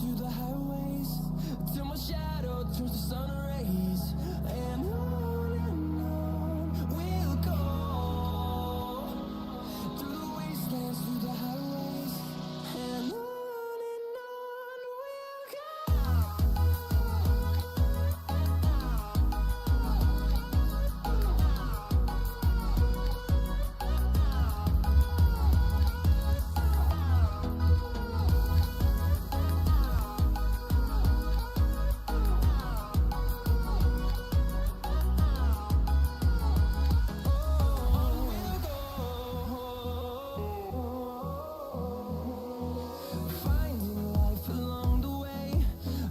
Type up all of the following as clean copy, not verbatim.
through the highways, till my shadow turns to sun rays. And on we'll go, through the wastelands, through the highways. And on we'll go. Finding life along the way,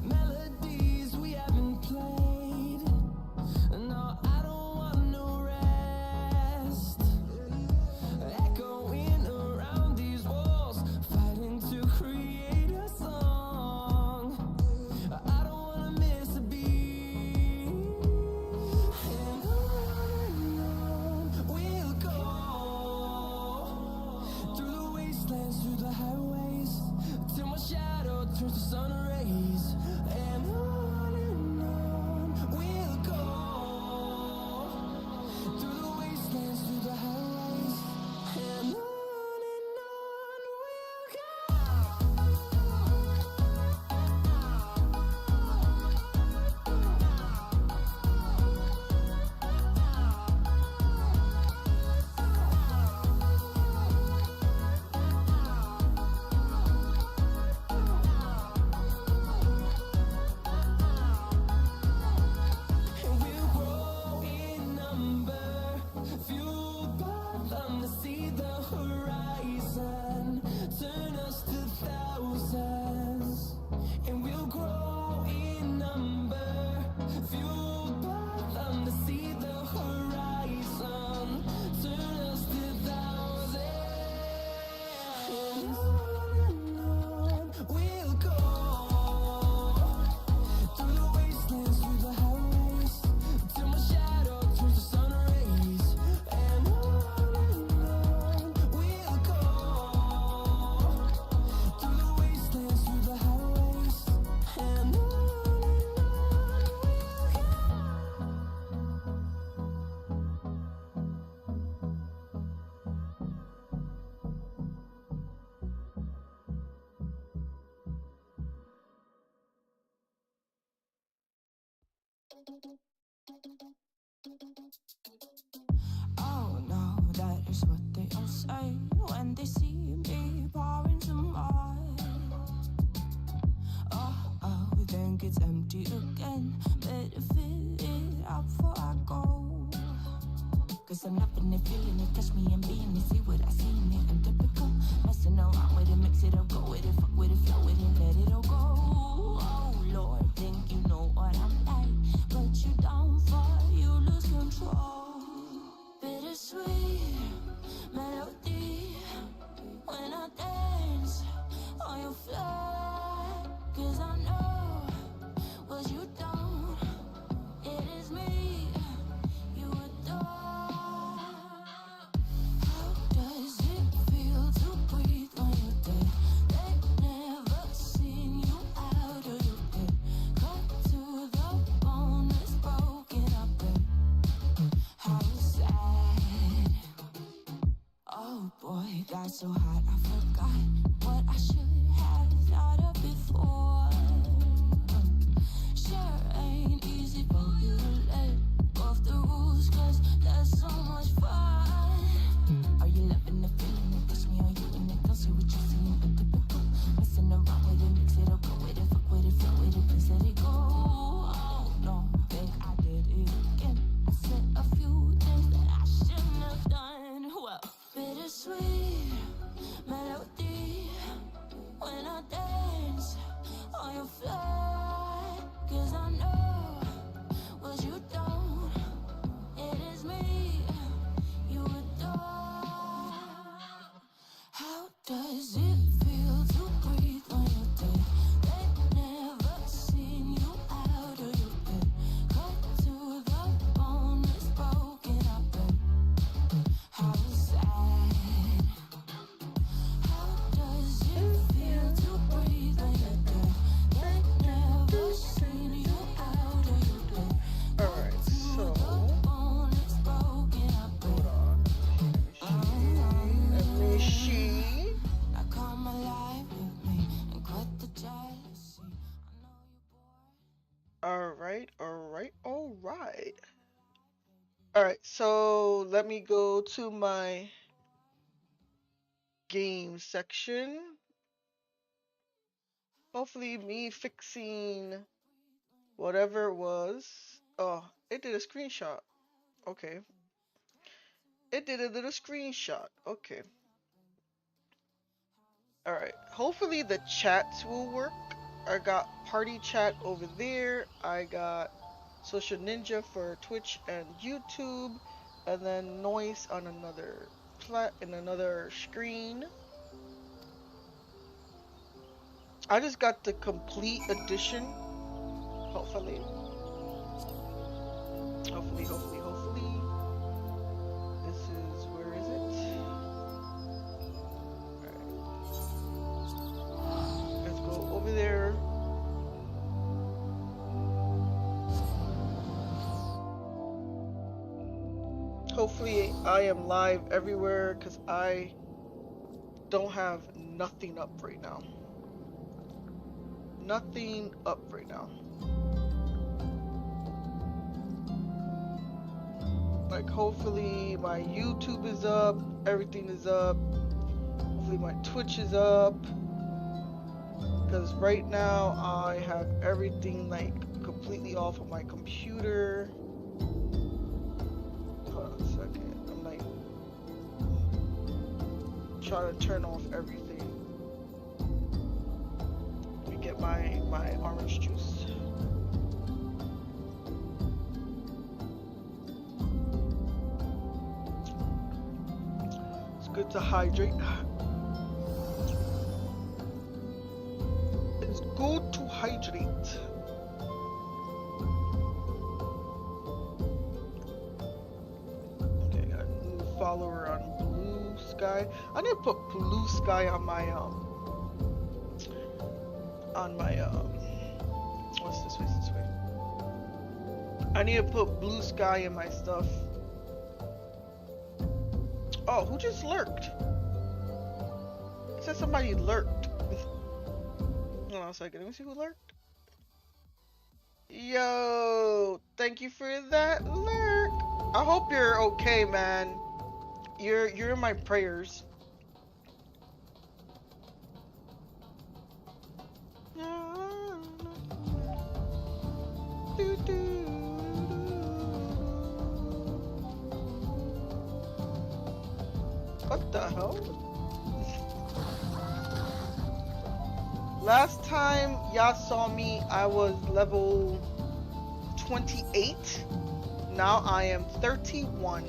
melodies we haven't played. No, I don't want no rest. Echoing around these walls, fighting to create a song. I don't wanna miss a beat. And on we'll go, through the wastelands, through the highways, till my shadow turns to sun rays. And on we'll go, through the wastelands, through the highways. And on we'll go. And we'll grow in number, fueled by them to see the horizon, turn us to thousands. And we'll grow in number, fueled by them to see the horizon, turn us to thousands. And on we'll go, through the wastelands, through the highways, till my shadow turns to sun rays. And on we'll go, through the wastelands, through the highways. And on we'll go. Oh no, that is what they all say when they see me pouring some wine. Oh, think it's empty again. Better fill it up before I go. Cause I'm loving it, feeling it, touch me and being it. See what I see in it, I'm typical. Messing around with it, mix it up, go with it, fuck with it, flow with it, let it all go. Oh Lord, think you know what I'm like, but you don't fall, you lose control. Bittersweet melody when I dance on your fly. Cause I know what you don't, it is me you adore. How does it feel to breathe when you're dead? They've never seen you out of your head. Cut to the bone, it's broken up and how sad. Oh boy, got so hot I forgot what I should have thought of before. Sure ain't easy for you to let off the rules, cause that's so much fun. Are you loving the feeling? It push me on you and it don't see what you're seeing, but typical. Messing around with it, mix it up, go with it, fuck with it, flow with it, please let it go. Oh no, think I did it again. I said a few things that I shouldn't have done. Well, bittersweet melody Alright. Alright, so let me go to my game section. Hopefully me fixing whatever it was. Oh, it did a screenshot. Okay. It did a little screenshot. Okay. Alright. Hopefully the chats will work. I got party chat over there. I got Social Ninja for Twitch and YouTube. And then noise on another screen. I just got the complete edition. Hopefully. This is, where is it? Alright. Let's go over there. Hopefully I am live everywhere because I don't have nothing up right now. Nothing up right now. Like, hopefully my YouTube is up, everything is up. Hopefully my Twitch is up. Because right now I have everything like completely off of my computer. Hold on a second. I'm like trying to turn off everything. Let me get my orange juice. Good to hydrate. It's good to hydrate. Okay, got a new follower on Blue Sky. I need to put Blue Sky on my what's this way? I need to put Blue Sky in my stuff. Oh, who just lurked? It said somebody lurked. Hold on a second. Let me see who lurked. Yo, thank you for that lurk. I hope you're okay, man. You're in my prayers. What the hell? Last time y'all saw me, I was level 28. Now I am 31.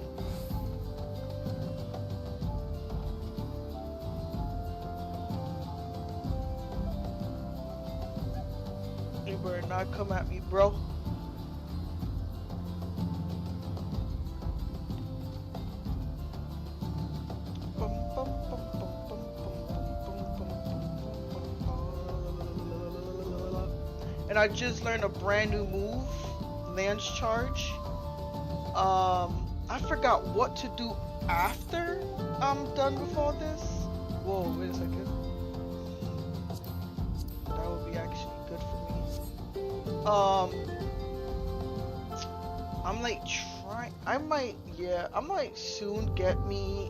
You better not come at me, bro. And I just learned a brand new move, Lance Charge. I forgot what to do after I'm done with all this. Whoa, wait a second. That would be actually good for me. I'm like trying. I might soon get me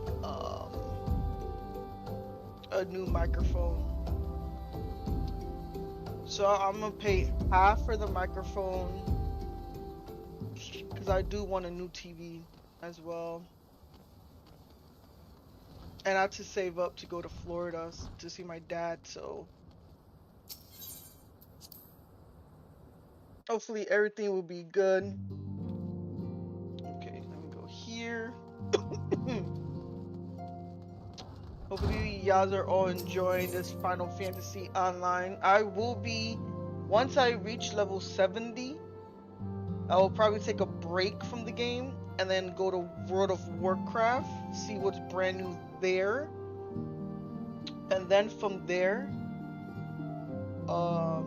a new microphone. So I'm gonna pay half for the microphone because I do want a new TV as well. And I had to save up to go to Florida to see my dad, so hopefully everything will be good. Okay, let me go here. Hopefully y'all are all enjoying this Final Fantasy Online. I will be, once I reach level 70, I will probably take a break from the game and then go to World of Warcraft, see what's brand new there. And then from there, I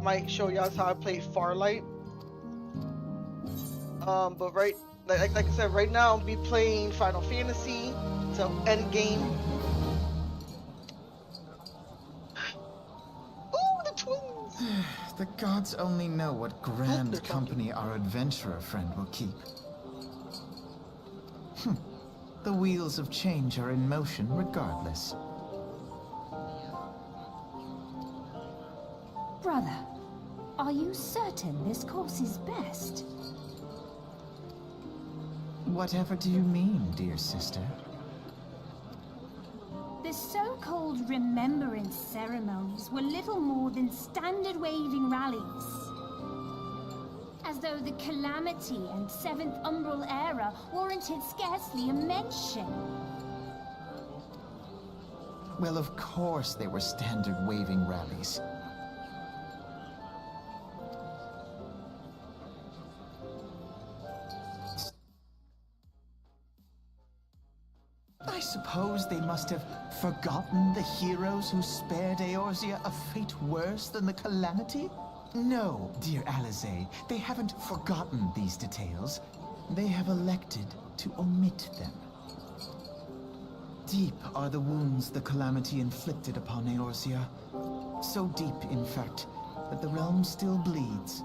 might show y'all how I play Farlight. But like I said, right now I'll be playing Final Fantasy. So endgame. Ooh, the twins! The gods only know what grand they're talking. company our adventurer friend will keep. The wheels of change are in motion regardless. Brother, are you certain this course is best? Whatever do you mean, dear sister? The so-called remembrance ceremonies were little more than standard waving rallies. As though the Calamity and Seventh Umbral era warranted scarcely a mention. Well, of course they were standard waving rallies. I suppose they must have forgotten the heroes who spared Eorzea a fate worse than the Calamity? No, dear Alizé, they haven't forgotten these details. They have elected to omit them. Deep are the wounds the Calamity inflicted upon Eorzea. So deep, in fact, that the realm still bleeds.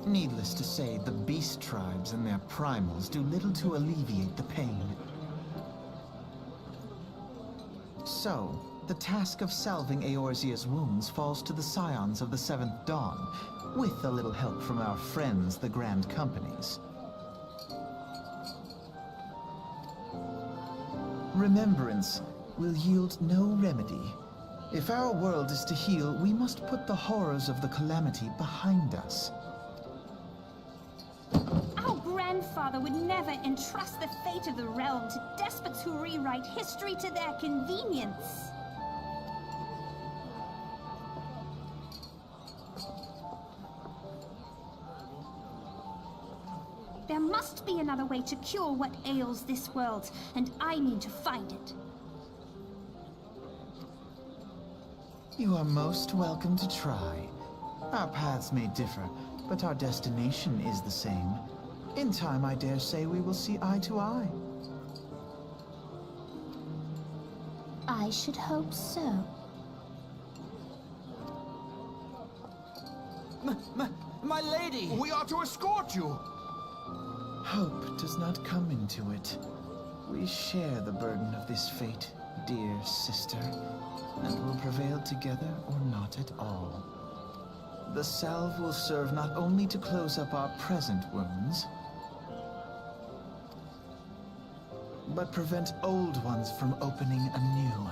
Needless to say, the beast tribes and their primals do little to alleviate the pain. So, the task of salving Eorzea's wounds falls to the scions of the Seventh Dawn, with a little help from our friends, the Grand Companies. Remembrance will yield no remedy. If our world is to heal, we must put the horrors of the Calamity behind us. Our grandfather would never entrust the fate of the realm to despots who rewrite history to their convenience. There must be another way to cure what ails this world, and I mean to find it. You are most welcome to try. Our paths may differ, but our destination is the same. In time, I dare say we will see eye to eye. I should hope so. My lady! We are to escort you! Hope does not come into it. We share the burden of this fate, dear sister, and will prevail together or not at all. The salve will serve not only to close up our present wounds, but prevent old ones from opening anew.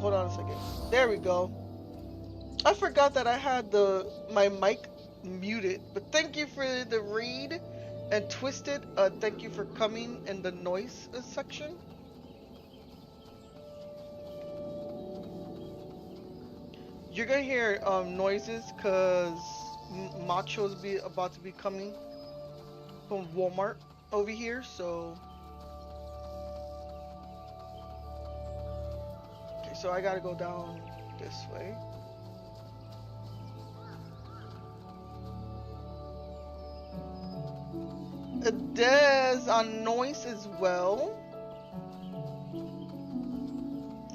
hold on a second. There we go. I forgot that I had my mic muted, but thank you for the read. And Twisted, thank you for coming in the noise section. You're gonna hear noises cause Macho's about to be coming from Walmart over here, so okay, so I gotta go down this way. Des on noise as well.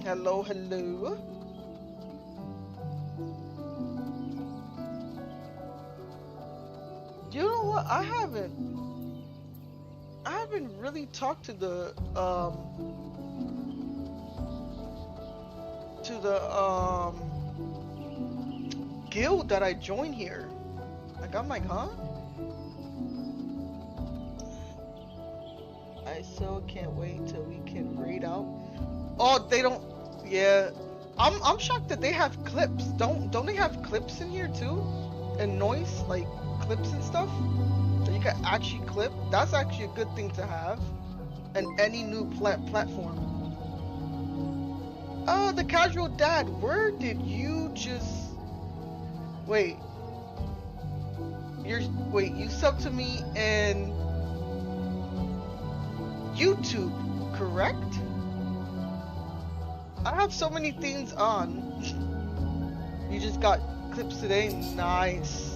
Hello, hello. You know what? I haven't really talked to the guild that I joined here. Like, I'm like, huh? I so can't wait till we can raid out. Oh, they don't. Yeah, I'm shocked that they have clips. Don't they have clips in here too? And noise, like clips and stuff that you can actually clip. That's actually a good thing to have in any new platform. Oh, the casual dad. Where did you just wait? You subbed to me in YouTube, correct? I have so many things on. You just got clips today. Nice.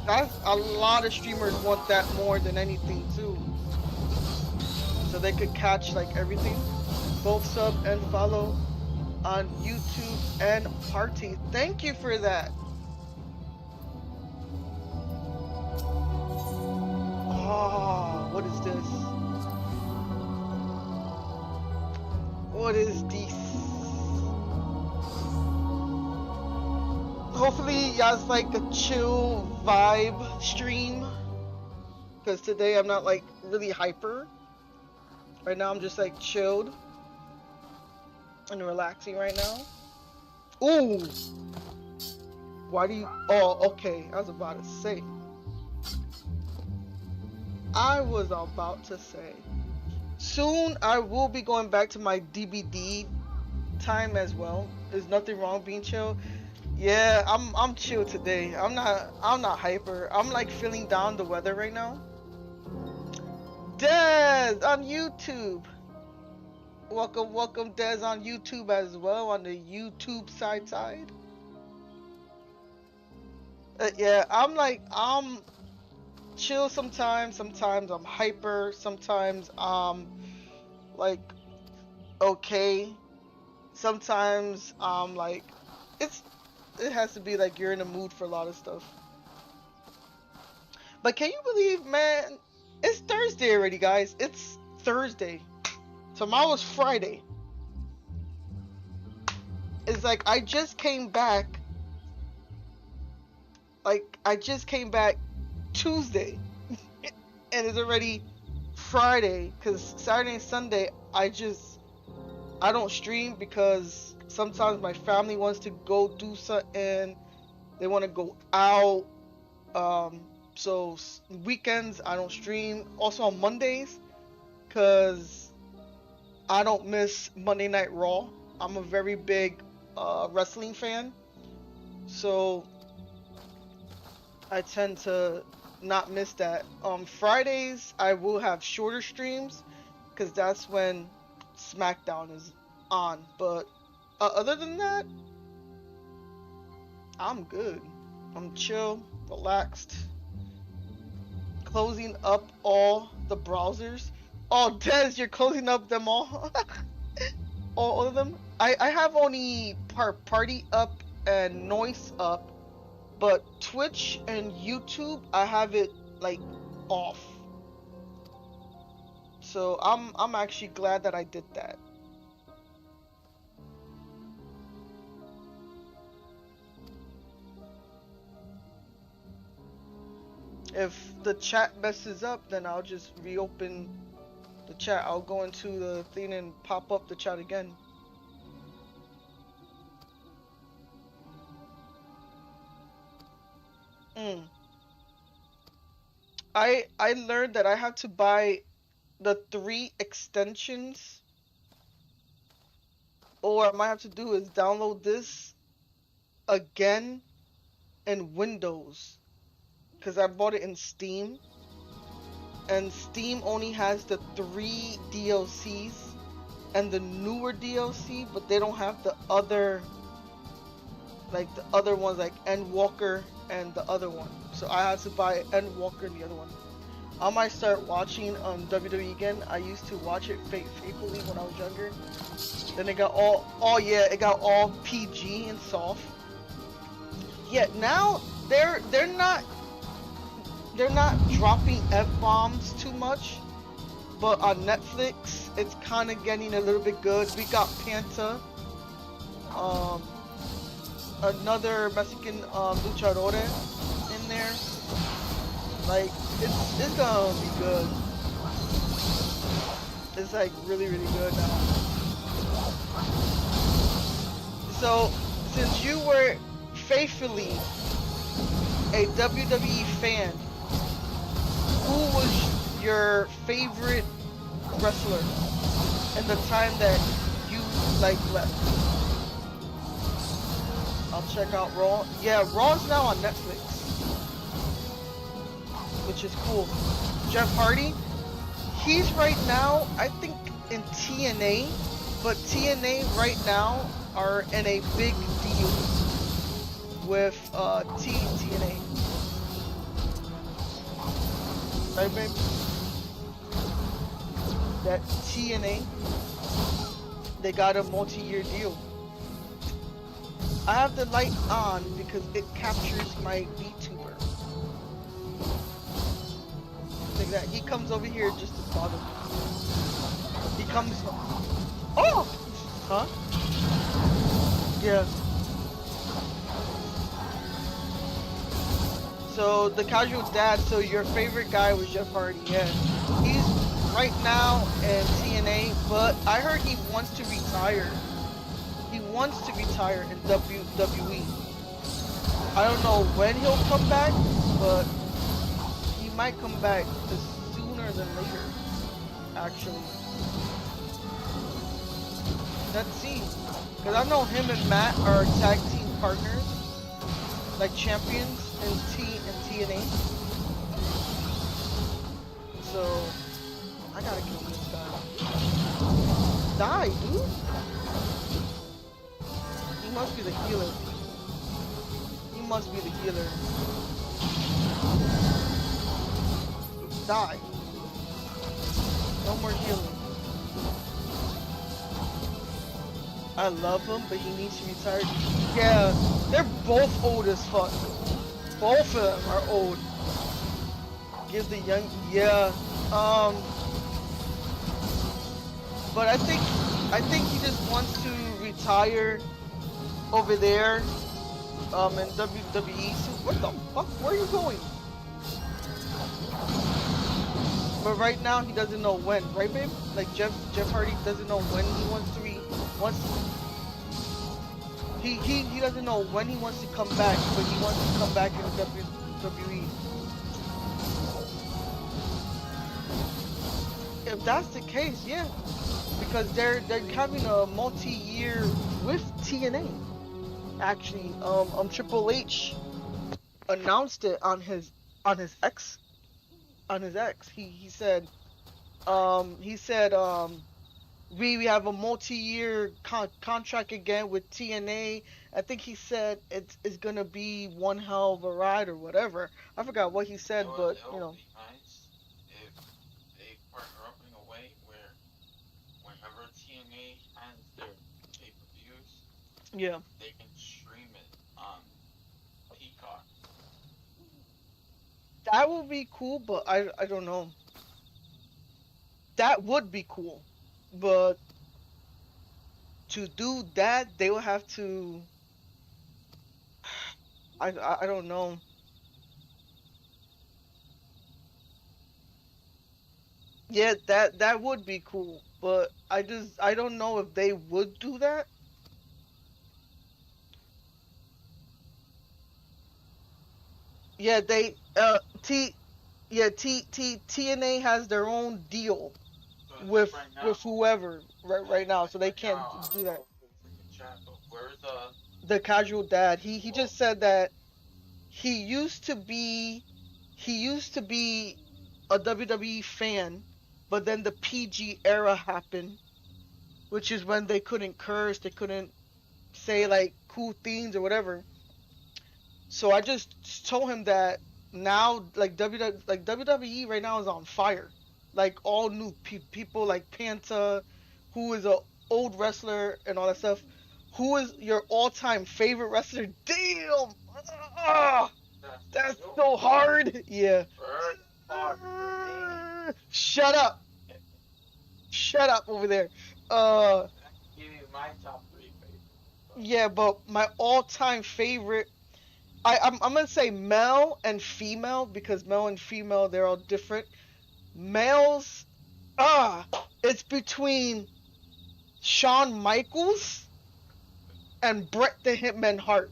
That's a lot of streamers want that more than anything too. So they could catch like everything. Both sub and follow on YouTube and Party. Thank you for that. Oh, what is this? What is this? Hopefully y'all's like a chill vibe stream, because today I'm not like really hyper. Right now I'm just like chilled and relaxing right now. Ooh! Why do you... Oh, okay. I was about to say. Soon I will be going back to my DBD time as well. There's nothing wrong being chill. Yeah, I'm chill today. I'm not hyper. I'm like feeling down the weather right now. Dez on YouTube. Welcome Dez on YouTube as well, on the YouTube side. Yeah, I'm chill sometimes I'm hyper, sometimes like okay, sometimes like it has to be like you're in a mood for a lot of stuff. But can you believe, man, it's Thursday already, guys. It's Thursday. Tomorrow's Friday. It's like I just came back Tuesday and it's already Friday, because Saturday and Sunday I don't stream because sometimes my family wants to go do something, they want to go out, so weekends I don't stream. Also on Mondays, because I don't miss Monday Night Raw. I'm a very big wrestling fan, so I tend to not miss that. Fridays I will have shorter streams because that's when SmackDown is on, but other than that, I'm good. I'm chill, relaxed, closing up all the browsers. Oh, Des, you're closing up them all? all of them? I have only Party up and Noise up, but Twitch and YouTube I have it like off. So I'm actually glad that I did that. If the chat messes up, then I'll just reopen the chat. I'll go into the thing and pop up the chat again. Mm. I learned that I have to buy the 3 extensions, or I might have to do is download this again in Windows, because I bought it in Steam, and Steam only has the 3 DLCs and the newer DLC, but they don't have the other, like the other ones, like Endwalker and the other one. So I had to buy Endwalker and the other one. I might start watching WWE again. I used to watch it faithfully when I was younger. Then it got it got all PG and soft. Yeah, now they're not dropping F-bombs too much, but on Netflix it's kind of getting a little bit good. We got Panta, another Mexican luchador in there. Like it's gonna be good. It's like really good now. So since you were faithfully a WWE fan, who was your favorite wrestler in the time that you like left? I'll check out Raw. Yeah, Raw's now on Netflix, which is cool. Jeff Hardy, he's right now, I think, in TNA, but TNA right now are in a big deal with TNA. Right, babe? That TNA, they got a multi-year deal. I have the light on because it captures my VTuber. Like that. He comes over here just to bother me. He comes. Oh! Huh? Yeah. So the casual dad. So your favorite guy was Jeff Hardy. Yeah. He's right now in TNA, but I heard he wants to retire. He wants to retire in WWE. I don't know when he'll come back, but he might come back sooner than later, actually. Let's see. Because I know him and Matt are tag team partners, like champions in TNA. So, I gotta kill this guy. Die, dude! He must be the healer. He must be the healer. Die. No more healing. I love him, but he needs to retire. Yeah, they're both old as fuck. Both of them are old. Give the young, yeah. But I think he just wants to retire over there, in WWE. So what the fuck? Where are you going? But right now he doesn't know when, right, babe? Like Jeff Hardy doesn't know when he wants to he doesn't know when he wants to come back, but he wants to come back in WWE. If that's the case, yeah, because they're having a multi-year with TNA. Actually, Triple H announced it on his X. He said we have a multi-year contract again with TNA. I think he said it's gonna be one hell of a ride or whatever. I forgot what he said, but you know. Be nice if they partner up in a way where whenever TNA has their pay-per-views, Yeah. they can stream it on Peacock. That would be cool, but I don't know. That would be cool, but to do that, they will have to. I don't know. Yeah, that would be cool, but I don't know if they would do that. Yeah, they TNA has their own deal So as of with right now, whoever right now, so they right can't now, I do don't that. know if it's freaking chat, but where's The casual dad, he oh, just said that he used to be he used to be a WWE fan, but then the PG era happened, which is when they couldn't curse, they couldn't say like cool things or whatever. So I just told him that now, like WWE right now is on fire. Like all new people like Panta, who is a old wrestler and all that stuff. Who is your all-time favorite wrestler? Damn! Ah, that's that's yo, so hard. Yeah. very hard for me. Shut up! Shut up over there. Uh, I can give you my top three favorites, but yeah, but my all-time favorite I'm gonna say male and female because male and female they're all different. Males, it's between Shawn Michaels and Bret the Hitman Hart.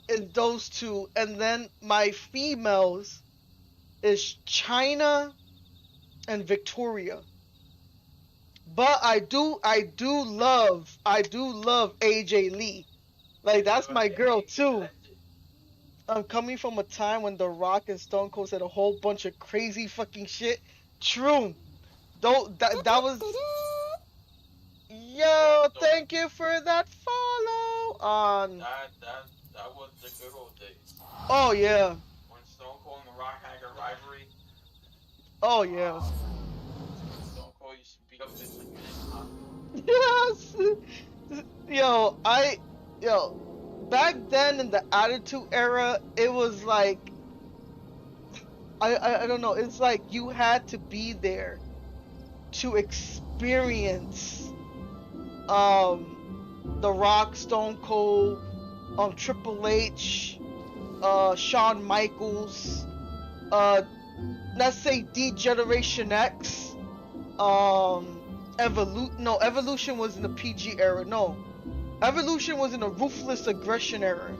Is those two, and then my females is China and Victoria. But I do love AJ Lee. Like that's my girl AJ too. legend. I'm coming from a time when The Rock and Stone Cold said a whole bunch of crazy fucking shit. True. Don't that was yo, So thank you for that follow on. that was the good old days Oh yeah. when Stone Cold and The Rock had a rivalry. Oh yeah. Uh, Stone Cold used to beat up Vince McMahon constantly. Yes. Yo, yo back then in the Attitude Era, it was like I don't know, it's like you had to be there to experience um The Rock, Stone Cold, Triple H, Shawn Michaels, uh, let's say D Generation X, Evolution was in the PG era. No, Evolution was in the Ruthless Aggression era.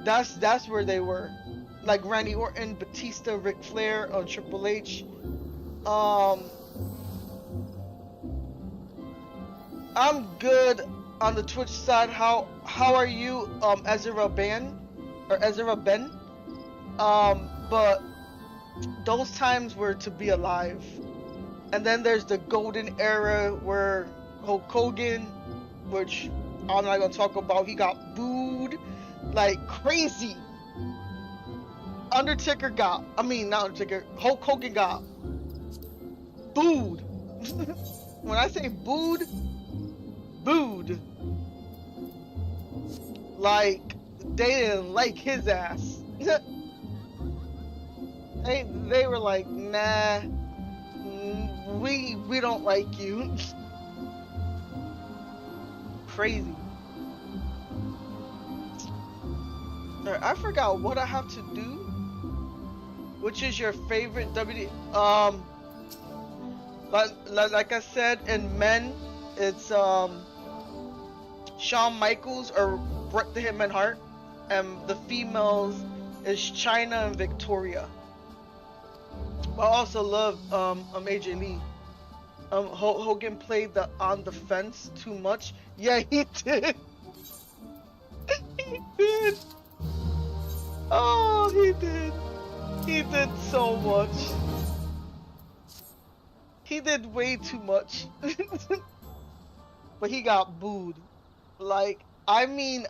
That's where they were, like Randy Orton, Batista, Ric Flair, Triple H. Um, I'm good on the Twitch side. How are you, Ezra Ben or Ezra Ben? But those times were to be alive. And then there's the golden era where Hulk Hogan, which I'm not gonna talk about, he got booed like crazy. Not Undertaker, Hulk Hogan got booed. When I say booed, booed. Like, they didn't like his ass. they were like, nah, we don't like you. Crazy. Alright, I forgot what I have to do. Which is your favorite WD? Like I said, in men, it's Shawn Michaels or Bret the Hitman Hart, and the females is China and Victoria. But I also love AJ Lee. Hogan played the on the fence too much. Yeah, he did. He did. Oh, he did. He did so much. He did way too much. But he got booed. Like, I looked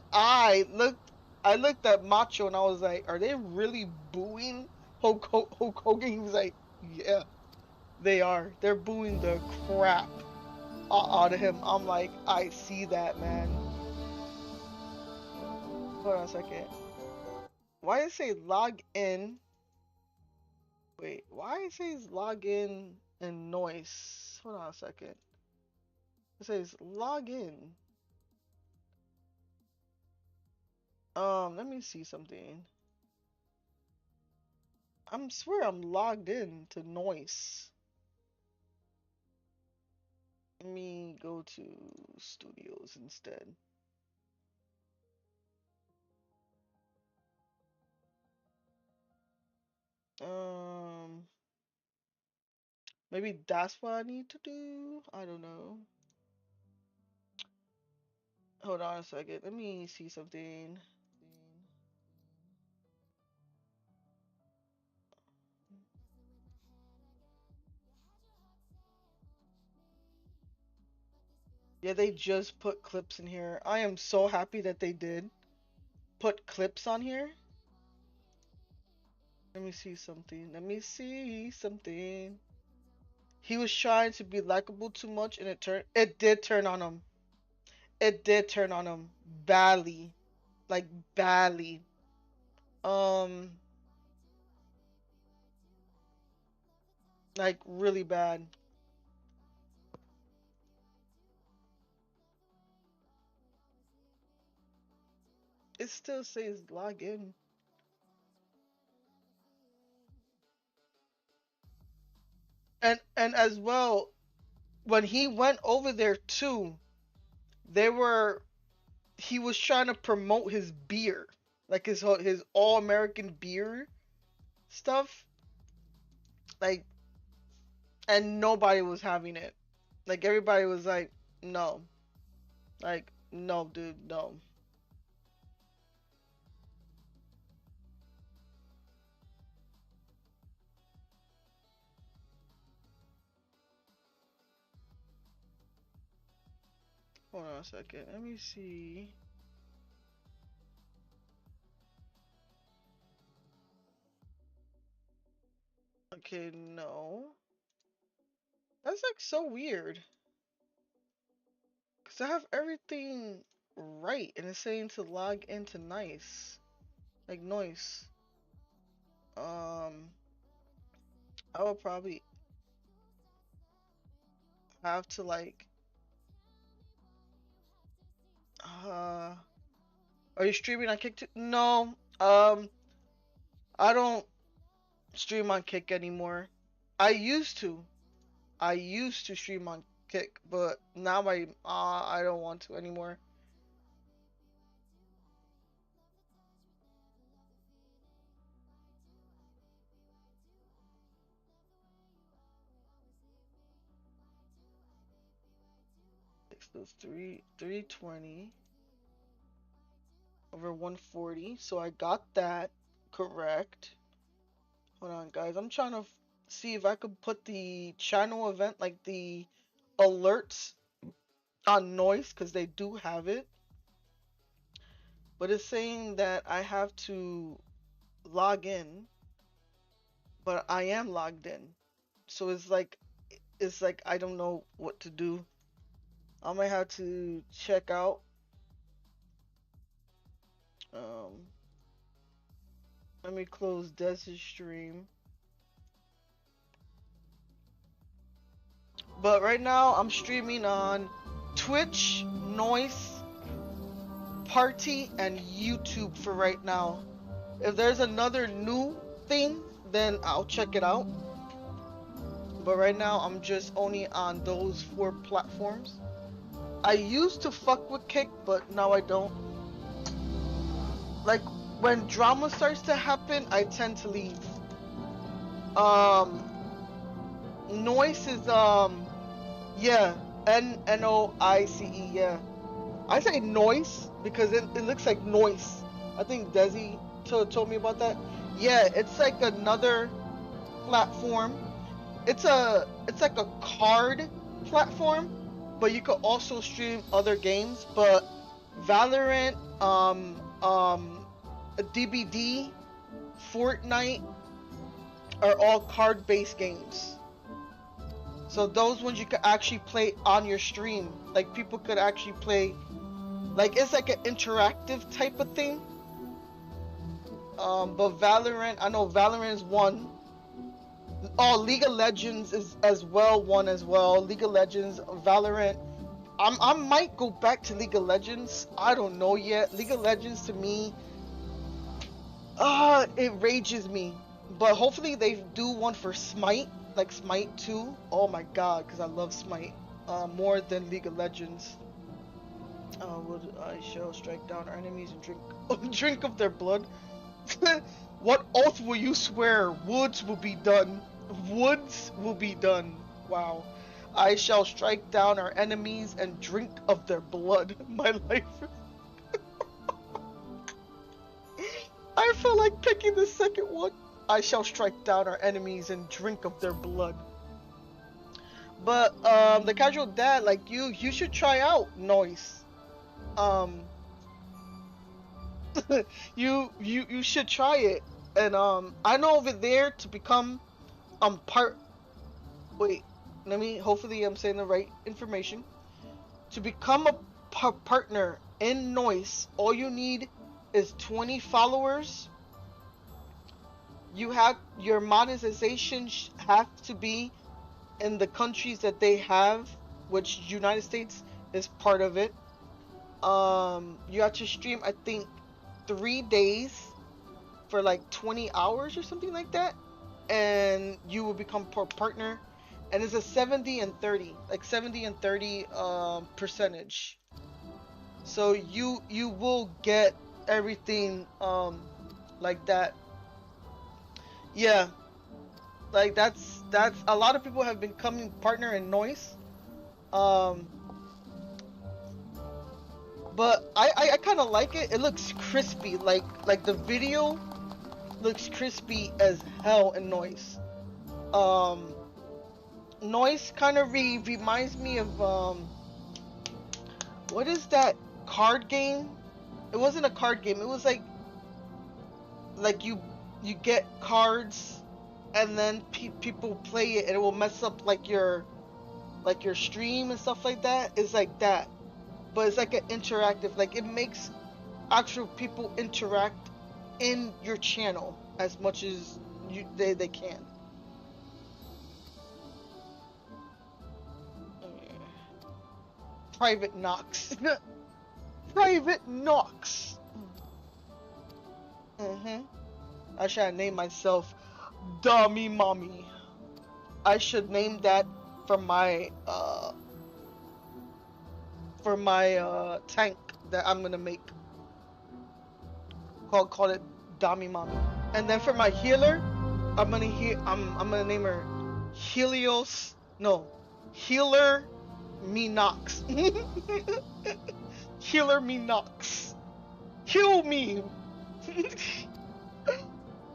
at Macho and I was like, are they really booing Hulk Hogan? He was like, yeah, they are. They're booing the crap out of him. I'm like, I see that, man. Hold on a second. Why did it say log in? Wait, why it says log in and noise? Hold on a second. It says log in. Let me see something. Swear I'm logged in to noise. Let me go to studios instead. Um, maybe that's what I need to do. I don't know. Hold on a second. Let me see something. Yeah, they just put clips in here. I am so happy that they did put clips on here. Let me see something. Let me see something. He was trying to be likable too much and it did turn on him. It did turn on him badly. Like badly. Um like really bad. It still says log in. And as well, when he went over there too, they were he was trying to promote his beer, like his all American beer stuff, like, and nobody was having it. Like everybody was like, no, like no, dude, no. Hold on a second, let me see. Okay, no, that's like so weird, cause I have everything right, and it's saying to log into nice, like noise. Um, I will probably have to like, uh, are you streaming on Kick too? No, I don't stream on Kick anymore. I used to. I used to stream on Kick, but now I don't want to anymore. So it's 320 over 140. So I got that correct. Hold on, guys. I'm trying to see if I could put the channel event, like the alerts, on noise, because they do have it. But it's saying that I have to log in, but I am logged in. So it's like I don't know what to do. I might have to check out. Um, Let me close Dez's stream. But right now I'm streaming on Twitch, Noise, Party, and YouTube for right now. If there's another new thing, then I'll check it out. But right now I'm just only on those 4 platforms. I used to fuck with Kick, but now I don't. Like when drama starts to happen, I tend to leave. Noise is yeah, Noice, yeah. I say noise because it looks like noise. I think Desi told me about that. Yeah, it's like another platform. It's like a card platform, but you could also stream other games. But Valorant, DBD, Fortnite are all card-based games. So those ones you could actually play on your stream. Like people could actually play, like it's like an interactive type of thing. But Valorant, I know Valorant is one. Oh, League of Legends is as well one as well. League of Legends, Valorant. I might go back to League of Legends. I don't know yet. League of Legends to me, it rages me. But hopefully they do one for Smite, like Smite 2. Oh my god, because I love Smite more than League of Legends. Would I shall strike down our enemies and drink drink of their blood? What oath will you swear? Woods will be done. Woods will be done. Wow. I shall strike down our enemies and drink of their blood. My life. I feel like picking the second one. I shall strike down our enemies and drink of their blood. But the casual dad, like you should try out Noise. You should try it. And I know over there to become wait, let me, hopefully I'm saying the right information. To become a partner in Noise, all you need is 20 followers. You have your monetization have to be in the countries that they have, which United States is part of it. You have to stream, I think, 3 days for like 20 hours or something like that, and you will become partner. And it's a 70 and 30, like 70 and 30 percentage. So you will get everything like that. Yeah, like that's a lot of people have been coming partner in Noise. But I kind of like it. It looks crispy, like the video looks crispy as hell in Noise. Noise kind of reminds me of what is that card game? It wasn't a card game. It was like you get cards and then people play it and it will mess up like your stream and stuff like that. It's like that, but it's like an interactive. Like it makes actual people interact in your channel as much as they can. Private Knox. Private Knox. I should name myself Dummy Mommy. I should name that for my tank that I'm gonna make. Call it Dummy Mommy. And then for my healer, I'm gonna name her Helios. No, Healer Me Knox. Healer Me Knox. Heal me.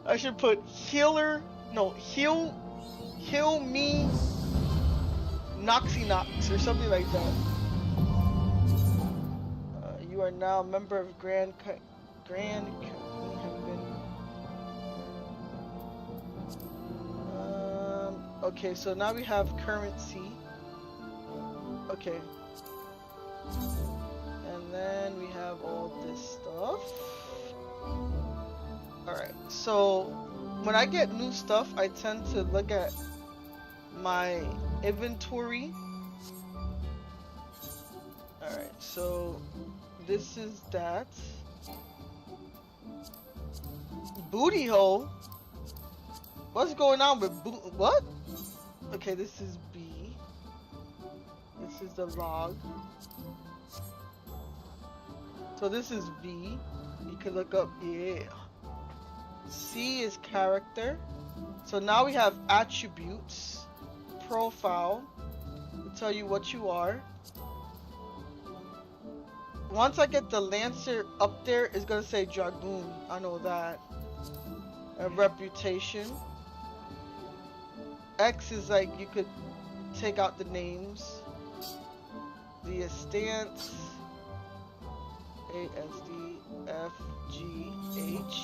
I should put heal me Noxy Knox or something like that. You are now a member of Grand okay, so now we have currency. Okay. And then we have all this stuff. Alright, so when I get new stuff, I tend to look at my inventory. Alright, so this is that. Booty hole? What's going on with what? Okay, this is B. This is the log. So this is V. You can look up, yeah. C is character. So now we have attributes, profile, to tell you what you are. Once I get the Lancer up there, it's gonna say Dragoon. I know that. A reputation. X is like you could take out the names. The stance. A, S, D, F, G, H.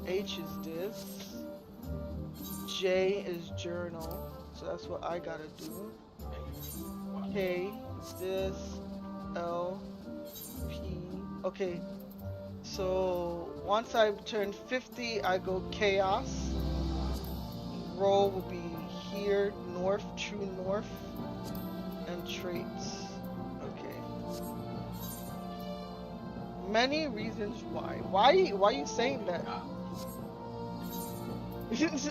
H is this. J is journal. So that's what I gotta do. K is this. L, P. Okay. So once I turn 50, I go chaos. Roll will be here, north, true north, and traits. Okay. Many reasons why. Why are you saying that?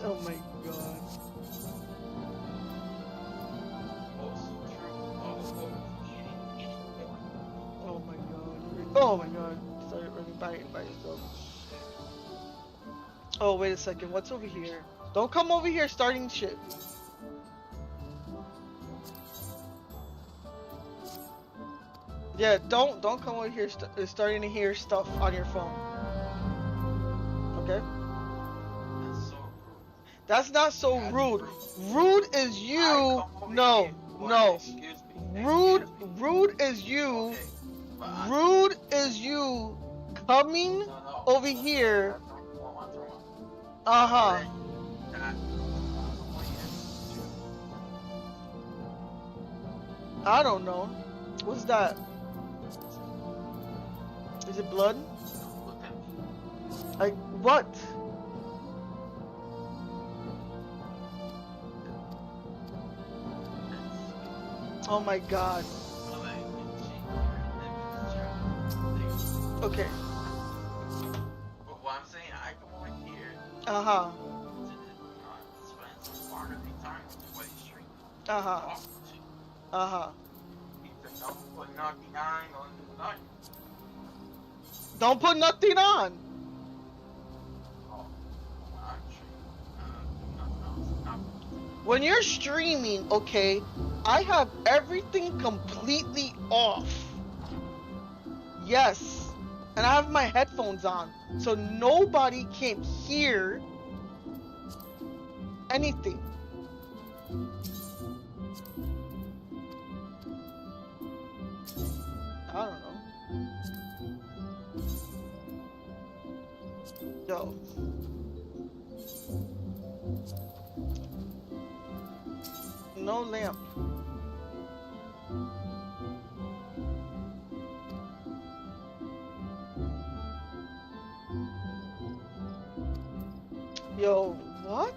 Oh my god. Oh my god. Oh my god. Start running by yourself. Oh, wait a second. What's over here? Don't come over here starting shit. Yeah, don't come over here starting to hear stuff on your phone. Okay? That's so rude. That's not so That's rude. Rude is I you. come over No, here. Well, no. excuse me. Rude, Excuse me. rude is you. Okay. But Rude is you coming no. over here. One. Uh-huh. That I don't know. What's that? Is it blood? look at me. Like what? Oh my god. Okay. But what I'm saying, I come over here Uh-huh. to spend some quality time with what he's streaming. Uh-huh. Talk to you. Uh-huh. Even though put 99 on the night. Don't put nothing on. Oh, I'm streaming. Nothing else. When you're streaming, okay, I have everything completely off. Yes. And I have my headphones on, so nobody can hear anything. I don't know. Yo. No lamp. Yo, what?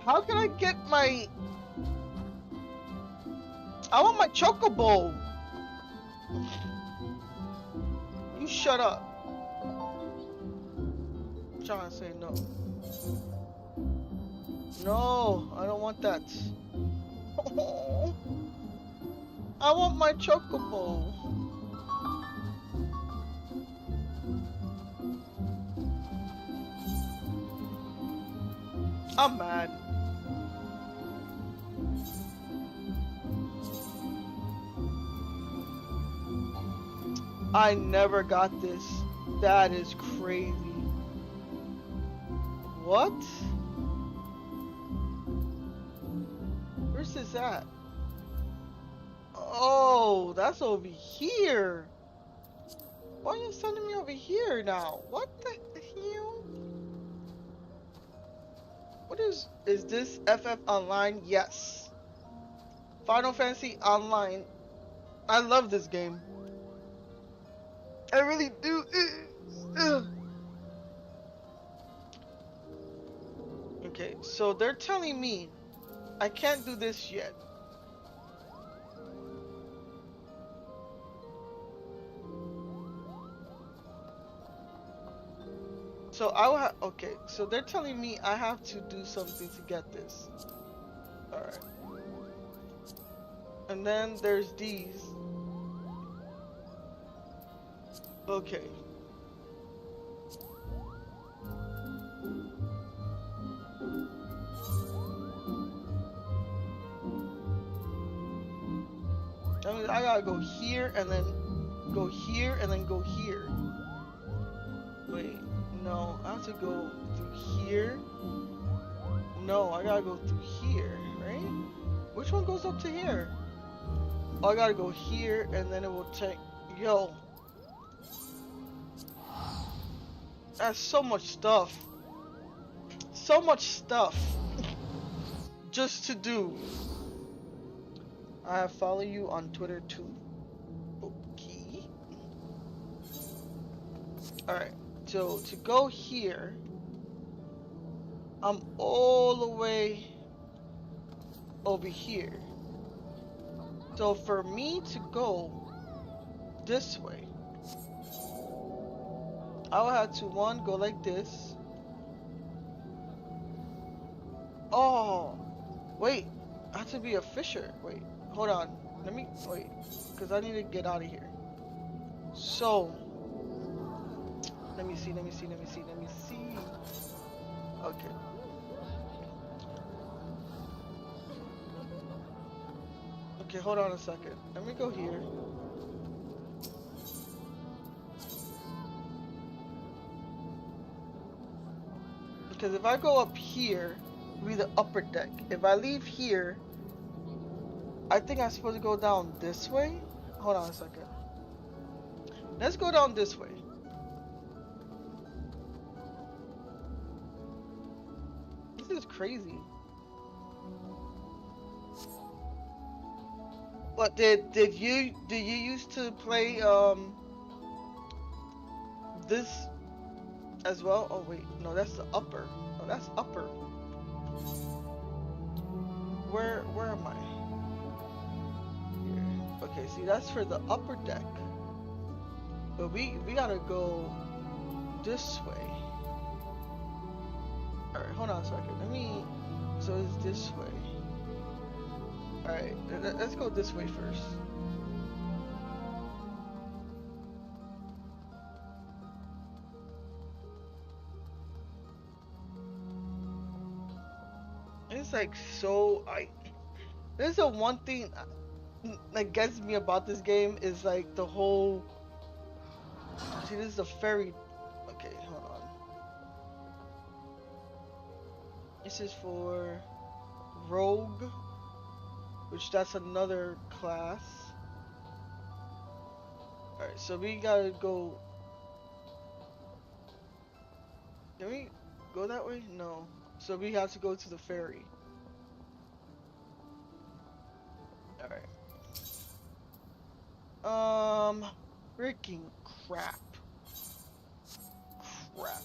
How can I get my... I want my chocobo. You shut up. I'm trying to say no. No, I don't want that. I want my chocobo. I'm mad. I never got this. That is crazy. What? Where's this at? Oh, that's over here. Why are you sending me over here now? What the hell? What is this FF Online? Yes. Final Fantasy Online. I love this game. I really do. Okay, so they're telling me I can't do this yet. So I will have, okay, so they're telling me I have to do something to get this. Alright. And then there's these. Okay. I mean, I gotta go here and then go here and then go here. Wait, no, I have to go through here. No, I gotta go through here, right? Which one goes up to here? Oh, I gotta go here and then it will take. Yo. That's so much stuff. So much stuff. Just to do. I follow you on Twitter too. Okay. Alright. So to go here, I'm all the way over here. So for me to go this way, I will have to go like this. Oh, wait, I have to be a fisher. Wait, hold on. Wait, because I need to get out of here. So, Let me see. Okay. Okay, hold on a second. Let me go here. Because if I go up here, it'll be the upper deck. If I leave here, I think I'm supposed to go down this way. Hold on a second. Let's go down this way. This is crazy. But did you used to play this as well? Oh wait, no, that's the upper. No, that's upper. Where am I? Here. Okay, see, that's for the upper deck. But we gotta go this way. All right, hold on a second. So it's this way. All right, let's go this way first. It's like so there's the one thing that gets me about this game is like the whole. See, this is a ferry. Okay, hold on. This is for Rogue, which that's another class. Alright, so we gotta go. Can we go that way? No. So we have to go to the ferry. Alright. Freaking crap. Crap.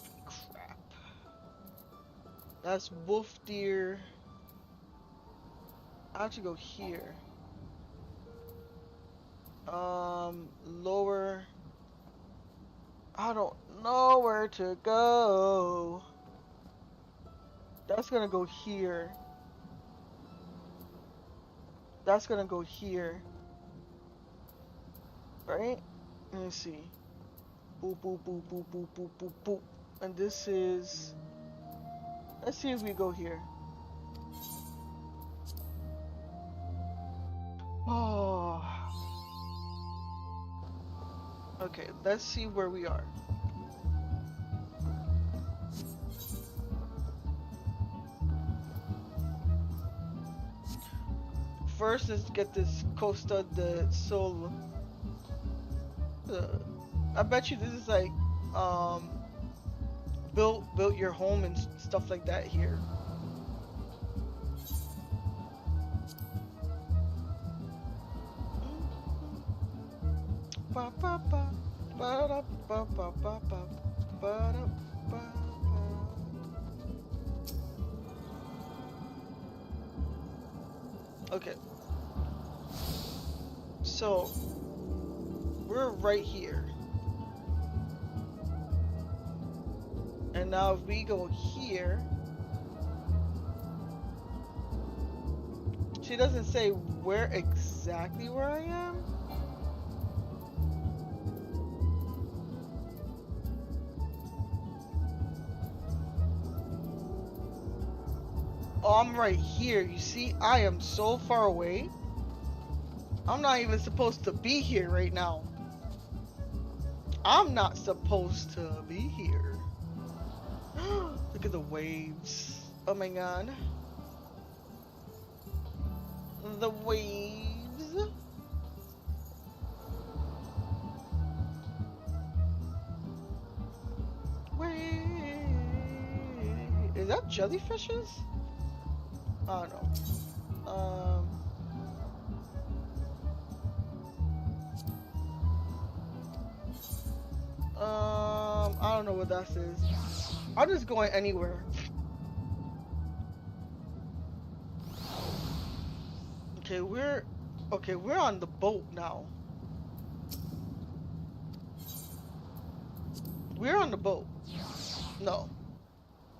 That's wolf deer. I have to go here. Lower. I don't know where to go. That's gonna go here. That's gonna go here. Right? Let me see. Boop, boop, boop, boop, boop, boop, boop, boop. And this is... Let's see if we go here. Oh. Okay, let's see where we are. First, let's get this Costa del Sol. I bet you this is like, built your home and stuff like that here. Ba ba ba ba da ba ba ba ba ba da ba. Okay. So we're right here. And now if we go here, she doesn't say where exactly where I am. Oh, I'm right here. You see, I am so far away. I'm not even supposed to be here right now. I'm not supposed to be here. Look at the waves. Oh my god. The waves. Wait. Is that jellyfishes? I don't know. I don't know what that is. I'm just going anywhere. Okay, we're on the boat now. We're on the boat. No.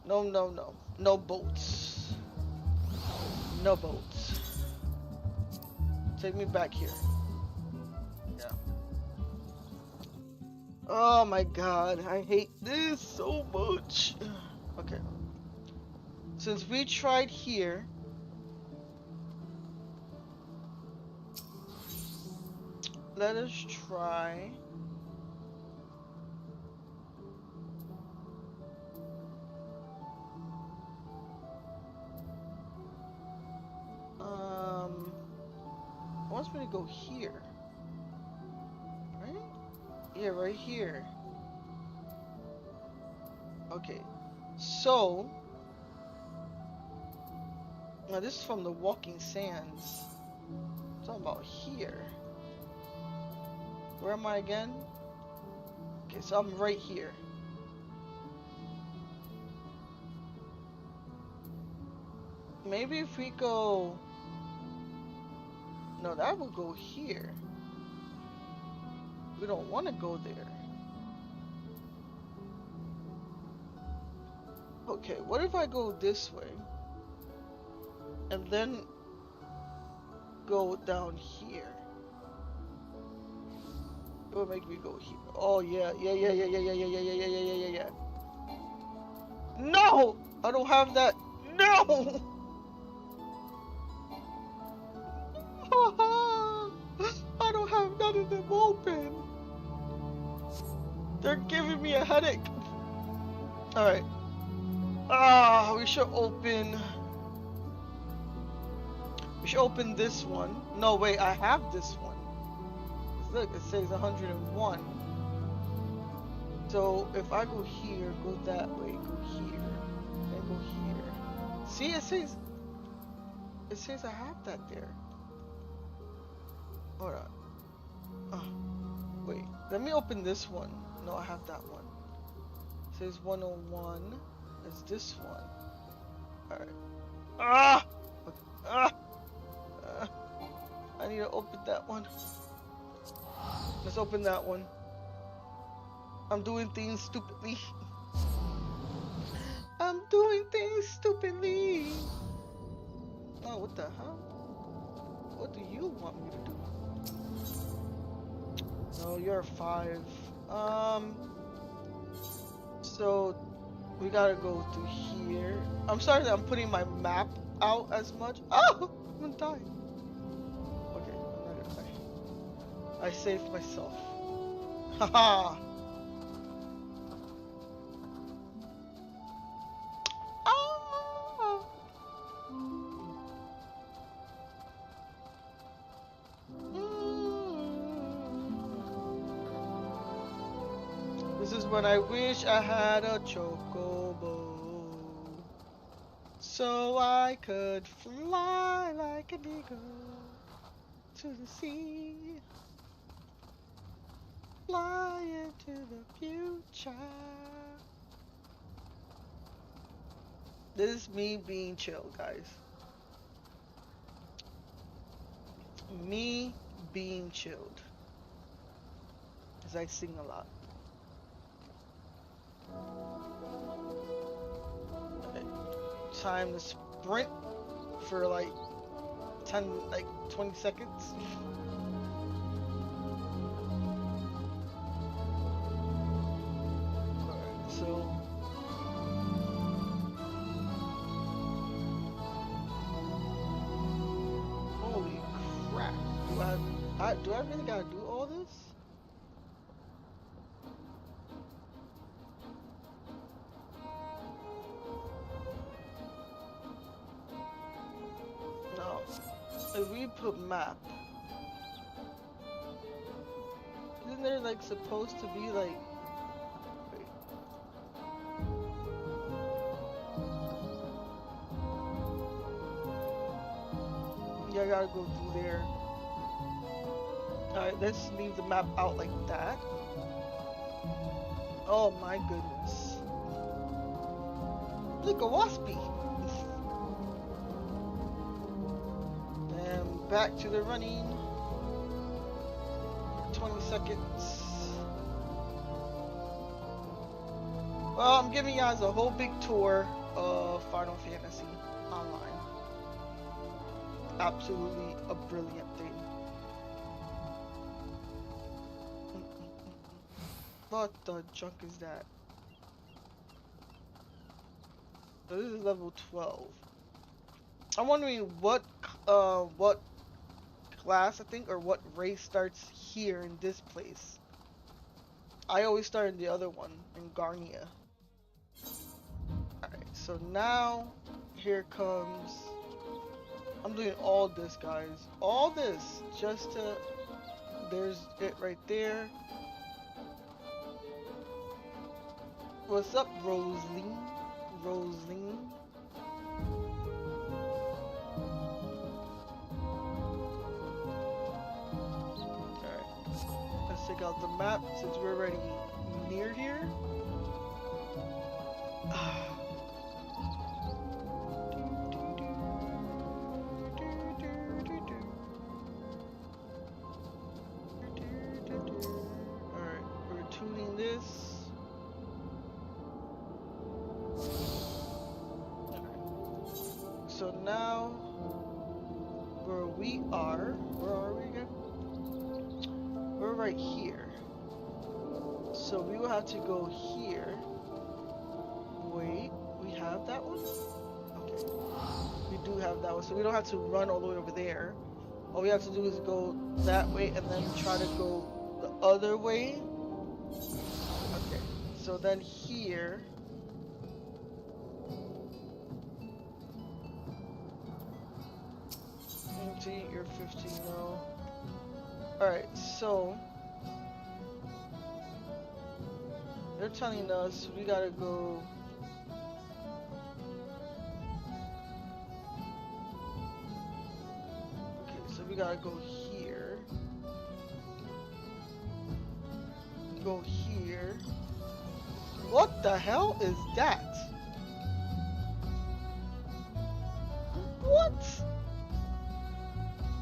No boats. No boats. Take me back here. Yeah. Oh my god, I hate this so much. Okay. Since we tried here, let us try. Wants me to go here, right? Yeah, right here. Okay, so now this is from the Walking Sands. I'm talking about here. Where am I again? Okay, so I'm right here. Maybe if we go... No, that will go here. We don't want to go there. Okay, what if I go this way? And then go down here? It will make me go here. Oh, yeah. No! I don't have that. No! I don't have none of them open. They're giving me a headache. Alright. We should open... We should open this one. No, wait, I have this one. Look, it says 101. So, if I go here, go that way, go here, and go here. See, it says I have that there. Hold on. Wait, let me open this one. No, I have that one. It says 101. It's this one. Alright. I need to open that one. Let's open that one. I'm doing things stupidly. I'm doing things stupidly. Oh, what the hell? What do you want me to do? No, you're a 5. So we gotta go through here. I'm sorry that I'm putting my map out as much. Oh, I'm gonna die. Okay, I'm not gonna die. I saved myself. Haha. This is when I wish I had a chocobo, so I could fly like an eagle to the sea, fly into the future. This is me being chill, guys. Me being chilled, as I sing a lot. Okay. Time to sprint for like 20 seconds. Alright, so holy crap. Do I really gotta do all this? No. If we put map, isn't there like supposed to be like... Wait. Yeah, I gotta go through there. Alright, let's leave the map out like that. Oh my goodness. Look, a waspy. And back to the running. 20 seconds. Well, I'm giving you guys a whole big tour of Final Fantasy Online. Absolutely a brilliant thing. What the junk is that? So this is level 12. I'm wondering what class I think or what race starts here in this place. I always start in the other one in Garnia. Alright, so now here comes. I'm doing all this, guys. All this just to. There's it right there. What's up, Rosaline? Rosaline. Alright. Let's check out the map since we're already near here. Alright, we're tuning this. So now, where we are we again? We're right here. So we will have to go here. Wait, we have that one? Okay. We do have that one, so we don't have to run all the way over there. All we have to do is go that way and then try to go the other way. Okay, so then here. 20, you're 15 now. Alright, so they're telling us we gotta go. Okay, so we gotta go here. Go here. What the hell is that? What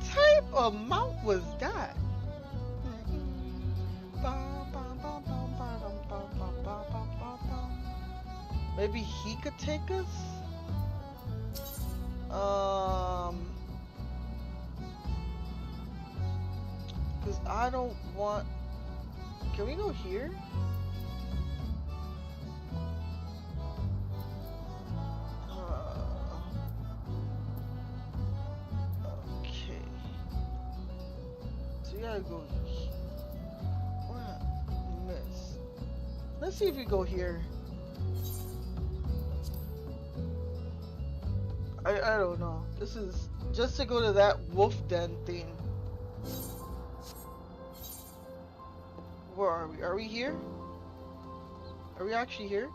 type of mount was that? Maybe he could take us? Because I don't want. Can we go here? Okay. So you gotta go here. What? Miss. Let's see if we go here. I don't know. This is just to go to that wolf den thing. Where are we? Are we here? Are we actually here?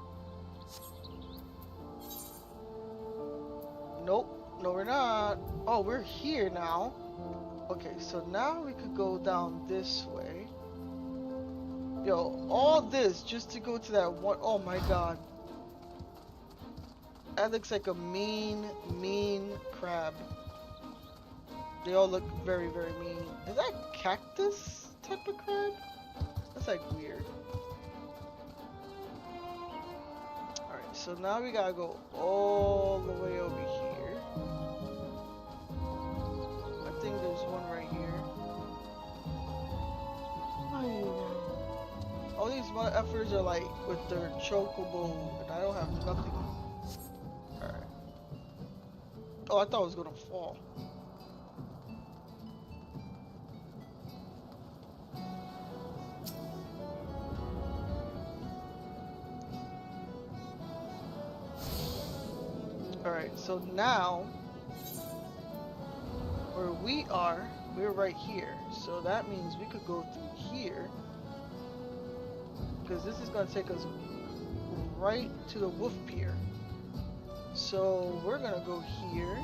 Nope. No, we're not. Oh, we're here now. Okay, so now we could go down this way. Yo, all this just to go to that one. Oh my god. That looks like a mean crab. They all look very, very mean. Is that cactus type of crab? That's like weird. Alright, so now we gotta go all the way over here. I think there's one right here. All these motherfuckers are like with their chocobo, and I don't have nothing. Alright. Oh, I thought it was gonna fall. Alright, so now where we are, we're right here. So that means we could go through here. Because this is going to take us right to the wolf pier. So we're going to go here.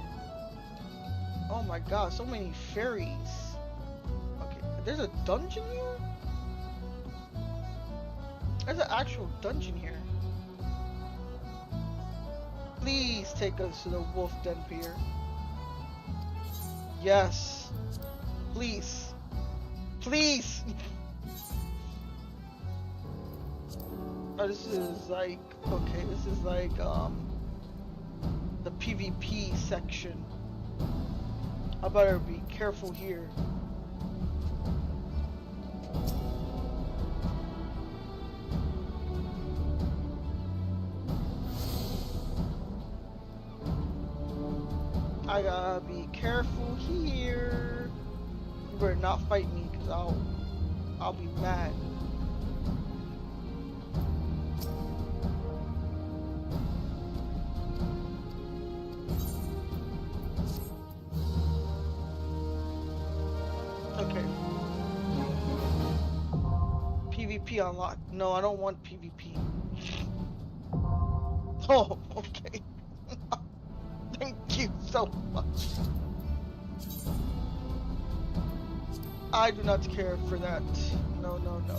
Oh my god, so many ferries. Okay, there's a dungeon here? There's an actual dungeon here. Please take us to the wolf den pier. Yes. Please. Please. Oh, this is like, okay, this is like the PvP section. I better be careful here. I gotta be careful here. You better not fight me, cause I'll be mad. Okay. PvP unlocked. No, I don't want PvP. Oh, okay. Thank you so much. I do not care for that. No, no, no.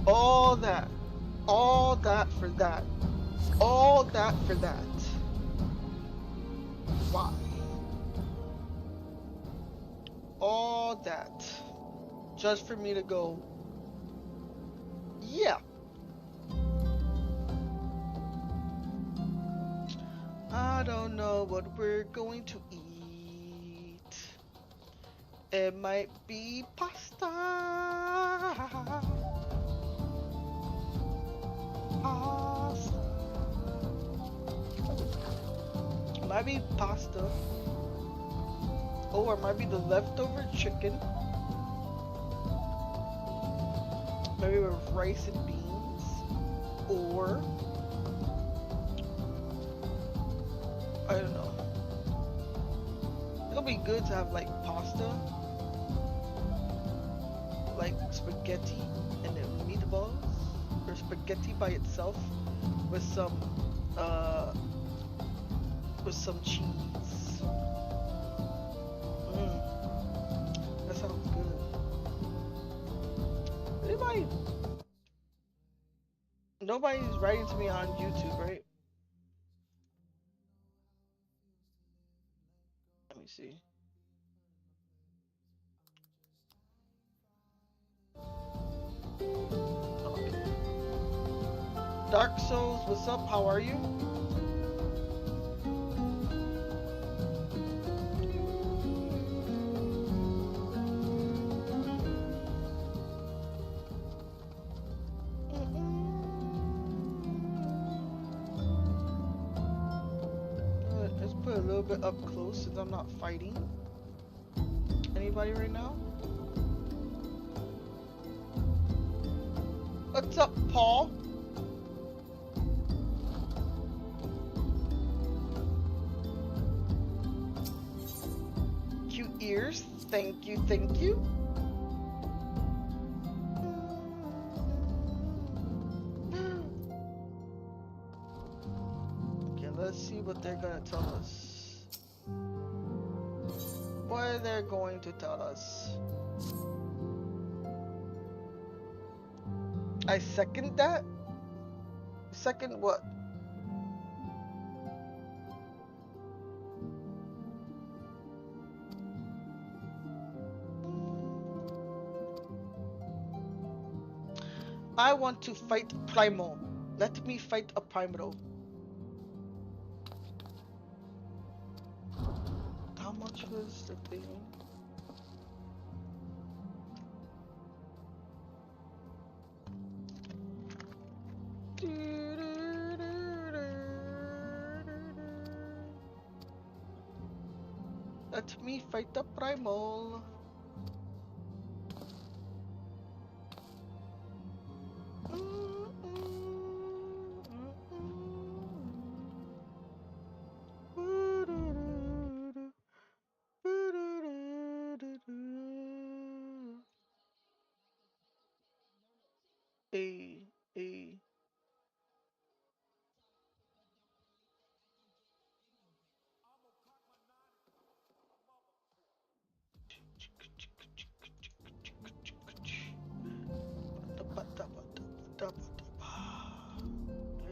All that for that. All that for that. Why? All that. Just for me to go, yeah. I don't know what we're going to eat. It might be pasta. Pasta. It might be pasta. Or it might be the leftover chicken. Maybe with rice and beans. Or I don't know. It'll be good to have like pasta, like spaghetti and then meatballs, or spaghetti by itself with some cheese. That sounds good. Nobody's writing to me on YouTube, right? Let me see. Okay. Dark Souls, what's up? How are you? Let's put a little bit up close since I'm not fighting anybody right now. What's up, Paul? Cute ears. Thank you, thank you. Okay, let's see what they're gonna tell us. What are they going to tell us? I second that? Second what? I want to fight Primo. Let me fight a Primo. How much was the thing? Let me fight the primal. A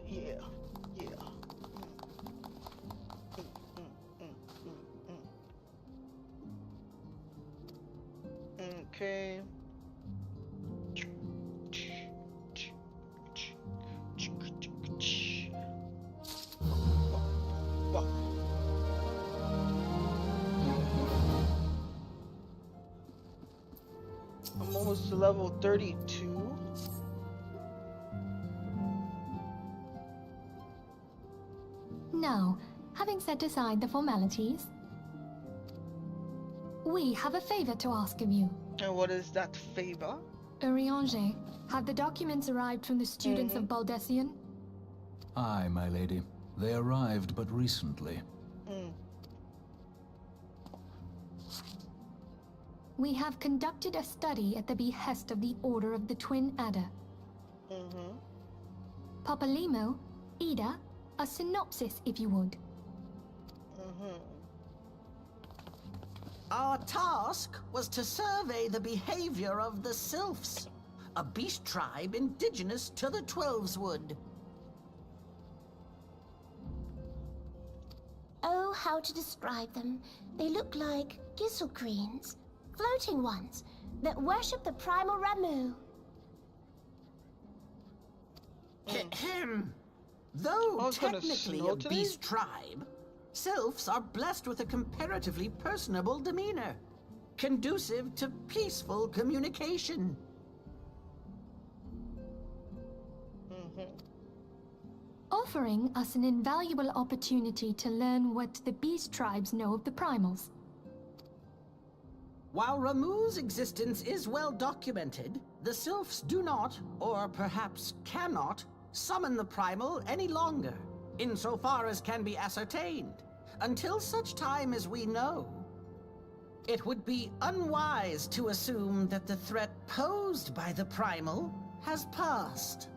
yeah, yeah. Okay. I'm almost to level 32. Now, having set aside the formalities, we have a favor to ask of you. And what is that favor? Urianger, have the documents arrived from the students of Baldessian? Aye, my lady. They arrived but recently. We have conducted a study at the behest of the Order of the Twin Adder. Papalimo, Ida, a synopsis if you would. Our task was to survey the behavior of the Sylphs, a beast tribe indigenous to the Twelveswood. Oh, how to describe them. They look like gisselcreens, floating ones, that worship the primal Ramu. Ahem. Though gonna technically snow a today? beast tribe, Sylphs are blessed with a comparatively personable demeanor, conducive to peaceful communication. Offering us an invaluable opportunity to learn what the beast tribes know of the primals. While Ramu's existence is well documented, the Sylphs do not, or perhaps cannot, summon the primal any longer, insofar as can be ascertained, until such time as we know. It would be unwise to assume that the threat posed by the primal has passed.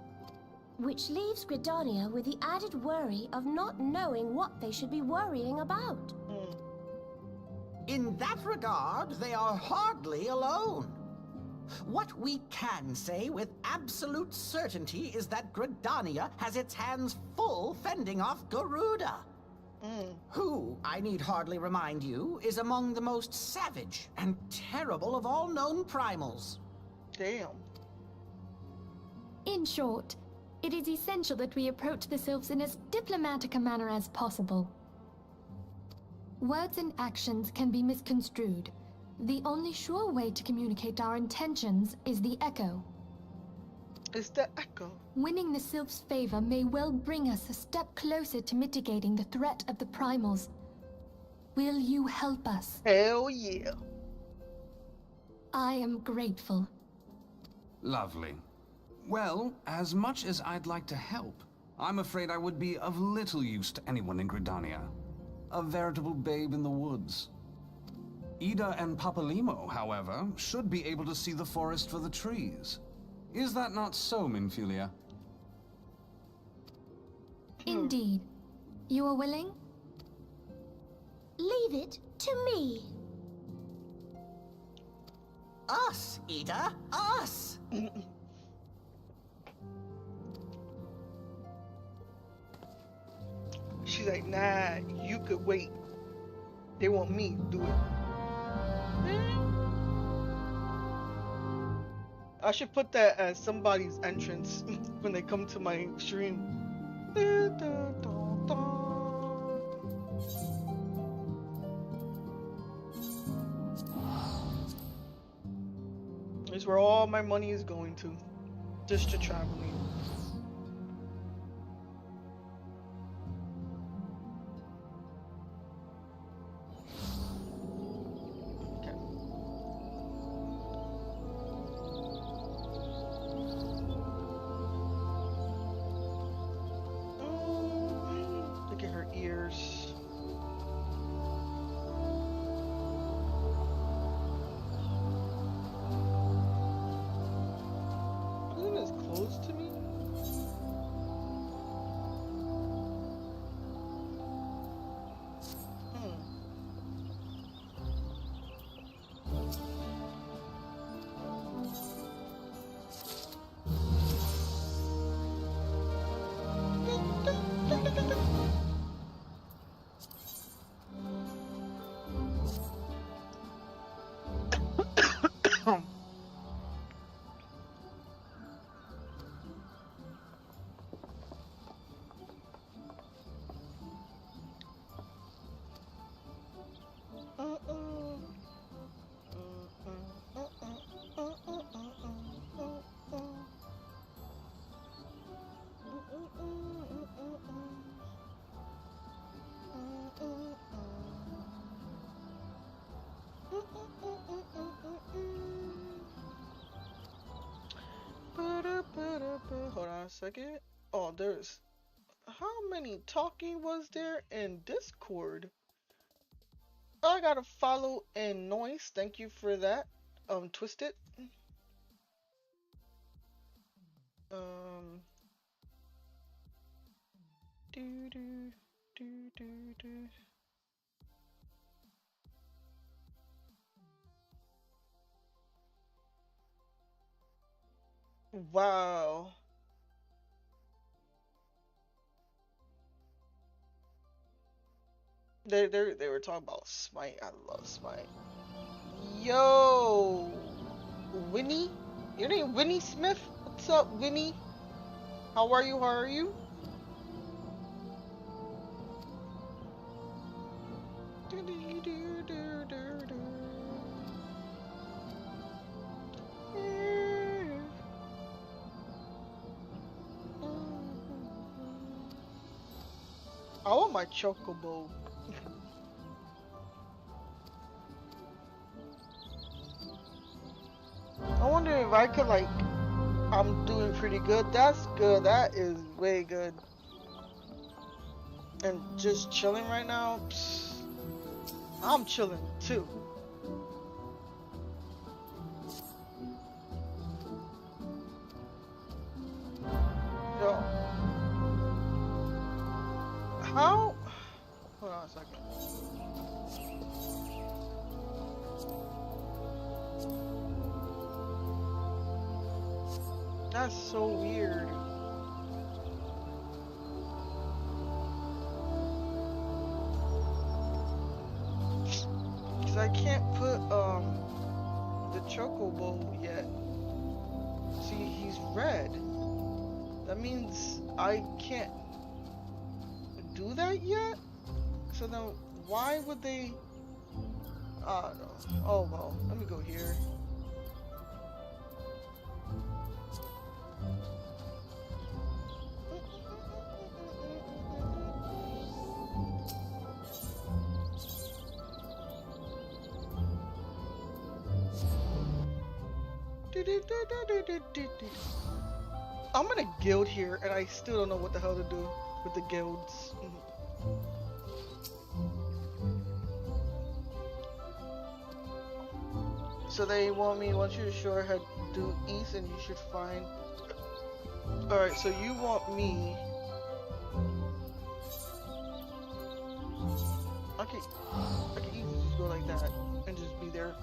Which leaves Gridania with the added worry of not knowing what they should be worrying about. In that regard, they are hardly alone. What we can say with absolute certainty is that Gridania has its hands full fending off Garuda, who, I need hardly remind you, is among the most savage and terrible of all known primals. Damn. In short, it is essential that we approach the Sylphs in as diplomatic a manner as possible. Words and actions can be misconstrued. The only sure way to communicate our intentions is the echo. It's the echo. Winning the Sylph's favor may well bring us a step closer to mitigating the threat of the primals. Will you help us? Hell yeah. I am grateful. Lovely. Well, as much as I'd like to help, I'm afraid I would be of little use to anyone in Gridania. A veritable babe in the woods. Ida and Papalimo, however, should be able to see the forest for the trees. Is that not so, Minfilia? Indeed. You are willing? Leave it to me. Us, Ida, us! She's like, nah, you could wait. They want me to do it. I should put that as somebody's entrance when they come to my stream. This is where all my money is going to. Just to traveling. Look at her ears. Isn't this close to me? Hold on a second. Oh, there's... How many talking was there in Discord? I got a follow and noise. Thank you for that. Twisted. Do do do do do. Wow. They were talking about Smite. I love Smite. Yo, Winnie, your name Winnie Smith? What's up, Winnie? How are you? How are you? I want my chocobo. I wonder if I could, like, I'm doing pretty good. That's good. That is way good. And just chilling right now. Psst, I'm chilling too. Yo. How? Hold on a second. That's so weird. Cause I can't put the chocobo yet. See, he's red. That means I can't do that yet? So then why would they... I don't know. Oh well, let me go here. I'm in a guild here and I still don't know what the hell to do with the guilds. So they want you to show head due east and you should find... Alright, so you want me... I can easily just go like that and just be there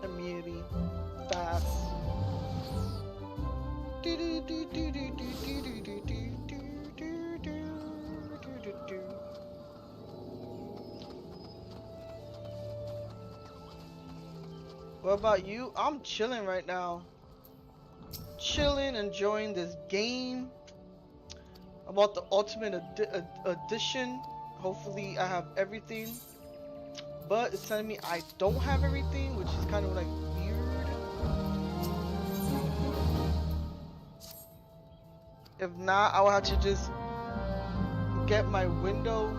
immediately, fast. What about you? I'm chilling right now. Chilling, enjoying this game. About the ultimate edition. Hopefully I have everything. But it's telling me I don't have everything, which is kind of like weird. If not, I will have to just get my window,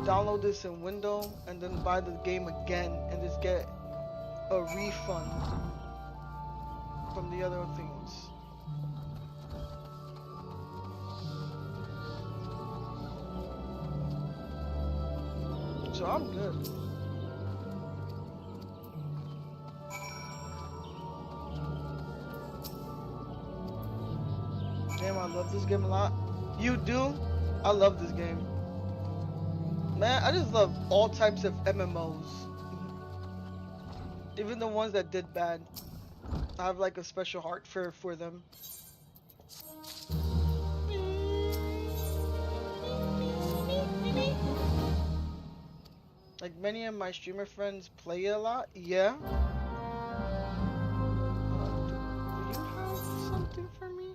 download this in window, and then buy the game again and just get a refund from the other things. So I'm good. Damn, I love this game a lot. You do? I love this game. Man, I just love all types of MMOs. Even the ones that did bad. I have like a special heart for them. Like many of my streamer friends play it a lot. Yeah. Do you have something for me?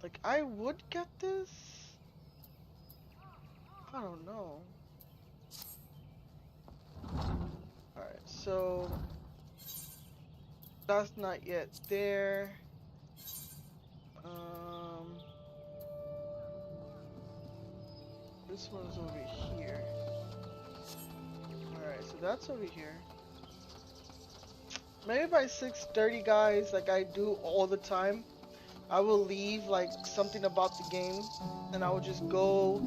Like I would get this. I don't know. Alright, so that's not yet there. This one's over here. Alright, so that's over here. maybe by 6:30, guys, like I do all the time, I will leave like something about the game, and I will just go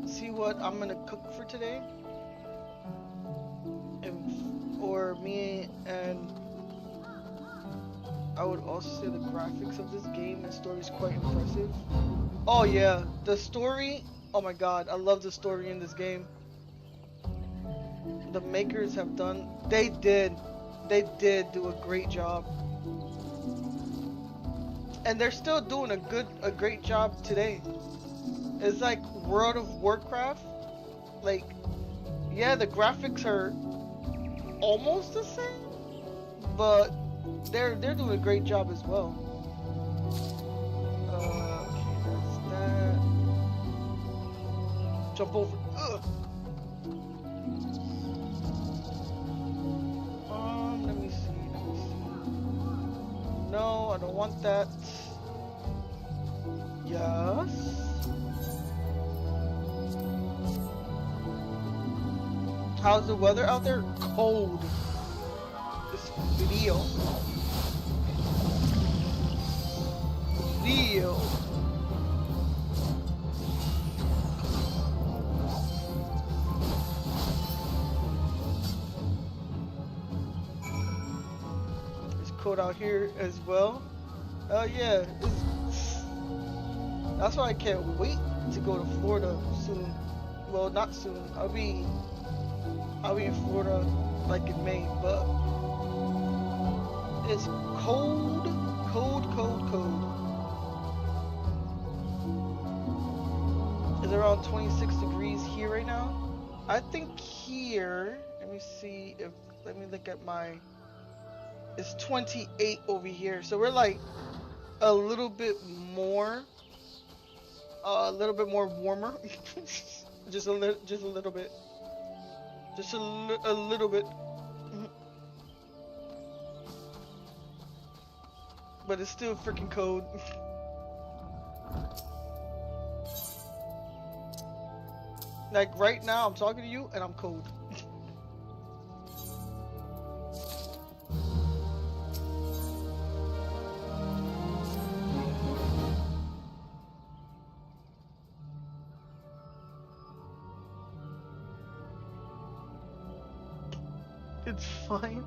see what I'm gonna cook for today, or me, and I would also say the graphics of this game and story is quite impressive. Oh yeah, the story. Oh my god, I love the story in this game. The makers have done. They did do a great job, and they're still doing a great job today. It's like World of Warcraft. Like, yeah, the graphics are almost the same, but they're doing a great job as well. Okay, that's that. Jump over. Ugh. Let me see. No, I don't want that. Yes. How's the weather out there? Cold. It's frío. Frío. It's cold out here as well. Yeah. That's why I can't wait to go to Florida soon. Well, not soon. I'll be in Florida like in May, but it's cold, cold, cold, cold. It's around 26 degrees here right now. I think here, let me see if, let me look at my, it's 28 over here. So we're like a little bit more warmer. just a little bit. Just a little bit. But it's still freaking cold. Like right now, I'm talking to you and I'm cold. It's fine.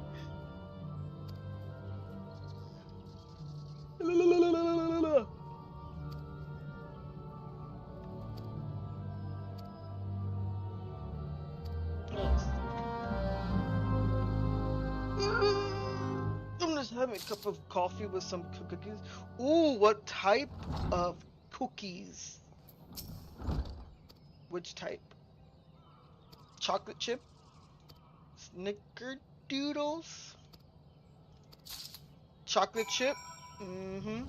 I'm just having a cup of coffee with some cookies. Ooh, what type of cookies? Which type? Chocolate chip? Snickerdoodles? Chocolate chip? Mm-hmm.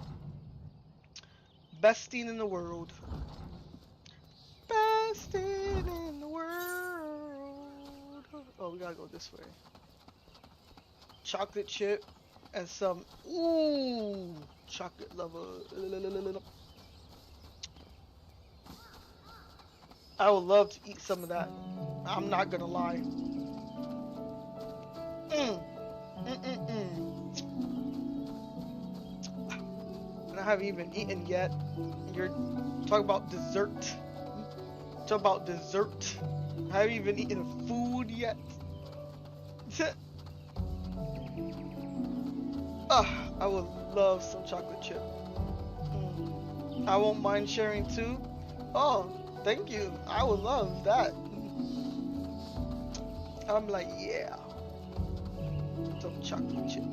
Best thing in the world. Best thing in the world. Oh, we gotta go this way. Chocolate chip and some, ooh, chocolate lover. I would love to eat some of that. I'm not gonna lie. And I haven't even eaten yet. You're talking about dessert. Talk about dessert. I haven't even eaten food yet. I would love some chocolate chip. I won't mind sharing too. Oh, thank you. I would love that. I'm like, yeah. Some chocolate chip.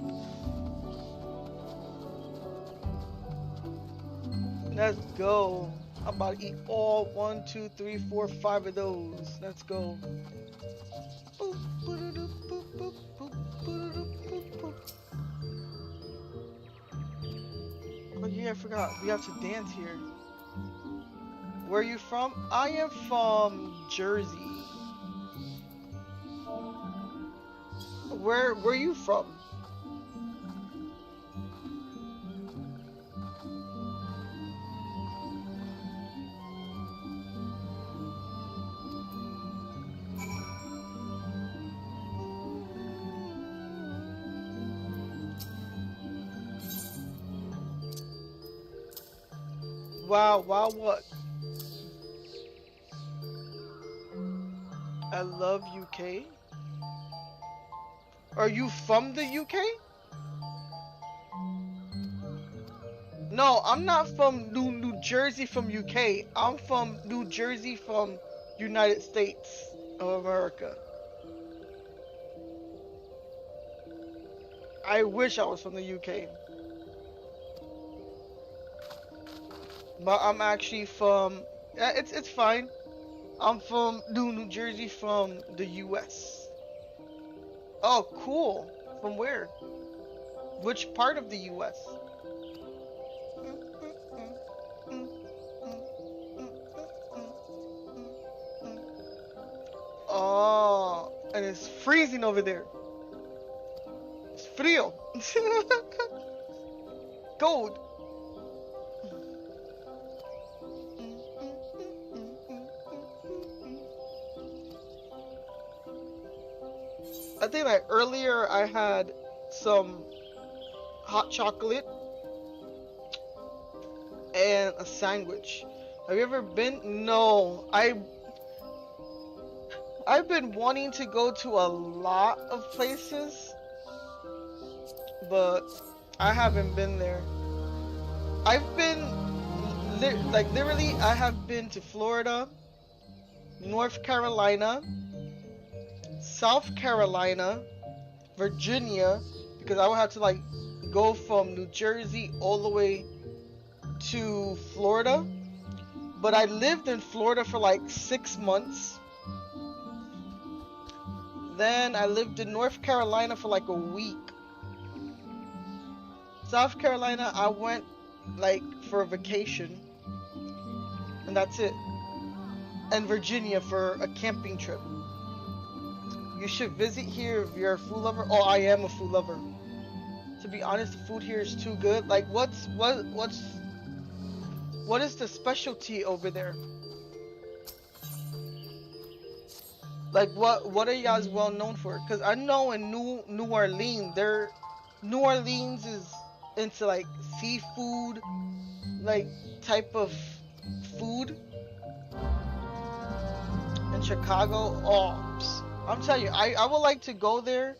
Let's go. I'm about to eat all 1, 2, 3, 4, 5 of those. Let's go. Oh yeah, I forgot. We have to dance here. Where are you from? I am from Jersey. Where are you from? Wow, wow, what? I love UK. Are you from the UK? No, I'm not from New Jersey from UK. I'm from New Jersey from United States of America. I wish I was from the UK. But I'm actually from it's fine. I'm from New Jersey from the US. Oh, cool. From where? Which part of the US? Oh, and it's freezing over there. It's frío. Cold. I think like earlier I had some hot chocolate and a sandwich. Have you ever been? No, I've been wanting to go to a lot of places, but I haven't been there. I've been like literally I have been to Florida, North Carolina, South Carolina, Virginia, because I would have to like go from New Jersey all the way to Florida. But I lived in Florida for like 6 months. Then I lived in North Carolina for like a week. South Carolina, I went like for a vacation. And that's it. And Virginia for a camping trip. You should visit here if you're a food lover. Oh, I am a food lover. To be honest, the food here is too good. Like, what is the specialty over there? Like, what are you guys well known for? Because I know in New Orleans, New Orleans is into like seafood, like type of food. In Chicago, oh, I'm telling you, I would like to go there.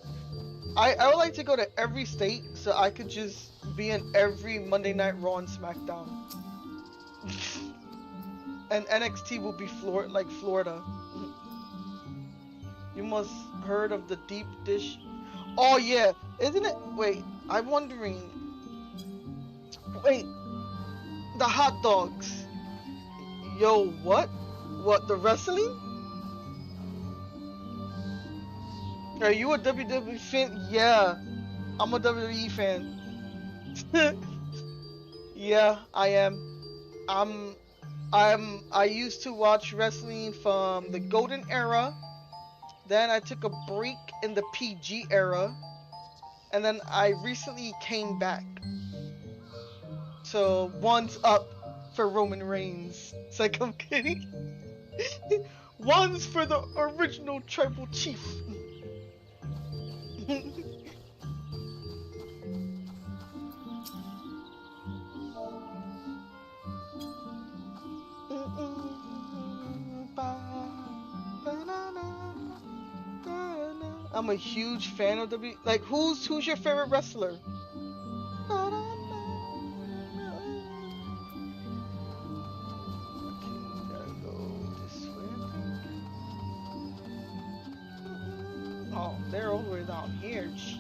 I would like to go to every state so I could just be in every Monday Night Raw and SmackDown. And NXT will be Florida. You must heard of the deep dish. Oh yeah, isn't it? Wait, I'm wondering. Wait, the hot dogs. Yo, what? What, the wrestling? Are you a WWE fan? Yeah, I'm a WWE fan. Yeah, I am. I used to watch wrestling from the Golden Era. Then I took a break in the PG era. And then I recently came back. So, one's up for Roman Reigns. It's like, I'm kidding. One's for the original tribal chief. I'm a huge fan of WWE. Like, who's your favorite wrestler? Oh, they're all the way down here. Jeez.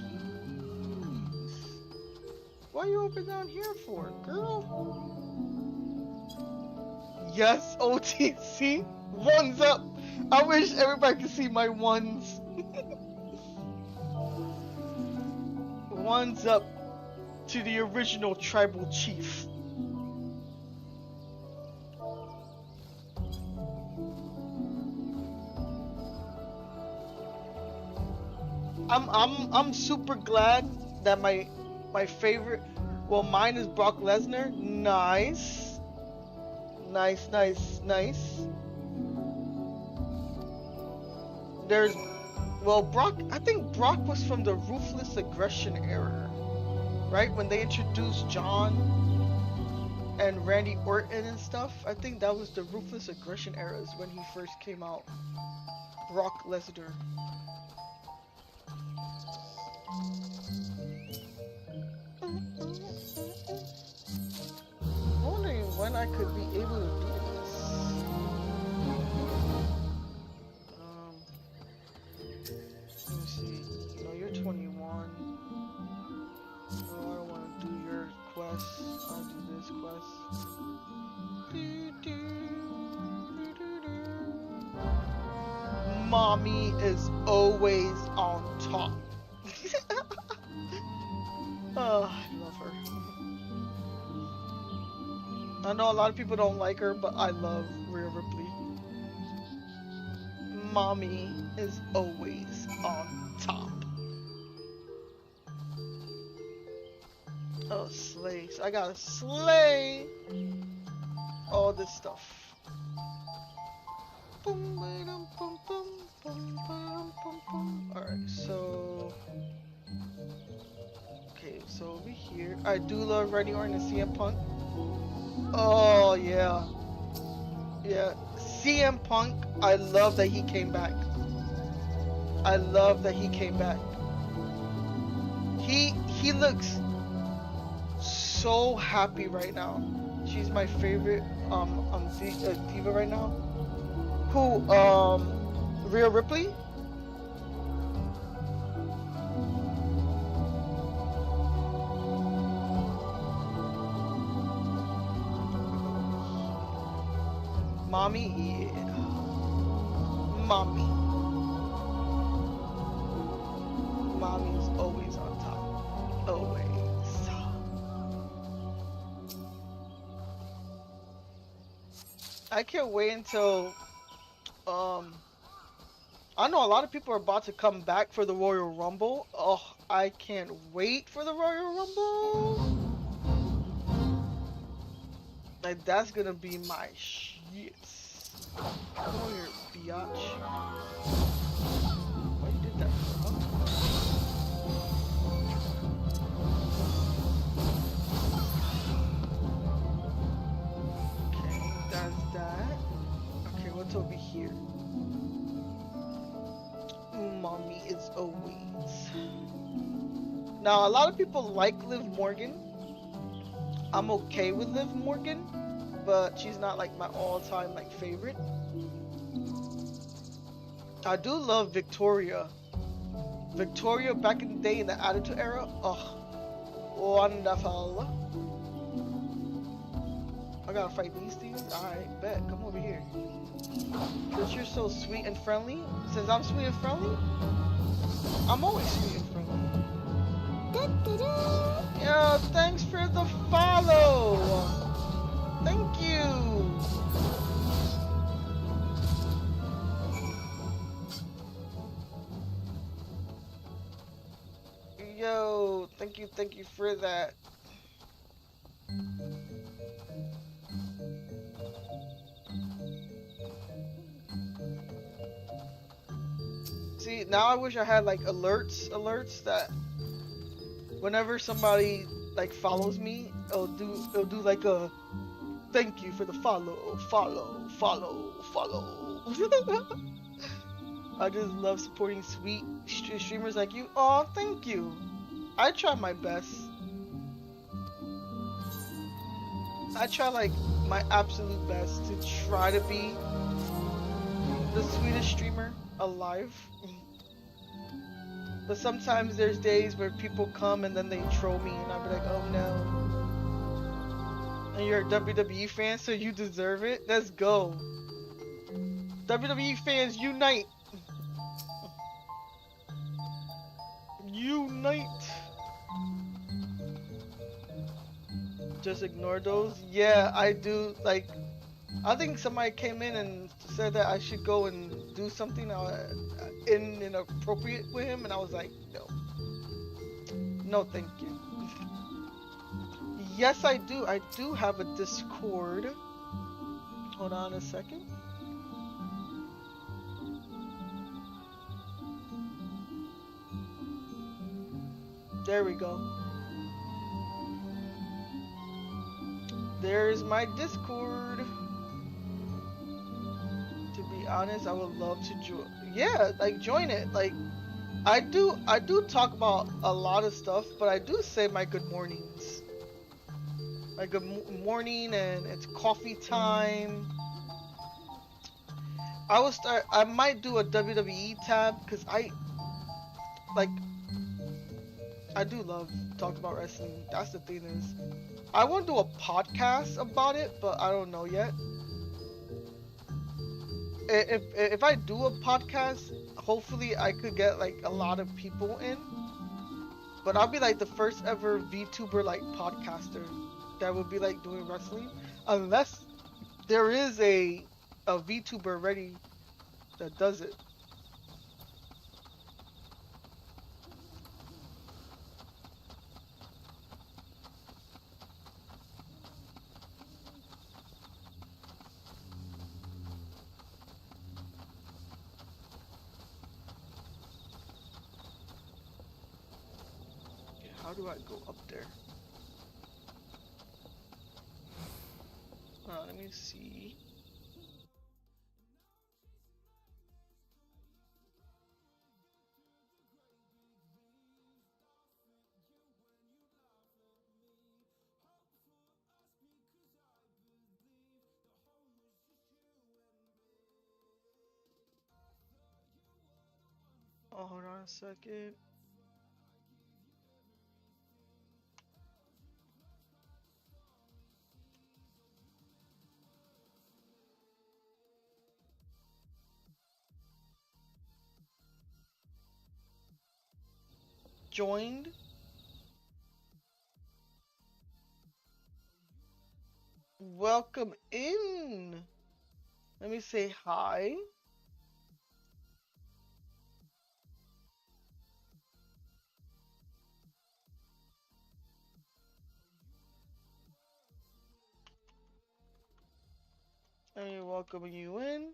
Why are you over down here for, girl? Yes, OTC. One's up. I wish everybody could see my ones. One's up to the original tribal chief. I'm super glad that my favorite, well, mine is Brock Lesnar. Nice. There's, well, Brock, I think Brock was from the Ruthless Aggression era, right? When they introduced John and Randy Orton and stuff. I think that was the Ruthless Aggression eras when he first came out. Brock Lesnar. I'm wondering when I could be able to do this. Let me see. No, you're 21. No, I don't want to do your quest. I'll do this quest. Mommy is always on top. Oh, I love her. I know a lot of people don't like her, but I love Rhea Ripley. Mommy is always on top. Oh, slay. So I gotta slay all this stuff. Alright, so... Okay, so over here... I do love Randy Orton and CM Punk. Oh, yeah. Yeah. CM Punk, I love that he came back. I love that he came back. He looks so happy right now. She's my favorite diva right now. Who, Rhea Ripley? Mommy, yeah. Mommy. Mommy's always on top. Always. I can't wait until, I know a lot of people are about to come back for the Royal Rumble. Oh, I can't wait for the Royal Rumble. Like, that's gonna be my shit. Come on here, biatch. Why you did that for, huh? Okay, that's that. Okay, what's over here? Mommy is always. Now, a lot of people like Liv Morgan. I'm okay with Liv Morgan, but she's not like my all-time like favorite. I do love Victoria. Victoria back in the day in the Attitude Era. Oh, wonderful. I gotta fight these things? Alright, bet. Come over here. Since you're so sweet and friendly, since I'm sweet and friendly, I'm always sweet and friendly. Yo, thanks for the follow. Thank you. Yo, thank you for that. See, now I wish I had like alerts that whenever somebody like follows me, it'll do like a thank you for the follow. I just love supporting sweet streamers like you. Oh, thank you. I try my best. I try like my absolute best to try to be the sweetest streamer alive. But sometimes there's days where people come and then they troll me and I'll be like, oh no. And you're a WWE fan, so you deserve it? Let's go. WWE fans, unite! Unite! Just ignore those? Yeah, I do, like, I think somebody came in and said that I should go and do something inappropriate with him, and I was like, no. No, thank you. Yes, I do. I do have a Discord. Hold on a second. There we go. There's my Discord. To be honest, I would love to join. Yeah, like join it. Like I do talk about a lot of stuff, but I do say my good mornings. Like good morning, and it's coffee time. I might do a WWE tab because I do love talking about wrestling. That's the thing is, I want to do a podcast about it, but I don't know yet. If I do a podcast, hopefully I could get like a lot of people in. But I'll be like the first ever VTuber like podcaster that would be like doing wrestling, unless there is a VTuber already that does it. Okay, how do I go up there? Let me see. Oh, hold on a second. Joined. Welcome in. Let me say hi. Let me welcome you in.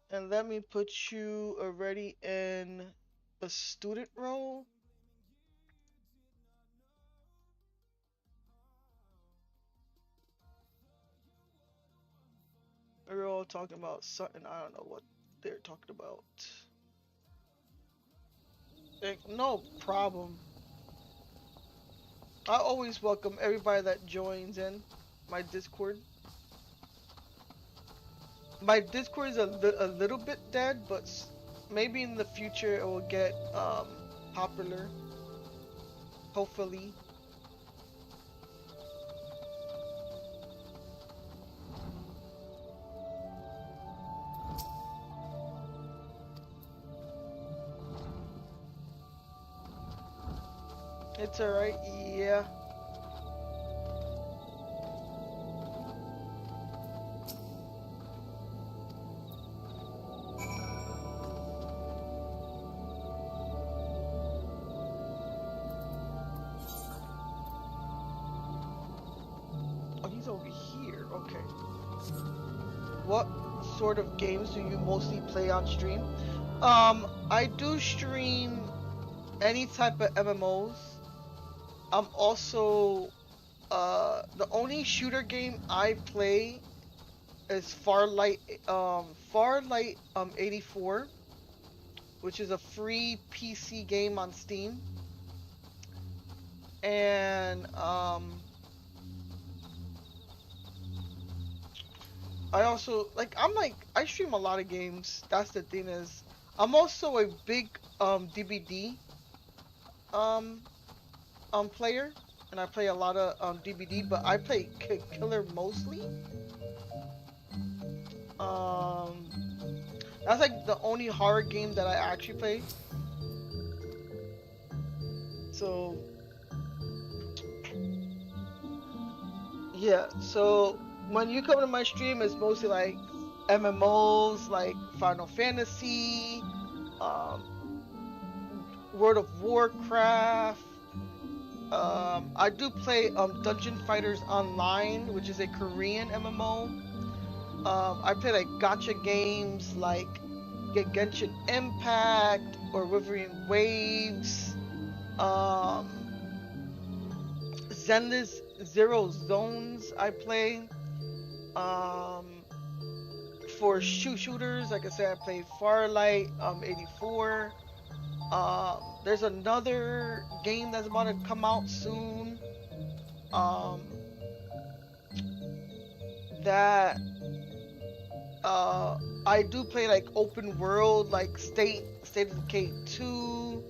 And let me put you already in a student role. We're all talking about something. I don't know what they're talking about. No problem. I always welcome everybody that joins in my Discord. My Discord is a little bit dead, but maybe in the future it will get popular. Hopefully. It's alright, yeah. Oh, he's over here. Okay. What sort of games do you mostly play on stream? I do stream any type of MMOs. I'm also the only shooter game I play is Farlight 84, which is a free PC game on Steam. And I also I stream a lot of games. That's the thing is I'm also a big DBD player, and I play a lot of DBD, but I play Killer mostly. That's like the only horror game that I actually play. So yeah, so when you come to my stream, it's mostly like MMOs, like Final Fantasy, World of Warcraft. I do play Dungeon Fighters Online, which is a Korean MMO. I play like gacha games like Genshin Impact or Wuthering Waves. Zero Zones I play. For shooters, like I said, I play Farlight 84. There's another game that's about to come out soon. That I do play like open world, like State of Decay 2.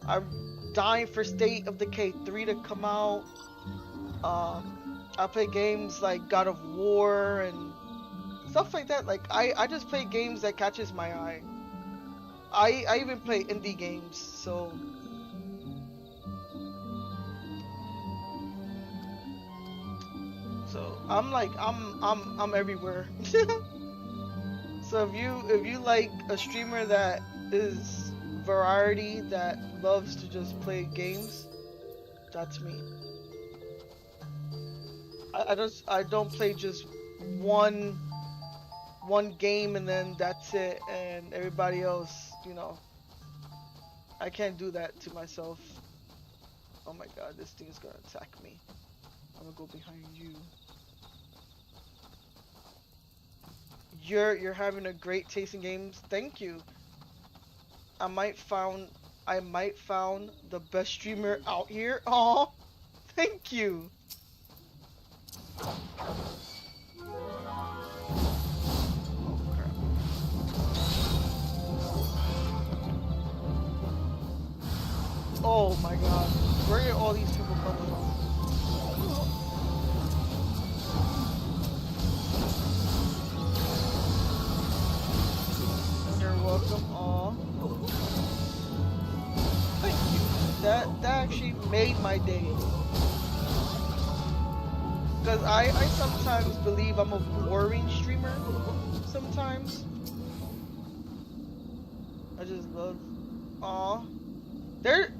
I'm dying for State of Decay 3 to come out. I play games like God of War and stuff like that. Like I just play games that catches my eye. I even play indie games, so I'm everywhere. So if you like a streamer that is variety, that loves to just play games, that's me. I don't play just one game and then that's it, and everybody else, you know, I can't do that to myself. Oh my god, this thing is gonna attack me. I'm gonna go behind you. You're having a great taste in games. Thank you. I might found the best streamer out here. Oh, thank you. Oh my god. Where did all these people come from? You're welcome. Aw. Thank you. That actually made my day. Because I sometimes believe I'm a boring streamer. Sometimes. I just love. Aw.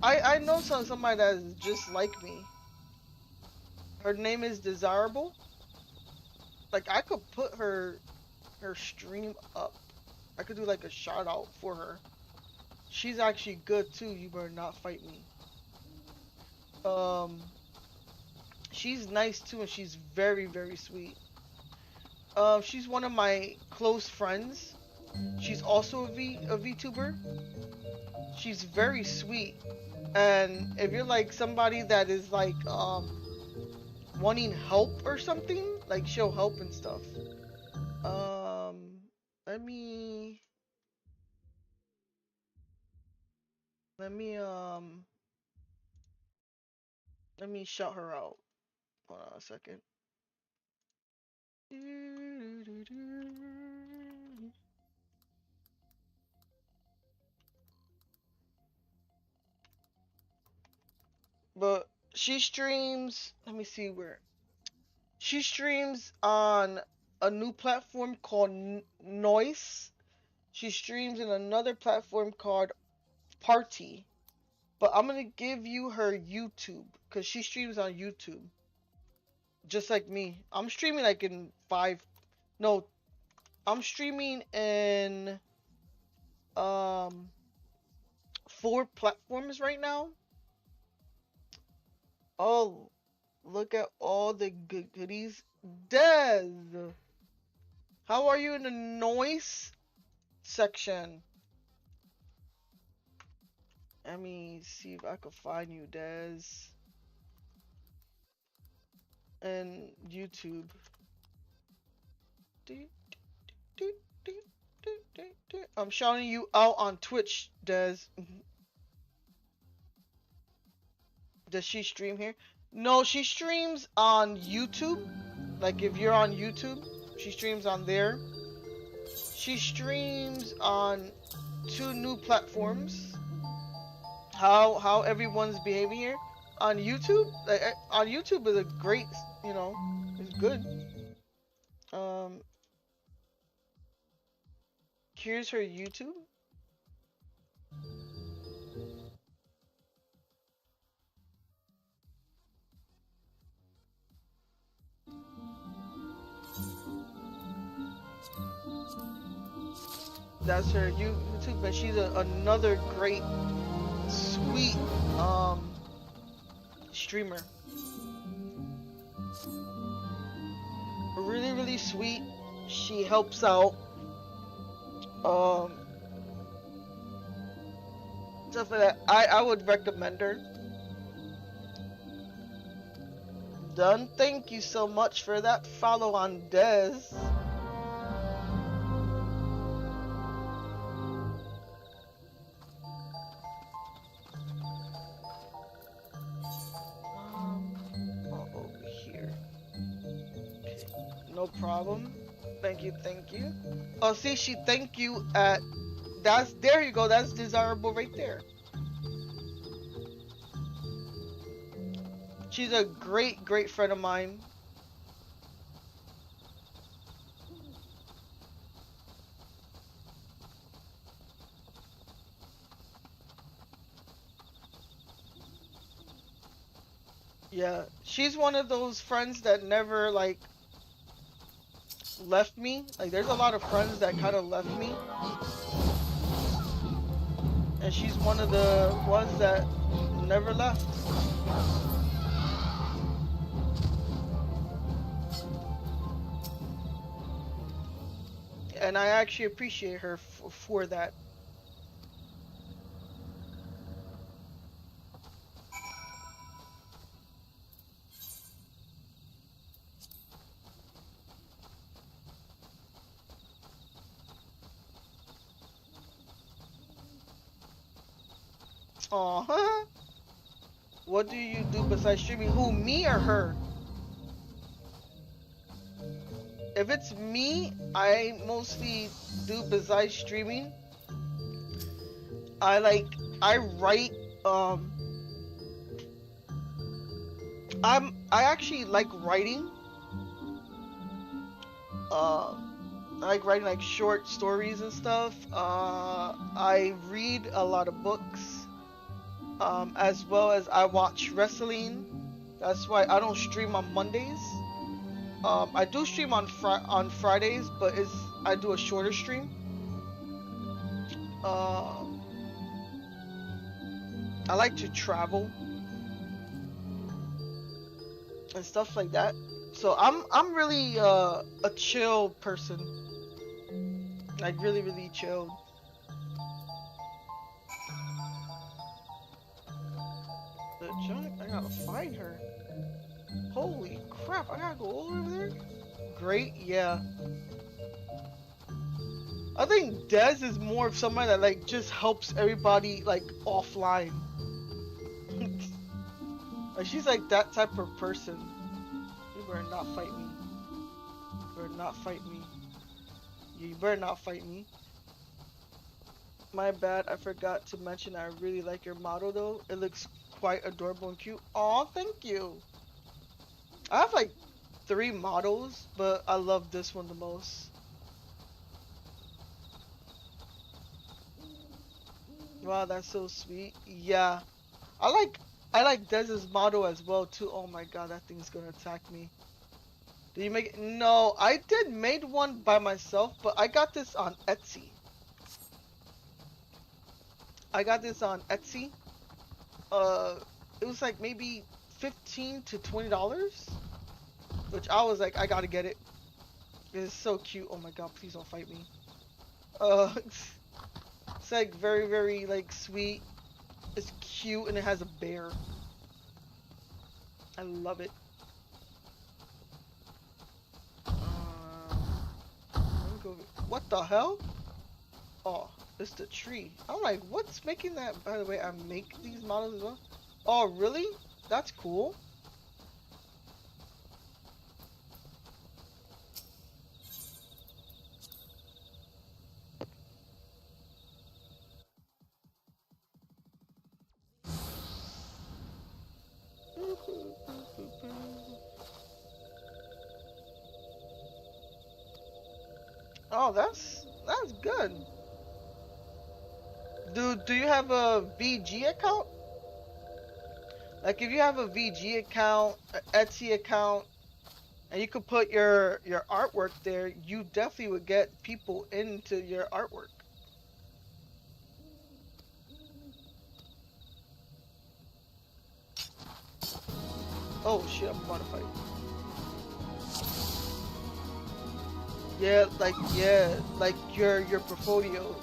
I know somebody that is just like me. Her name is Desirable. Like I could put her stream up. I could do like a shout out for her. She's actually good too. You better not fight me. She's nice too, and she's very sweet. She's one of my close friends. She's also a VTuber. She's very sweet. And if you're like somebody that is like wanting help or something, like she'll help and stuff. Let me shout her out. Hold on a second. But she streams, let me see where. She streams on a new platform called Noise. She streams in another platform called Party. But I'm gonna give you her YouTube, because she streams on YouTube. Just like me. I'm streaming like in I'm streaming in 4 platforms right now. Oh, look at all the goodies. Des! How are you in the noise section? Let me see if I can find you, Des. And YouTube. I'm shouting you out on Twitch, Des. Does she stream here? No, she streams on YouTube. Like if you're on YouTube, she streams on there. She streams on 2 new platforms. How everyone's behaving here on YouTube? Like, on YouTube is a great, you know, it's good. Here's her YouTube. That's her YouTube, and she's another great, sweet streamer. Really, really sweet. She helps out. Stuff like that. I would recommend her. Done. Thank you so much for that follow on Des. Over here. Okay. No problem. Thank you, thank you. Oh, see, she thank you at there you go, that's desirable right there. She's a great friend of mine. Yeah, she's one of those friends that never like left me. Like there's a lot of friends that kind of left me. And she's one of the ones that never left. And I actually appreciate her for that. Aw. What do you do besides streaming? Who, me or her? If it's me, I mostly do besides streaming. I write, I actually like writing. I like writing like short stories and stuff. I read a lot of books. As well as I watch wrestling. That's why I don't stream on Mondays. I do stream on Fridays, but I do a shorter stream. I like to travel and stuff like that. So I'm really a chill person. Like really chilled. The junk? I gotta find her. Holy crap, I gotta go all over there? Great, yeah. I think Des is more of somebody that like just helps everybody like offline. Like she's like that type of person. You better not fight me. You better not fight me. You better not fight me. My bad, I forgot to mention I really like your model though. It looks quite adorable and cute. Aw, thank you. I have like 3 models, but I love this one the most. Wow, that's so sweet. Yeah. I like Dez's model as well too. Oh my god, that thing's gonna attack me. Did you make it? No, I did made one by myself, but I got this on Etsy. I got this on Etsy. It was like maybe $15 to $20, which I was like, I gotta get it. It's so cute. Oh my god, please don't fight me. It's like very like sweet. It's cute and it has a bear. I love it. Let me go. What the hell? Oh, it's the tree. I'm like, what's making that? By the way, I make these models as well. Oh, really? That's cool. Oh, that's good. Do you have a VG account? Like if you have a VG account, an Etsy account, and you could put your artwork there, you definitely would get people into your artwork. Oh shit, I'm about to fight. Yeah, like your portfolio.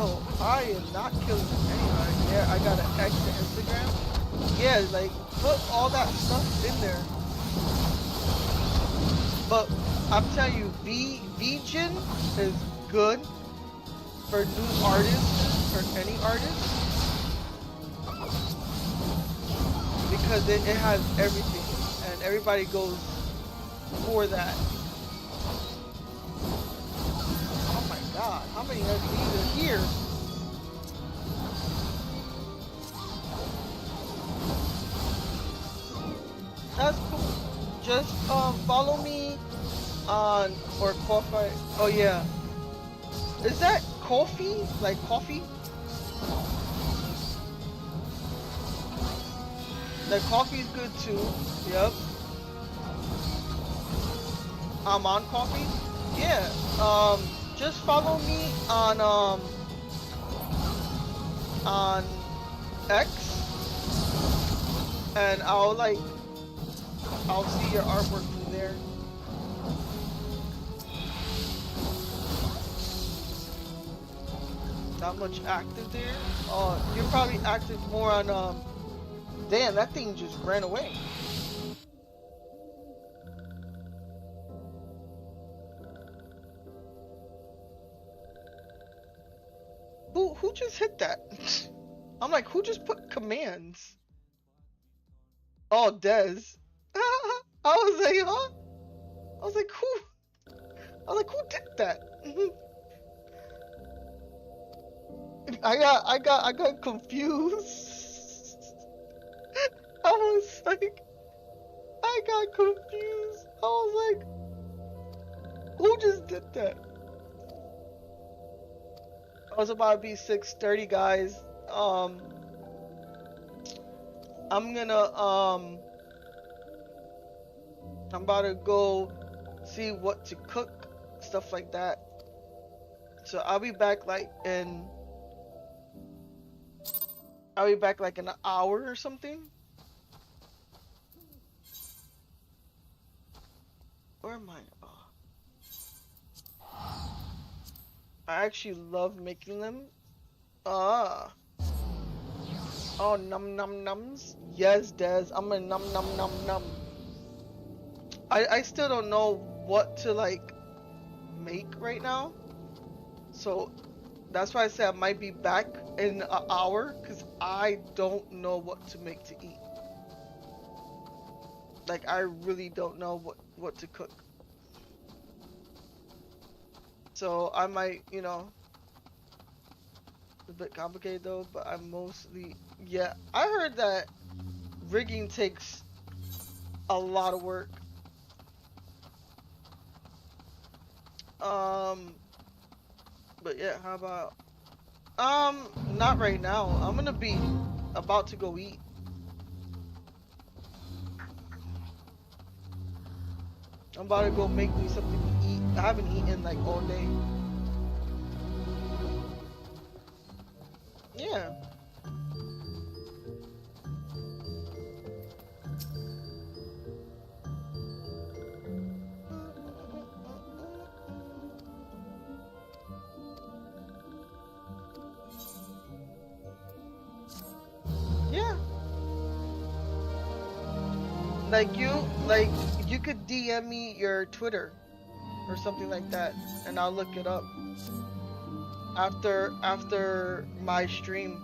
Oh, I am not killing anybody. Yeah, I got an extra Instagram. Yeah, like put all that stuff in there. But I'm telling you, VGen is good for new artists or any artist because it has everything and everybody goes for that. Oh my god, how many SBs are here? That's cool. Just follow me on or coffee. Oh yeah. Is that coffee? Like coffee? The coffee's good too. Yep. I'm on coffee. Yeah. Just follow me on X, and I'll see your artwork from there. Not much active there. You're probably active more on damn, that thing just ran away. Who just hit that? I'm like, who just put commands? Oh, Dez. I was like, huh? I was like, who did that? I got confused. I was like, I got confused. I was like, who just did that? I was about to be 6:30, guys. I'm about to go see what to cook, stuff like that. So I'll be back like in an hour or something. Where am I? Oh. I actually love making them. Oh, num num nums. Yes, Des. I'm a num num num num. I still don't know what to like make right now. So that's why I say I might be back in an hour because I don't know what to make to eat. Like I really don't know what to cook. So I might, it's a bit complicated though, but I'm mostly, yeah, I heard that rigging takes a lot of work. But yeah, how about, not right now. I'm gonna be about to go eat. I'm about to go make me something to eat. I haven't eaten like all day. Yeah. Yeah. Like you could DM me your Twitter or something like that and I'll look it up after my stream.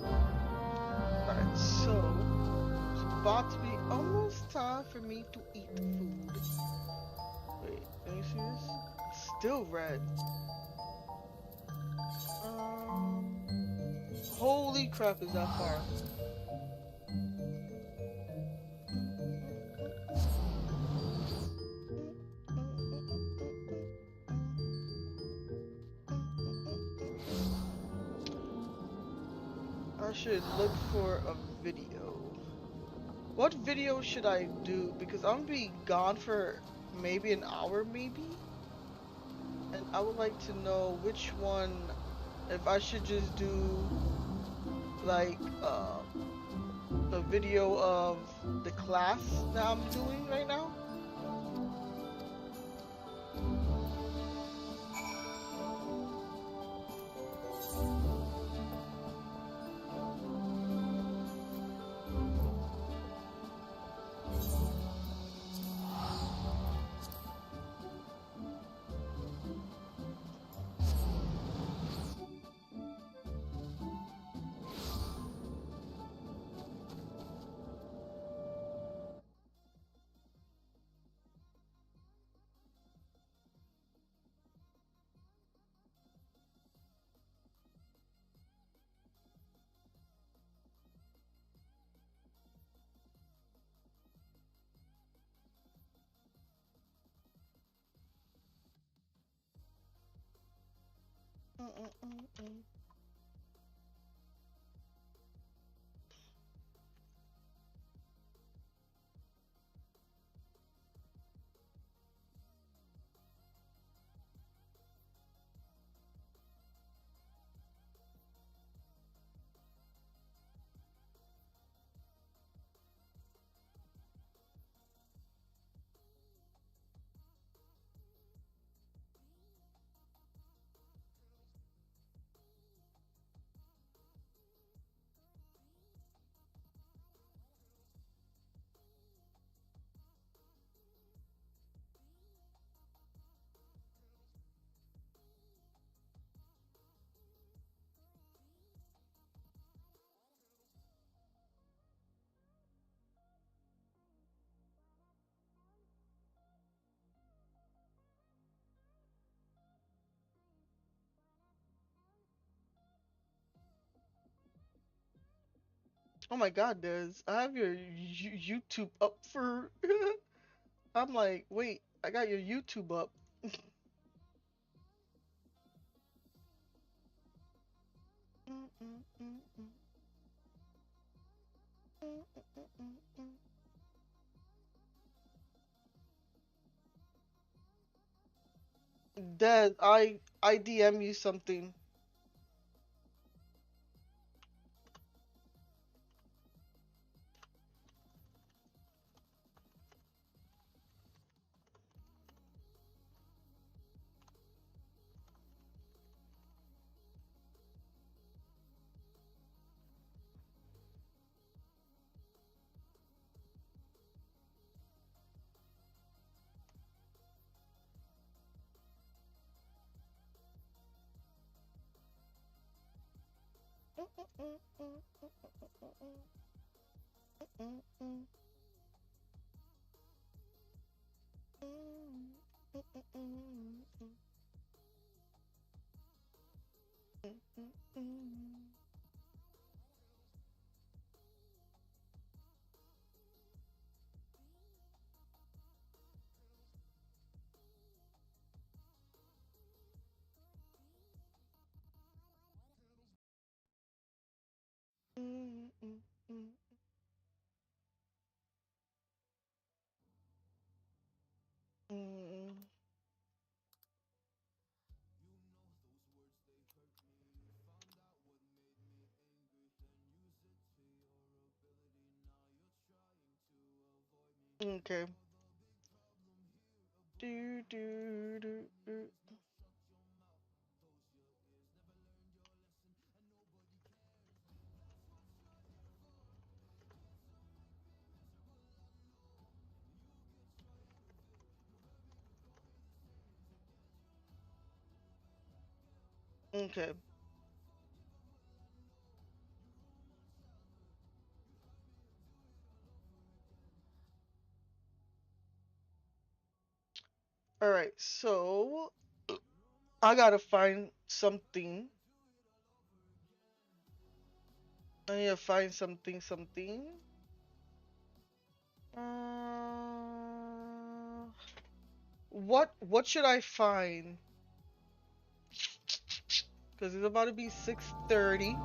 Alright, so it's about to be almost time for me to eat food. Wait, can you see this? Still red. Holy crap, is that far? I should look for a video. What video should I do? Because I'm gonna be gone for maybe an hour, maybe? And I would like to know which one, if I should just do like a video of the class that I'm doing right now. Oh my God, Des, I have your YouTube up for. I'm like, wait, I got your YouTube up. Des, I DM you something. Okay. Do do do do. Okay. All right. So I gotta find something. I need to find something. What should I find? Because it's about to be 6:30.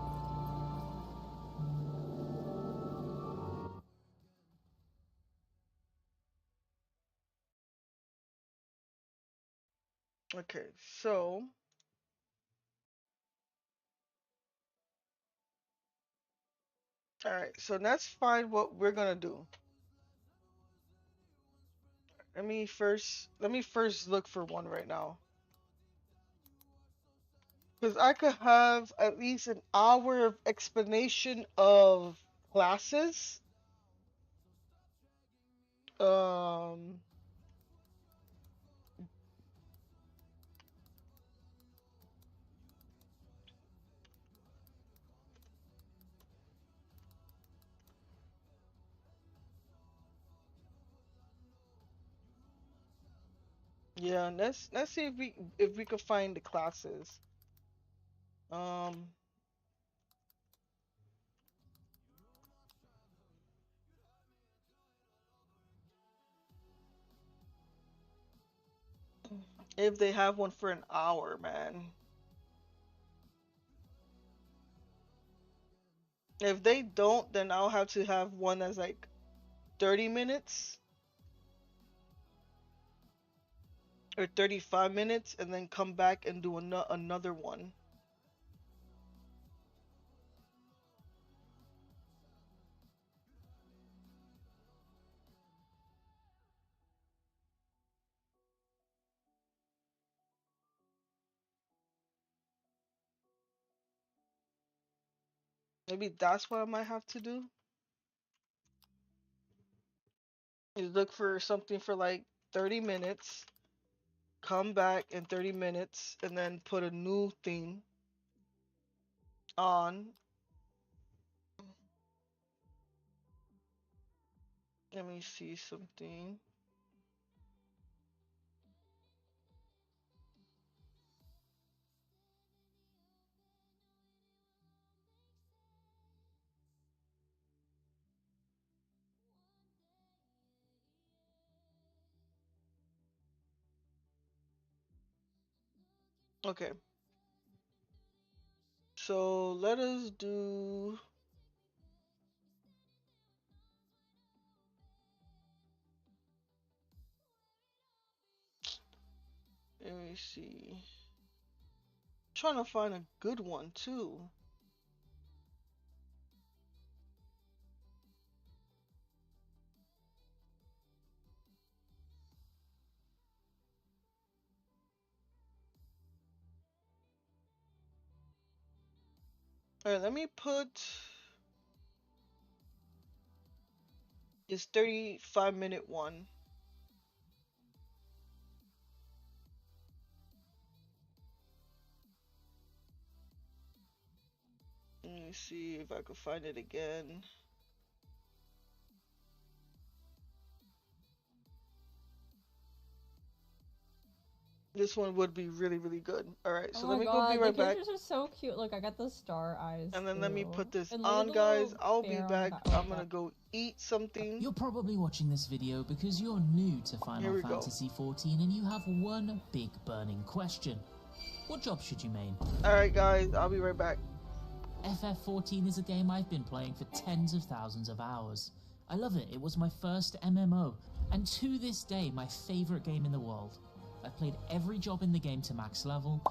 Okay, so all right, so let's find what we're gonna do. Let me first look for one right now. Because I could have at least an hour of explanation of classes. Um, yeah, let's see if we could find the classes. Um, if they have one for an hour, man. If they don't, then I'll have to have one that's like 30 minutes or 35 minutes and then come back and do another one. Maybe that's what I might have to do. Is look for something for like 30 minutes, come back in 30 minutes, and then put a new thing on. Let me see something. Okay. So let us do. Let me see. Trying to find a good one too. Alright, let me put this 35-minute one. Let me see if I could find it again. This one would be really, really good. Alright, so let me go be right the back. pictures are so cute. Look, I got the star eyes. And then let me put this And look at on, the guys. little I'll be bear on the back. back. Oh, I'm gonna go eat something. You're probably watching this video because you're new to Final Fantasy XIV and you have one big burning question. What job should you main? Alright guys, I'll be right back. FF14 is a game I've been playing for tens of thousands of hours. I love it, it was my first MMO, and to this day my favourite game in the world. I've played every job in the game to max level,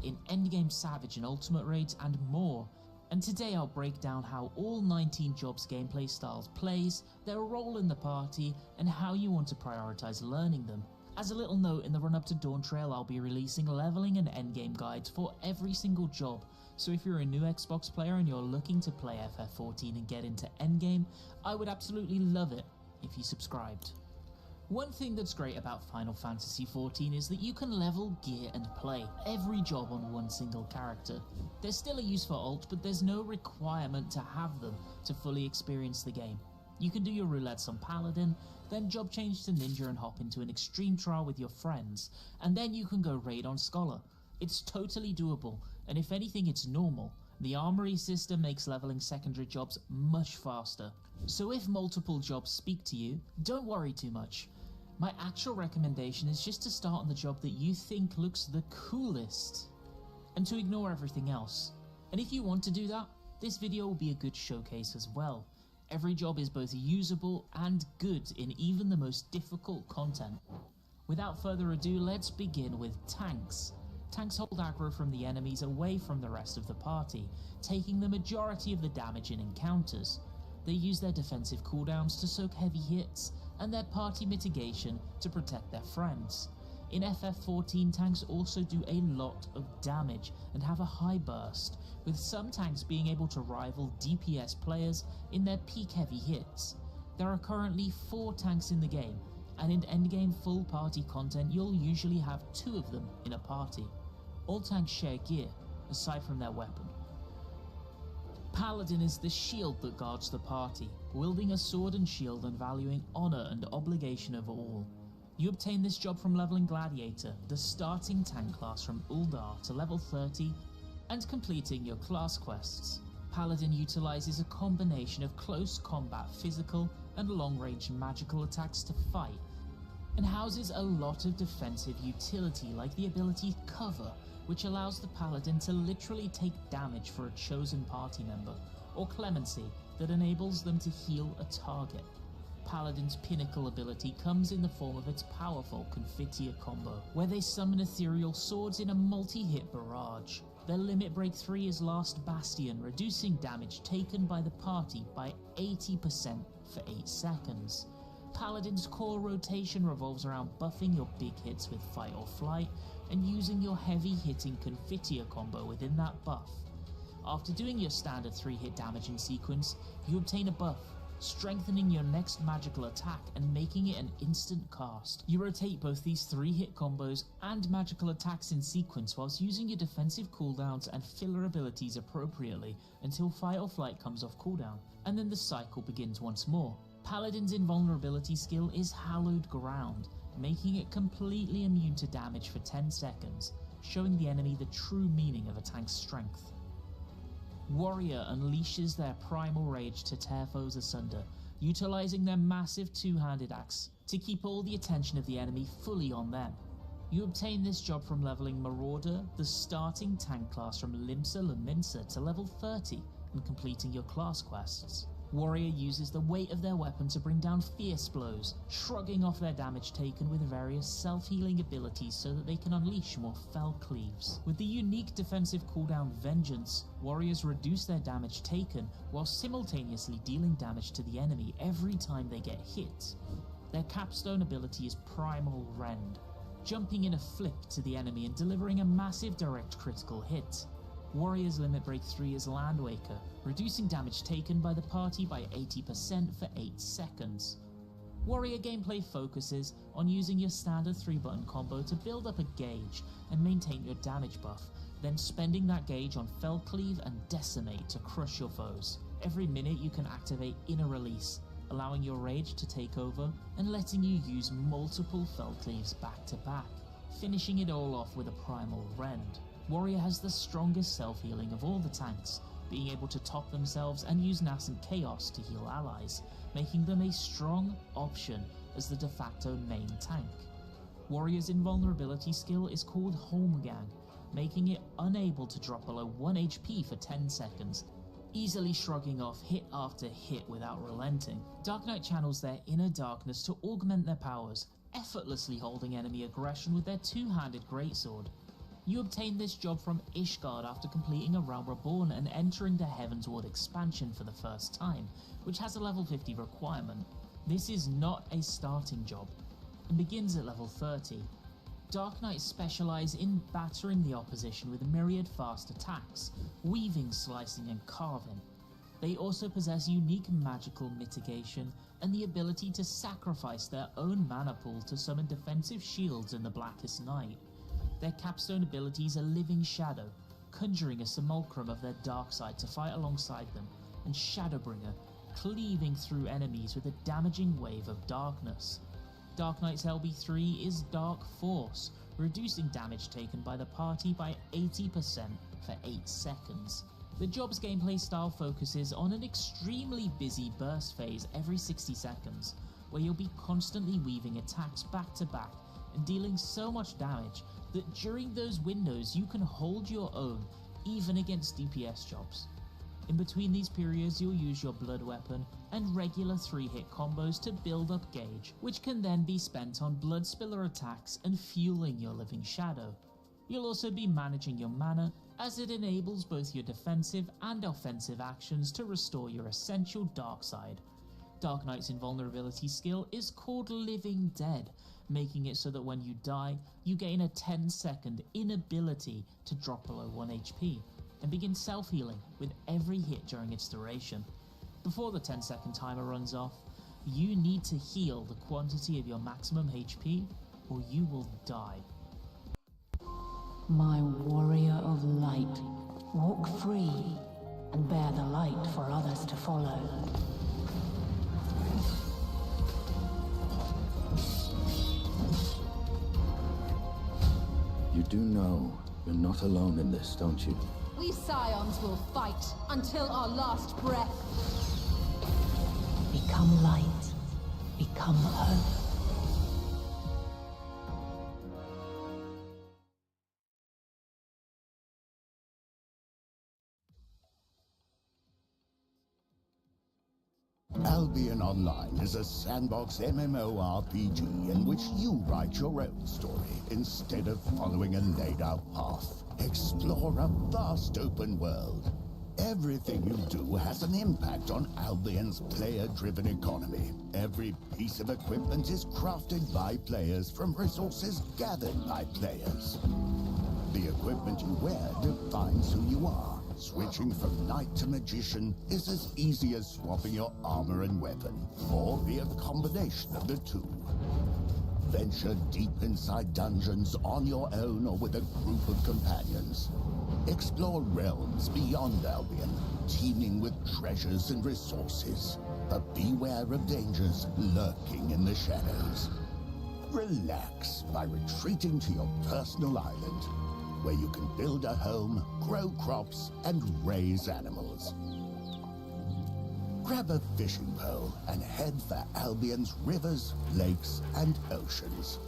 in endgame savage and ultimate raids and more. And today I'll break down how all 19 jobs gameplay styles plays, their role in the party, and how you want to prioritise learning them. As a little note, in the run up to Dawn Trail I'll be releasing leveling and endgame guides for every single job, so if you're a new Xbox player and you're looking to play FF14 and get into endgame, I would absolutely love it if you subscribed. One thing that's great about Final Fantasy XIV is that you can level, gear and play every job on one single character. There's still a use for ult, but there's no requirement to have them to fully experience the game. You can do your roulettes on Paladin, then job change to Ninja and hop into an extreme trial with your friends, and then you can go raid on Scholar. It's totally doable, and if anything it's normal. The armory system makes leveling secondary jobs much faster. So if multiple jobs speak to you, don't worry too much. My actual recommendation is just to start on the job that you think looks the coolest, and to ignore everything else. And if you want to do that, this video will be a good showcase as well. Every job is both usable and good in even the most difficult content. Without further ado, let's begin with tanks. Tanks hold aggro from the enemies away from the rest of the party, taking the majority of the damage in encounters. They use their defensive cooldowns to soak heavy hits, and their party mitigation to protect their friends. In FF14, tanks also do a lot of damage and have a high burst, with some tanks being able to rival DPS players in their peak heavy hits. There are currently 4 tanks in the game, and in endgame full party content you'll usually have 2 of them in a party. All tanks share gear, aside from their weapon. Paladin is the shield that guards the party, wielding a sword and shield and valuing honor and obligation over all. You obtain this job from leveling Gladiator, the starting tank class from Uldar, to level 30, and completing your class quests. Paladin utilizes a combination of close combat physical and long-range magical attacks to fight, and houses a lot of defensive utility like the ability Cover, which allows the Paladin to literally take damage for a chosen party member, or Clemency, that enables them to heal a target. Paladin's pinnacle ability comes in the form of its powerful Confitia combo, where they summon ethereal swords in a multi-hit barrage. Their limit break 3 is Last Bastion, reducing damage taken by the party by 80% for 8 seconds. Paladin's core rotation revolves around buffing your big hits with Fight or Flight, and using your heavy hitting Confitia combo within that buff. After doing your standard 3-hit damage in sequence, you obtain a buff, strengthening your next magical attack and making it an instant cast. You rotate both these 3-hit combos and magical attacks in sequence whilst using your defensive cooldowns and filler abilities appropriately until Fight or Flight comes off cooldown, and then the cycle begins once more. Paladin's invulnerability skill is Hallowed Ground, making it completely immune to damage for 10 seconds, showing the enemy the true meaning of a tank's strength. Warrior unleashes their primal rage to tear foes asunder, utilizing their massive 2-handed axe to keep all the attention of the enemy fully on them. You obtain this job from leveling Marauder, the starting tank class from Limsa Laminsa, to level 30 and completing your class quests. Warrior uses the weight of their weapon to bring down fierce blows, shrugging off their damage taken with various self-healing abilities so that they can unleash more fell cleaves. With the unique defensive cooldown Vengeance, warriors reduce their damage taken while simultaneously dealing damage to the enemy every time they get hit. Their capstone ability is Primal Rend, jumping in a flip to the enemy and delivering a massive direct critical hit. Warrior's limit break 3 is Landwaker, reducing damage taken by the party by 80% for 8 seconds. Warrior gameplay focuses on using your standard 3-button combo to build up a gauge and maintain your damage buff, then spending that gauge on Fell Cleave and Decimate to crush your foes. Every minute you can activate Inner Release, allowing your rage to take over and letting you use multiple Fell Cleaves back to back, finishing it all off with a Primal Rend. Warrior has the strongest self-healing of all the tanks, being able to top themselves and use Nascent Chaos to heal allies, making them a strong option as the de facto main tank. Warrior's invulnerability skill is called Holmgang, making it unable to drop below 1 HP for 10 seconds, easily shrugging off hit after hit without relenting. Dark Knight channels their inner darkness to augment their powers, effortlessly holding enemy aggression with their 2-handed greatsword. You obtain this job from Ishgard after completing A Realm Reborn and entering the Heavensward expansion for the first time, which has a level 50 requirement. This is not a starting job, and begins at level 30. Dark Knights specialize in battering the opposition with myriad fast attacks, weaving, slicing and carving. They also possess unique magical mitigation and the ability to sacrifice their own mana pool to summon defensive shields in the Blackest Night. Their capstone abilities are Living Shadow, conjuring a simulacrum of their dark side to fight alongside them, and Shadowbringer, cleaving through enemies with a damaging wave of darkness. Dark Knight's LB3 is Dark Force, reducing damage taken by the party by 80% for 8 seconds. The job's gameplay style focuses on an extremely busy burst phase every 60 seconds, where you'll be constantly weaving attacks back to back and dealing so much damage that during those windows you can hold your own even against DPS jobs. In between these periods, you'll use your blood weapon and regular 3-hit combos to build up gauge, which can then be spent on blood spiller attacks and fueling your living shadow. You'll also be managing your mana, as it enables both your defensive and offensive actions to restore your essential dark side. Dark Knight's invulnerability skill is called Living Dead, making it so that when you die, you gain a 10-second inability to drop below 1 HP, and begin self-healing with every hit during its duration. Before the 10-second timer runs off, you need to heal the quantity of your maximum HP, or you will die. My warrior of light, walk free and bear the light for others to follow. You do know you're not alone in this, don't you? We Scions will fight until our last breath. Become light, become hope. Albion Online is a sandbox MMORPG in which you write your own story instead of following a laid-out path. Explore a vast open world. Everything you do has an impact on Albion's player-driven economy. Every piece of equipment is crafted by players from resources gathered by players. The equipment you wear defines who you are. Switching from knight to magician is as easy as swapping your armor and weapon, or be a combination of the two. Venture deep inside dungeons on your own or with a group of companions. Explore realms beyond Albion, teeming with treasures and resources. But beware of dangers lurking in the shadows. Relax by retreating to your personal island, where you can build a home, grow crops, and raise animals. Grab a fishing pole and head for Albion's rivers, lakes, and oceans.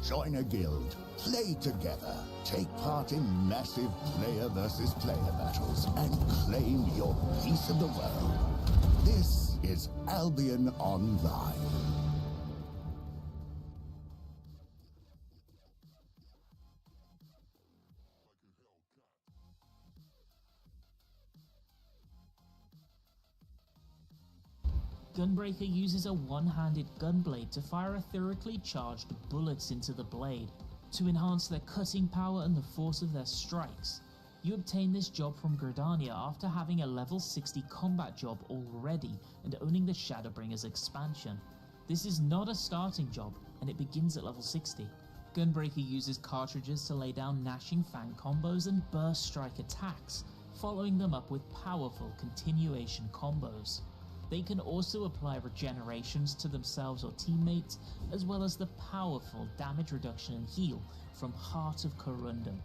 Join a guild, play together, take part in massive player versus player battles, and claim your piece of the world. This is Albion Online. Gunbreaker uses a one-handed gunblade to fire etherically charged bullets into the blade to enhance their cutting power and the force of their strikes. You obtain this job from Gridania after having a level 60 combat job already and owning the Shadowbringers expansion. This is not a starting job, and it begins at level 60. Gunbreaker uses cartridges to lay down Gnashing Fang combos and burst strike attacks, following them up with powerful continuation combos. They can also apply regenerations to themselves or teammates, as well as the powerful damage reduction and heal from Heart of Corundum.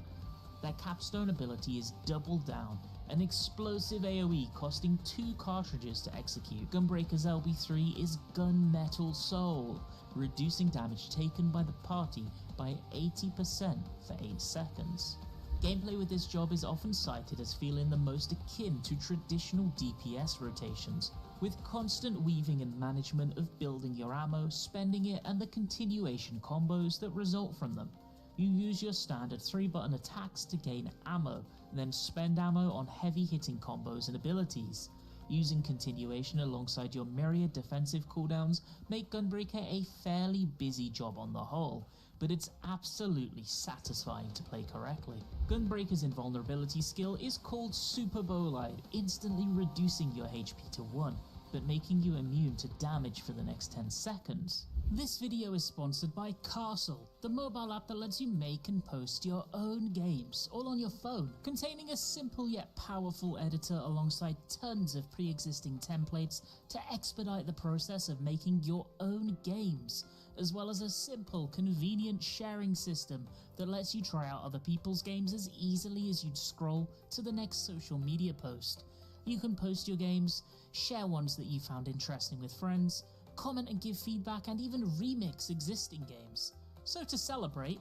Their capstone ability is Double Down, an explosive AoE costing 2 cartridges to execute. Gunbreaker's LB3 is Gunmetal Soul, reducing damage taken by the party by 80% for 8 seconds. Gameplay with this job is often cited as feeling the most akin to traditional DPS rotations, with constant weaving and management of building your ammo, spending it, and the continuation combos that result from them. You use your standard 3-button attacks to gain ammo, then spend ammo on heavy hitting combos and abilities. Using continuation alongside your myriad defensive cooldowns make Gunbreaker a fairly busy job on the whole, but it's absolutely satisfying to play correctly. Gunbreaker's invulnerability skill is called Super Bolide, instantly reducing your HP to 1, but making you immune to damage for the next 10 seconds. This video is sponsored by Castle, the mobile app that lets you make and post your own games, all on your phone, containing a simple yet powerful editor alongside tons of pre-existing templates to expedite the process of making your own games, as well as a simple, convenient sharing system that lets you try out other people's games as easily as you'd scroll to the next social media post. You can post your games, share ones that you found interesting with friends, comment and give feedback, and even remix existing games. So to celebrate,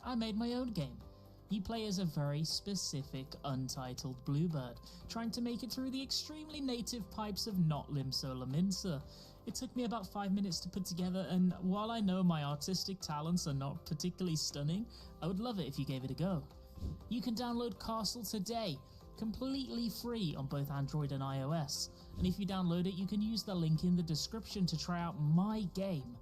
I made my own game. You play as a very specific, untitled bluebird, trying to make it through the extremely native pipes of not Limsola Minsa. It took me about 5 minutes to put together, and while I know my artistic talents are not particularly stunning, I would love it if you gave it a go. You can download Castle today, completely free on both Android and iOS, and if you download it, you can use the link in the description to try out my game,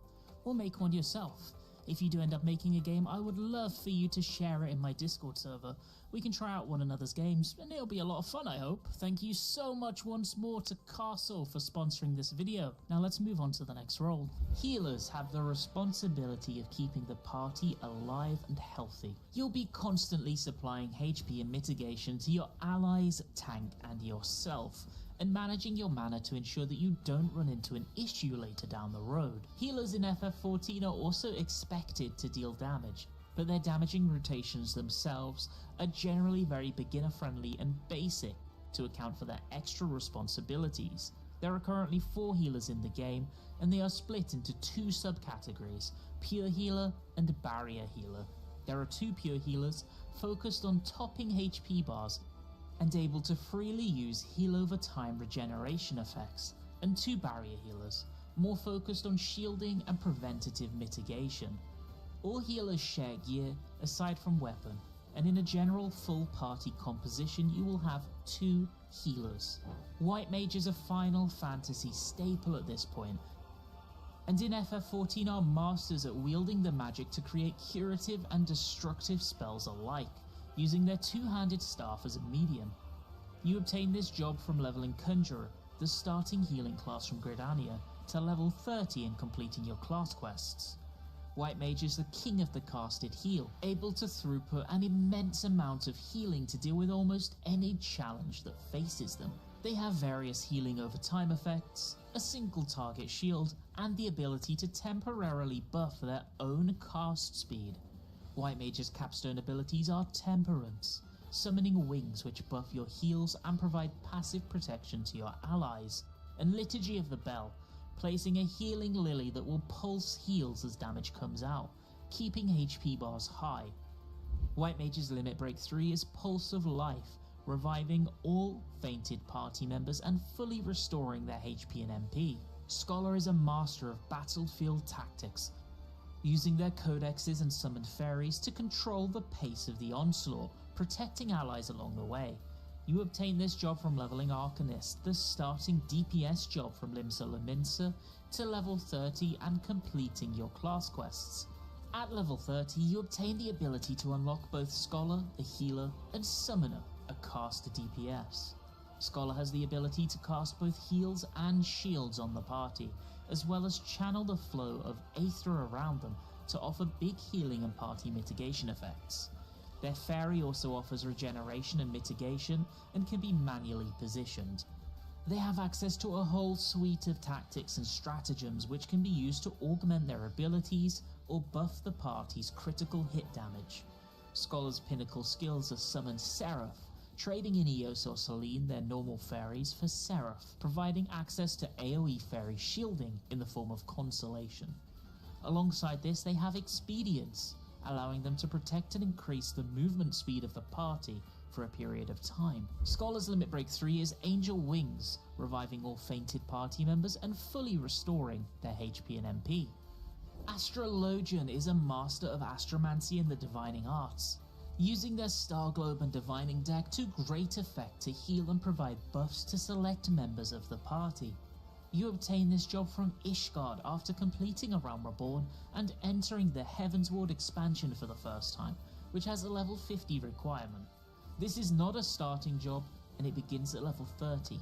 or make one yourself. If you do end up making a game, I would love for you to share it in my Discord server. We can try out one another's games, and it'll be a lot of fun, I hope. Thank you so much once more to Castle for sponsoring this video. Now let's move on to the next role. Healers have the responsibility of keeping the party alive and healthy. You'll be constantly supplying HP and mitigation to your allies, tank, and yourself, and managing your mana to ensure that you don't run into an issue later down the road. Healers in FF14 are also expected to deal damage, but their damaging rotations themselves are generally very beginner friendly and basic to account for their extra responsibilities. There are currently 4 healers in the game, and they are split into 2 subcategories, Pure Healer and Barrier Healer. There are 2 Pure Healers focused on topping HP bars and able to freely use heal over time regeneration effects, and 2 Barrier Healers, more focused on shielding and preventative mitigation. All healers share gear aside from weapon, and in a general full party composition you will have 2 healers. White Mage is a Final Fantasy staple at this point, and in FF14 are masters at wielding the magic to create curative and destructive spells alike, using their 2-handed staff as a medium. You obtain this job from leveling Conjurer, the starting healing class from Gridania, to level 30 and completing your class quests. White Mage is the king of the casted heal, able to throughput an immense amount of healing to deal with almost any challenge that faces them. They have various healing over time effects, a single target shield, and the ability to temporarily buff their own cast speed. White Mage's capstone abilities are Temperance, summoning wings which buff your heals and provide passive protection to your allies, and Liturgy of the Bell, placing a healing lily that will pulse heals as damage comes out, keeping HP bars high. White Mage's Limit Break 3 is Pulse of Life, reviving all fainted party members and fully restoring their HP and MP. Scholar is a master of battlefield tactics, using their codexes and summoned fairies to control the pace of the onslaught, protecting allies along the way. You obtain this job from leveling Arcanist, the starting DPS job from Limsola Minsa, to level 30 and completing your class quests. At level 30, you obtain the ability to unlock both Scholar, a healer, and Summoner, a caster DPS. Scholar has the ability to cast both heals and shields on the party, as well as channel the flow of Aether around them to offer big healing and party mitigation effects. Their fairy also offers regeneration and mitigation and can be manually positioned. They have access to a whole suite of tactics and stratagems which can be used to augment their abilities or buff the party's critical hit damage. Scholar's pinnacle skills are Summon Seraph, trading in Eos or Selene their normal fairies for Seraph, providing access to AoE fairy shielding in the form of Consolation. Alongside this, they have Expedience, allowing them to protect and increase the movement speed of the party for a period of time. Scholar's Limit Break 3 is Angel Wings, reviving all fainted party members and fully restoring their HP and MP. Astrologian is a master of astromancy and the divining arts, using their Star Globe and Divining deck to great effect to heal and provide buffs to select members of the party. You obtain this job from Ishgard after completing A Realm Reborn and entering the Heavensward expansion for the first time, which has a level 50 requirement. This is not a starting job, and it begins at level 30.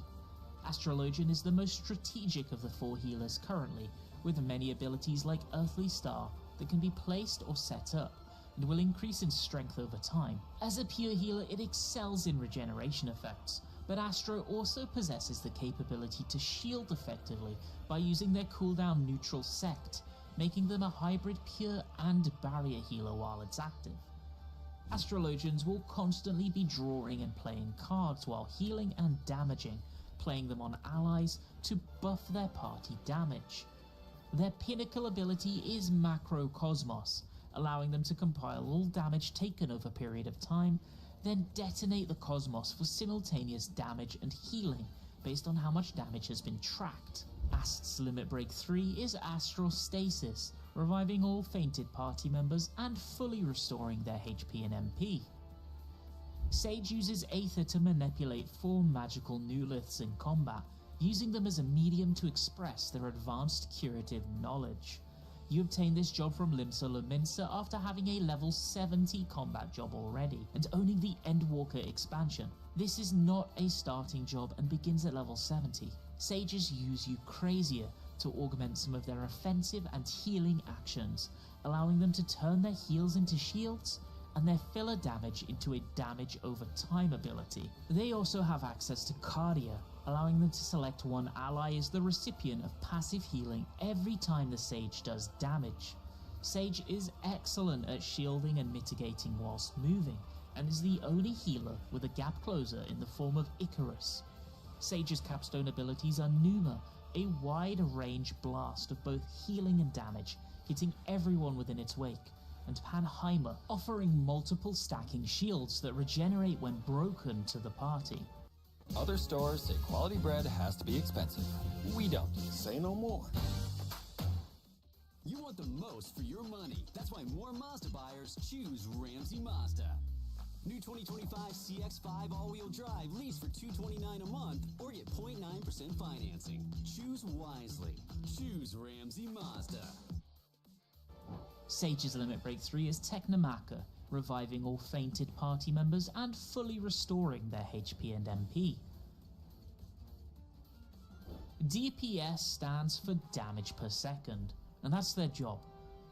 Astrologian is the most strategic of the 4 healers currently, with many abilities like Earthly Star that can be placed or set up, and will increase in strength over time. As a pure healer, it excels in regeneration effects, but Astro also possesses the capability to shield effectively by using their cooldown neutral sect, making them a hybrid pure and barrier healer while it's active. Astrologians will constantly be drawing and playing cards while healing and damaging, playing them on allies to buff their party damage. Their pinnacle ability is Macrocosmos, allowing them to compile all damage taken over a period of time, then detonate the cosmos for simultaneous damage and healing based on how much damage has been tracked. Ast's Limit Break 3 is Astral Stasis, reviving all fainted party members and fully restoring their HP and MP. Sage uses Aether to manipulate 4 magical Newliths in combat, using them as a medium to express their advanced curative knowledge. You obtain this job from Limsa Lominsa after having a level 70 combat job already, and owning the Endwalker expansion. This is not a starting job and begins at level 70. Sages use you crazier to augment some of their offensive and healing actions, allowing them to turn their heals into shields and their filler damage into a damage over time ability. They also have access to Cardia, allowing them to select one ally as the recipient of passive healing every time the Sage does damage. Sage is excellent at shielding and mitigating whilst moving, and is the only healer with a gap closer in the form of Icarus. Sage's capstone abilities are Numa, a wide-range blast of both healing and damage, hitting everyone within its wake, and Panheimer, offering multiple stacking shields that regenerate when broken to the party. Other stores say quality bread has to be expensive. We don't. Say no more. You want the most for your money. That's why more Mazda buyers choose Ramsey Mazda. New 2025 CX-5 all-wheel drive lease for $229 a month or get 0.9% financing. Choose wisely. Choose Ramsey Mazda. Sage's Limit Break 3 is Technomaka, reviving all fainted party members and fully restoring their HP and MP. DPS stands for damage per second, and that's their job.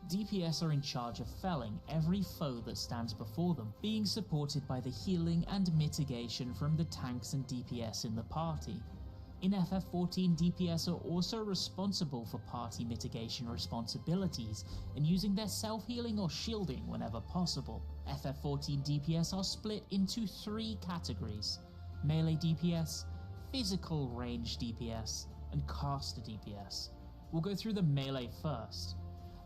DPS are in charge of felling every foe that stands before them, being supported by the healing and mitigation from the tanks and DPS in the party. In FF14, DPS are also responsible for party mitigation responsibilities and using their self-healing or shielding whenever possible. FF14 DPS are split into 3 categories: melee DPS, physical range DPS, and caster DPS. We'll go through the melee first.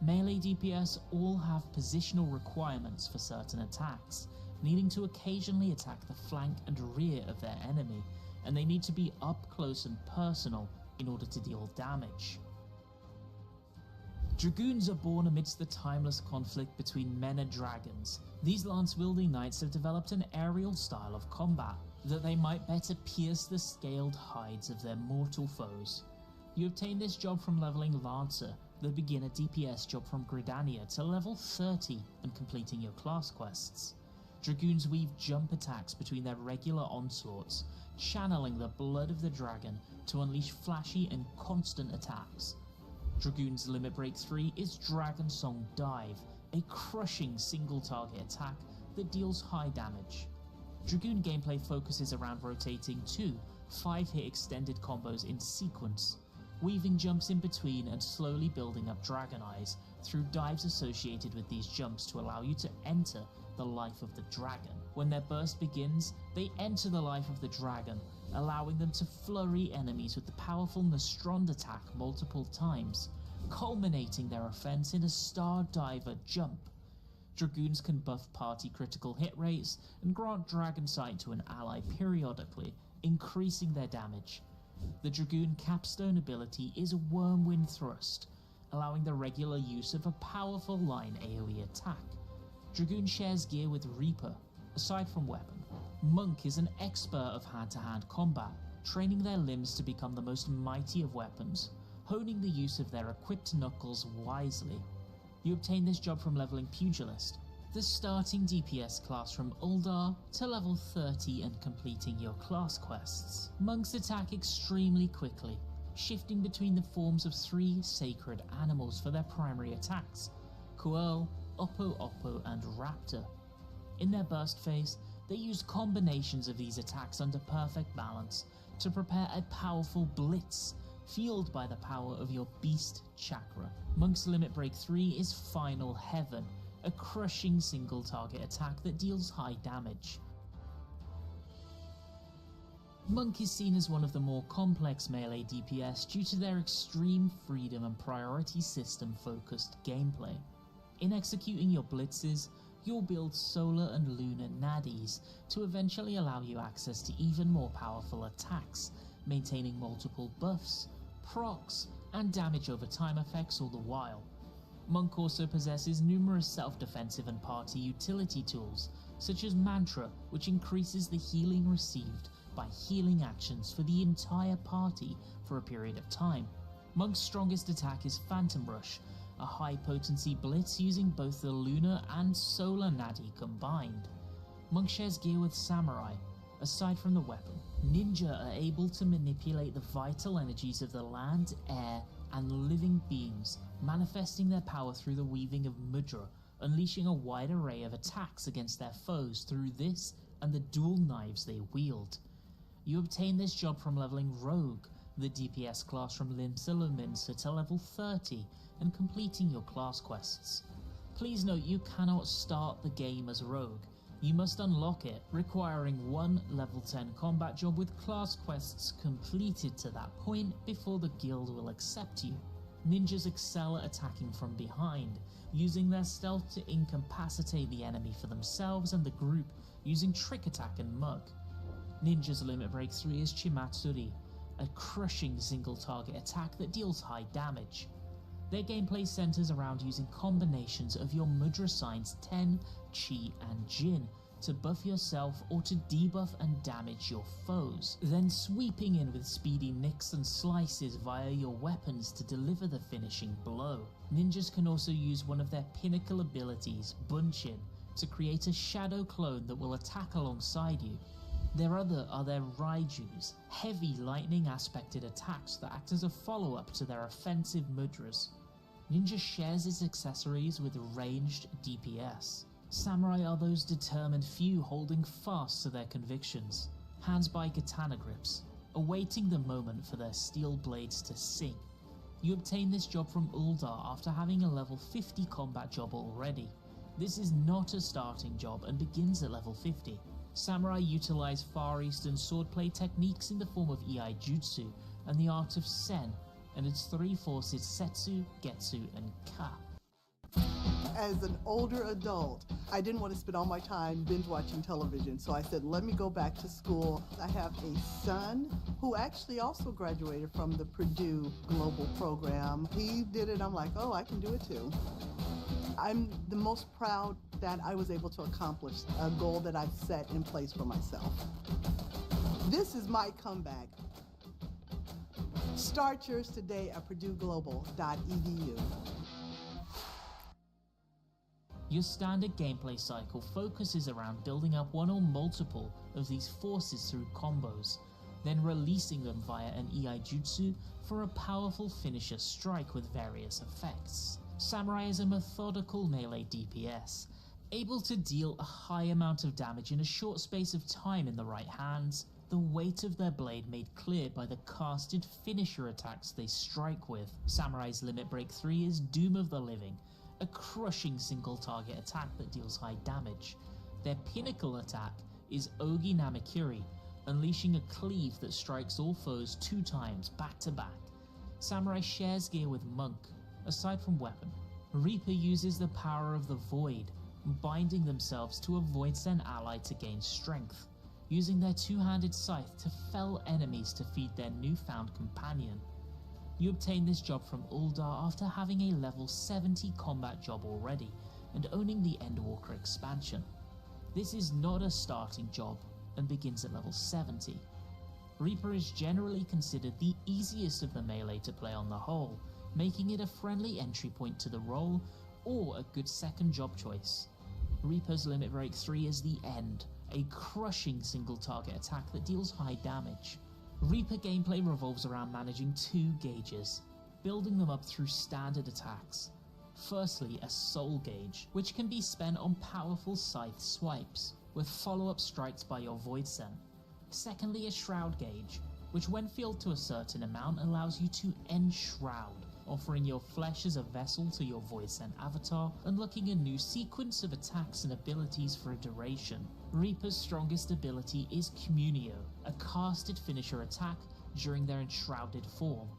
Melee DPS all have positional requirements for certain attacks, needing to occasionally attack the flank and rear of their enemy, and they need to be up close and personal in order to deal damage. Dragoons are born amidst the timeless conflict between men and dragons. These lance-wielding knights have developed an aerial style of combat, that they might better pierce the scaled hides of their mortal foes. You obtain this job from leveling Lancer, the beginner DPS job from Gridania, to level 30 and completing your class quests. Dragoons weave jump attacks between their regular onslaughts, channeling the blood of the dragon to unleash flashy and constant attacks. Dragoon's Limit Break 3 is Dragon Song Dive, a crushing single target attack that deals high damage. Dragoon gameplay focuses around rotating 2 5-hit extended combos in sequence, weaving jumps in between and slowly building up Dragon Eyes through dives associated with these jumps to allow you to enter the life of the dragon. When their burst begins, they enter the life of the dragon, allowing them to flurry enemies with the powerful Nostrand attack multiple times, culminating their offense in a Star Diver jump. Dragoons can buff party critical hit rates and grant Dragon Sight to an ally periodically, increasing their damage. The Dragoon capstone ability is Wormwind Thrust, allowing the regular use of a powerful line AoE attack. Dragoon shares gear with Reaper, aside from weapon. Monk is an expert of hand-to-hand combat, training their limbs to become the most mighty of weapons, honing the use of their equipped knuckles wisely. You obtain this job from leveling Pugilist, the starting DPS class from Uldar, to level 30 and completing your class quests. Monks attack extremely quickly, shifting between the forms of 3 sacred animals for their primary attacks: Quirl, Oppo Oppo, and Raptor. In their burst phase, they use combinations of these attacks under perfect balance to prepare a powerful blitz, fueled by the power of your Beast Chakra. Monk's Limit Break 3 is Final Heaven, a crushing single target attack that deals high damage. Monk is seen as one of the more complex melee DPS due to their extreme freedom and priority system focused gameplay. In executing your blitzes, you'll build solar and lunar naddies to eventually allow you access to even more powerful attacks, maintaining multiple buffs, procs, and damage over time effects all the while. Monk also possesses numerous self-defensive and party utility tools, such as Mantra, which increases the healing received by healing actions for the entire party for a period of time. Monk's strongest attack is Phantom Rush, a high-potency blitz using both the lunar and solar naddy combined. Monk shares gear with Samurai. Aside from the weapon, ninja are able to manipulate the vital energies of the land, air, and living beings, manifesting their power through the weaving of mudra, unleashing a wide array of attacks against their foes through this and the dual knives they wield. You obtain this job from leveling Rogue, the DPS class from Limsa Lominsa to level 30, and completing your class quests. Please note you cannot start the game as Rogue. You must unlock it, requiring one level 10 combat job with class quests completed to that point before the guild will accept you. Ninjas excel at attacking from behind, using their stealth to incapacitate the enemy for themselves and the group, using Trick Attack and Mug. Ninja's limit break 3 is Chimatsuri, a crushing single target attack that deals high damage. Their gameplay centers around using combinations of your mudra signs Ten, Chi, and Jin to buff yourself or to debuff and damage your foes, then sweeping in with speedy nicks and slices via your weapons to deliver the finishing blow. Ninjas can also use one of their pinnacle abilities, Bunchin, to create a shadow clone that will attack alongside you. Their other are their Raijus, heavy lightning aspected attacks that act as a follow-up to their offensive mudras. Ninja shares its accessories with ranged DPS. Samurai are those determined few holding fast to their convictions, hands by katana grips, awaiting the moment for their steel blades to sing. You obtain this job from Uldar after having a level 50 combat job already. This is not a starting job and begins at level 50. Samurai utilize Far Eastern swordplay techniques in the form of Iai Jutsu and the art of Sen, and its three forces Setsu, Getsu, and Ka. As an older adult, I didn't want to spend all my time binge watching television, so I said, let me go back to school. I have a son who actually also graduated from the Purdue Global Program. He did it, I'm like, oh, I can do it too. I'm the most proud that I was able to accomplish a goal that I set in place for myself. This is my comeback. Start yours today at purdueglobal.edu. Your standard gameplay cycle focuses around building up one or multiple of these forces through combos, then releasing them via an Iai Jutsu for a powerful finisher strike with various effects. Samurai is a methodical melee DPS, able to deal a high amount of damage in a short space of time in the right hands, the weight of their blade made clear by the casted finisher attacks they strike with. Samurai's limit break 3 is Doom of the Living, a crushing single target attack that deals high damage. Their pinnacle attack is Ogi Namakiri, unleashing a cleave that strikes all foes 2 times back to back. Samurai shares gear with Monk. Aside from weapon, Reaper uses the power of the Void, binding themselves to a Void Sen ally to gain strength, using their two-handed scythe to fell enemies to feed their newfound companion. You obtain this job from Uldar after having a level 70 combat job already, and owning the Endwalker expansion. This is not a starting job, and begins at level 70. Reaper is generally considered the easiest of the melee to play on the whole, making it a friendly entry point to the role, or a good second job choice. Reaper's limit break 3 is the End, a crushing single target attack that deals high damage. Reaper gameplay revolves around managing 2 gauges, building them up through standard attacks. Firstly, a Soul gauge, which can be spent on powerful scythe swipes, with follow-up strikes by your Void Sen. Secondly, a Shroud gauge, which when filled to a certain amount allows you to end Shroud, offering your flesh as a vessel to your Void Sen avatar, unlocking a new sequence of attacks and abilities for a duration. Reaper's strongest ability is Communio, a casted finisher attack during their enshrouded form.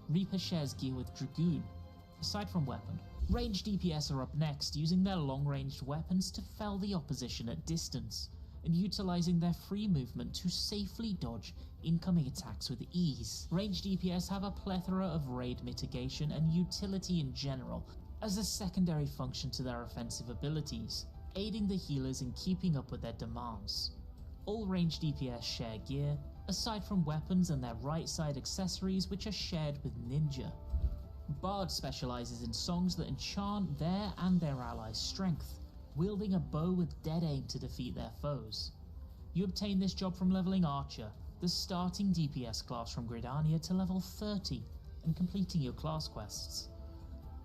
Reaper shares gear with Dragoon. Aside from weapon, Ranged DPS are up next, using their long-ranged weapons to fell the opposition at distance, and utilizing their free movement to safely dodge incoming attacks with ease. Ranged DPS have a plethora of raid mitigation and utility in general as a secondary function to their offensive abilities, aiding the healers in keeping up with their demands. All ranged DPS share gear, aside from weapons and their right side accessories, which are shared with Ninja. Bard specializes in songs that enchant their and their allies' strength, wielding a bow with dead aim to defeat their foes. You obtain this job from leveling Archer, the starting DPS class from Gridania, to level 30, and completing your class quests.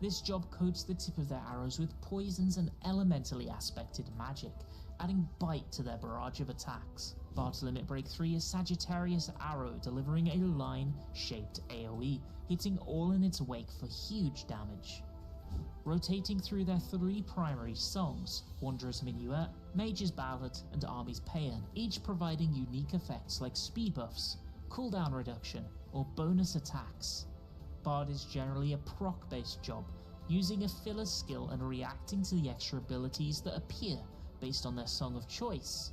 This job coats the tip of their arrows with poisons and elementally aspected magic, adding bite to their barrage of attacks. Bard's limit break 3 is Sagittarius Arrow, delivering a line-shaped AoE, hitting all in its wake for huge damage. Rotating through their 3 primary songs, Wanderer's Minuet, Mage's Ballad, and Army's Paean, each providing unique effects like speed buffs, cooldown reduction, or bonus attacks. Bard is generally a proc-based job, using a filler skill and reacting to the extra abilities that appear based on their song of choice.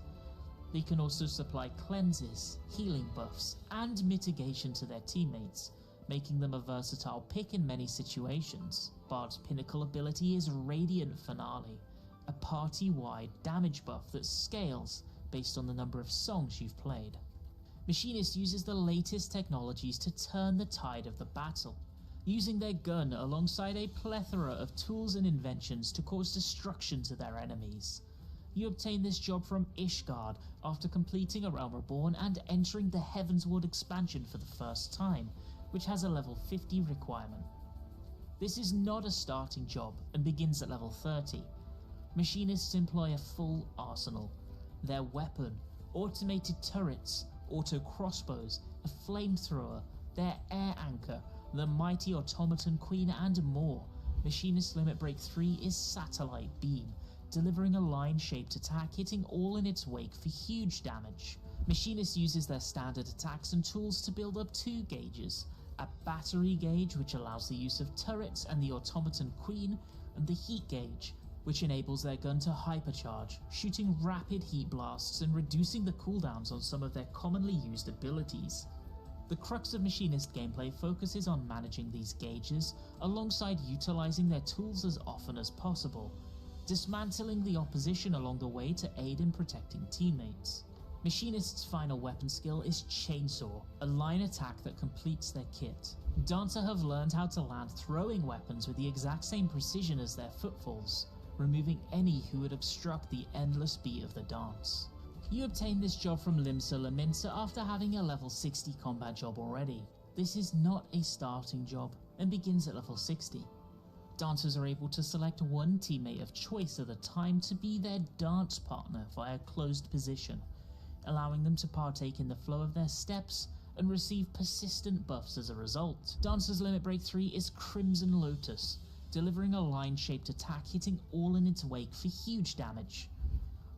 They can also supply cleanses, healing buffs, and mitigation to their teammates, making them a versatile pick in many situations. Bard's pinnacle ability is Radiant Finale, a party-wide damage buff that scales based on the number of songs you've played. Machinist uses the latest technologies to turn the tide of the battle, using their gun alongside a plethora of tools and inventions to cause destruction to their enemies. You obtain this job from Ishgard after completing A Realm Reborn and entering the Heavensward expansion for the first time, which has a level 50 requirement. This is not a starting job and begins at level 30. Machinists employ a full arsenal. Their weapon, automated turrets, auto crossbows, a flamethrower, their air anchor, the mighty automaton queen, and more. Machinist's limit break 3 is Satellite Beam, delivering a line-shaped attack hitting all in its wake for huge damage. Machinist uses their standard attacks and tools to build up 2 gauges, a battery gauge which allows the use of turrets and the automaton queen, and the heat gauge, which enables their gun to hypercharge, shooting rapid heat blasts and reducing the cooldowns on some of their commonly used abilities. The crux of Machinist gameplay focuses on managing these gauges alongside utilizing their tools as often as possible, dismantling the opposition along the way to aid in protecting teammates. Machinist's final weapon skill is Chainsaw, a line attack that completes their kit. Dancer have learned how to land throwing weapons with the exact same precision as their footfalls, removing any who would obstruct the endless beat of the dance. You obtain this job from Limsa Laminsa after having a level 60 combat job already. This is not a starting job and begins at level 60. Dancers are able to select one teammate of choice at a time to be their dance partner via closed position, allowing them to partake in the flow of their steps and receive persistent buffs as a result. Dancer's limit break 3 is Crimson Lotus, delivering a line-shaped attack hitting all in its wake for huge damage.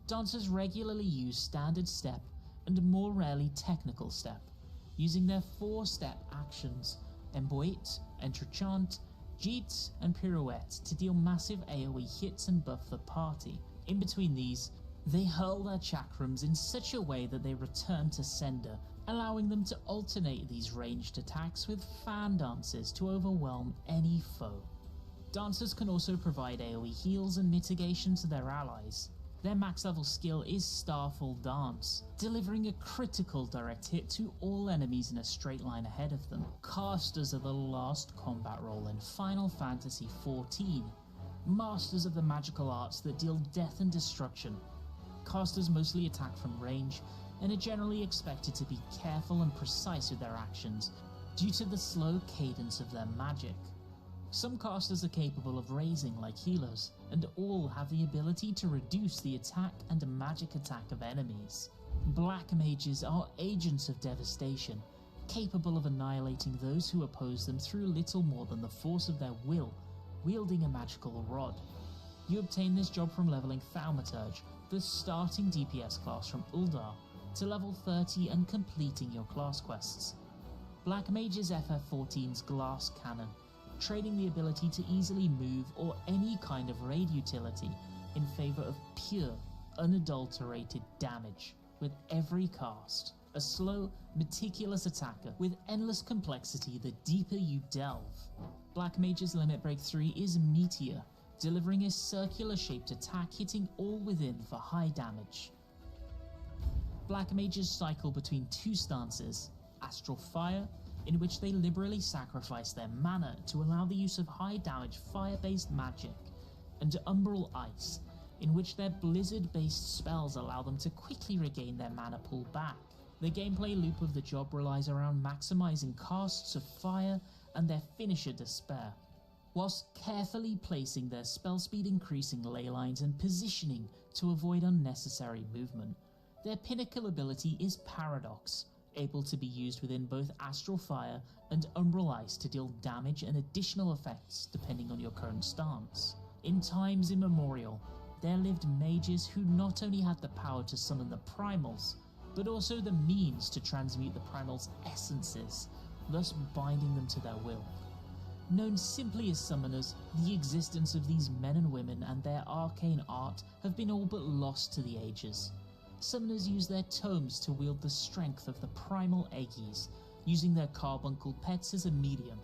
Dancers regularly use standard step and more rarely technical step, using their 4-step actions, Emboit, Entrechant, Jeet, and Pirouette to deal massive AoE hits and buff the party. In between these, they hurl their chakrams in such a way that they return to sender, allowing them to alternate these ranged attacks with fan dances to overwhelm any foe. Dancers can also provide AoE heals and mitigation to their allies. Their max level skill is Starfall Dance, delivering a critical direct hit to all enemies in a straight line ahead of them. Casters are the last combat role in Final Fantasy XIV, masters of the magical arts that deal death and destruction. Casters mostly attack from range and are generally expected to be careful and precise with their actions due to the slow cadence of their magic. Some casters are capable of raising like healers, and all have the ability to reduce the attack and magic attack of enemies. Black mages are agents of devastation, capable of annihilating those who oppose them through little more than the force of their will, wielding a magical rod. You obtain this job from leveling Thaumaturge, the starting DPS class from Uldar, to level 30 and completing your class quests. Black Mage's FF14's Glass Cannon, trading the ability to easily move or any kind of raid utility in favor of pure, unadulterated damage with every cast. A slow, meticulous attacker with endless complexity the deeper you delve. Black Mage's Limit Break 3 is Meteor, delivering a circular-shaped attack hitting all within for high damage. Black Mages cycle between two stances, Astral Fire, in which they liberally sacrifice their mana to allow the use of high-damage fire-based magic, and Umbral Ice, in which their blizzard-based spells allow them to quickly regain their mana pool back. The gameplay loop of the job relies around maximizing casts of fire and their finisher Despair, whilst carefully placing their spell speed increasing ley lines and positioning to avoid unnecessary movement. Their pinnacle ability is Paradox, able to be used within both Astral Fire and Umbral Ice to deal damage and additional effects depending on your current stance. In times immemorial, there lived mages who not only had the power to summon the primals, but also the means to transmute the primals' essences, thus binding them to their will. Known simply as summoners, the existence of these men and women and their arcane art have been all but lost to the ages. Summoners use their tomes to wield the strength of the primal Aegis, using their carbuncle pets as a medium.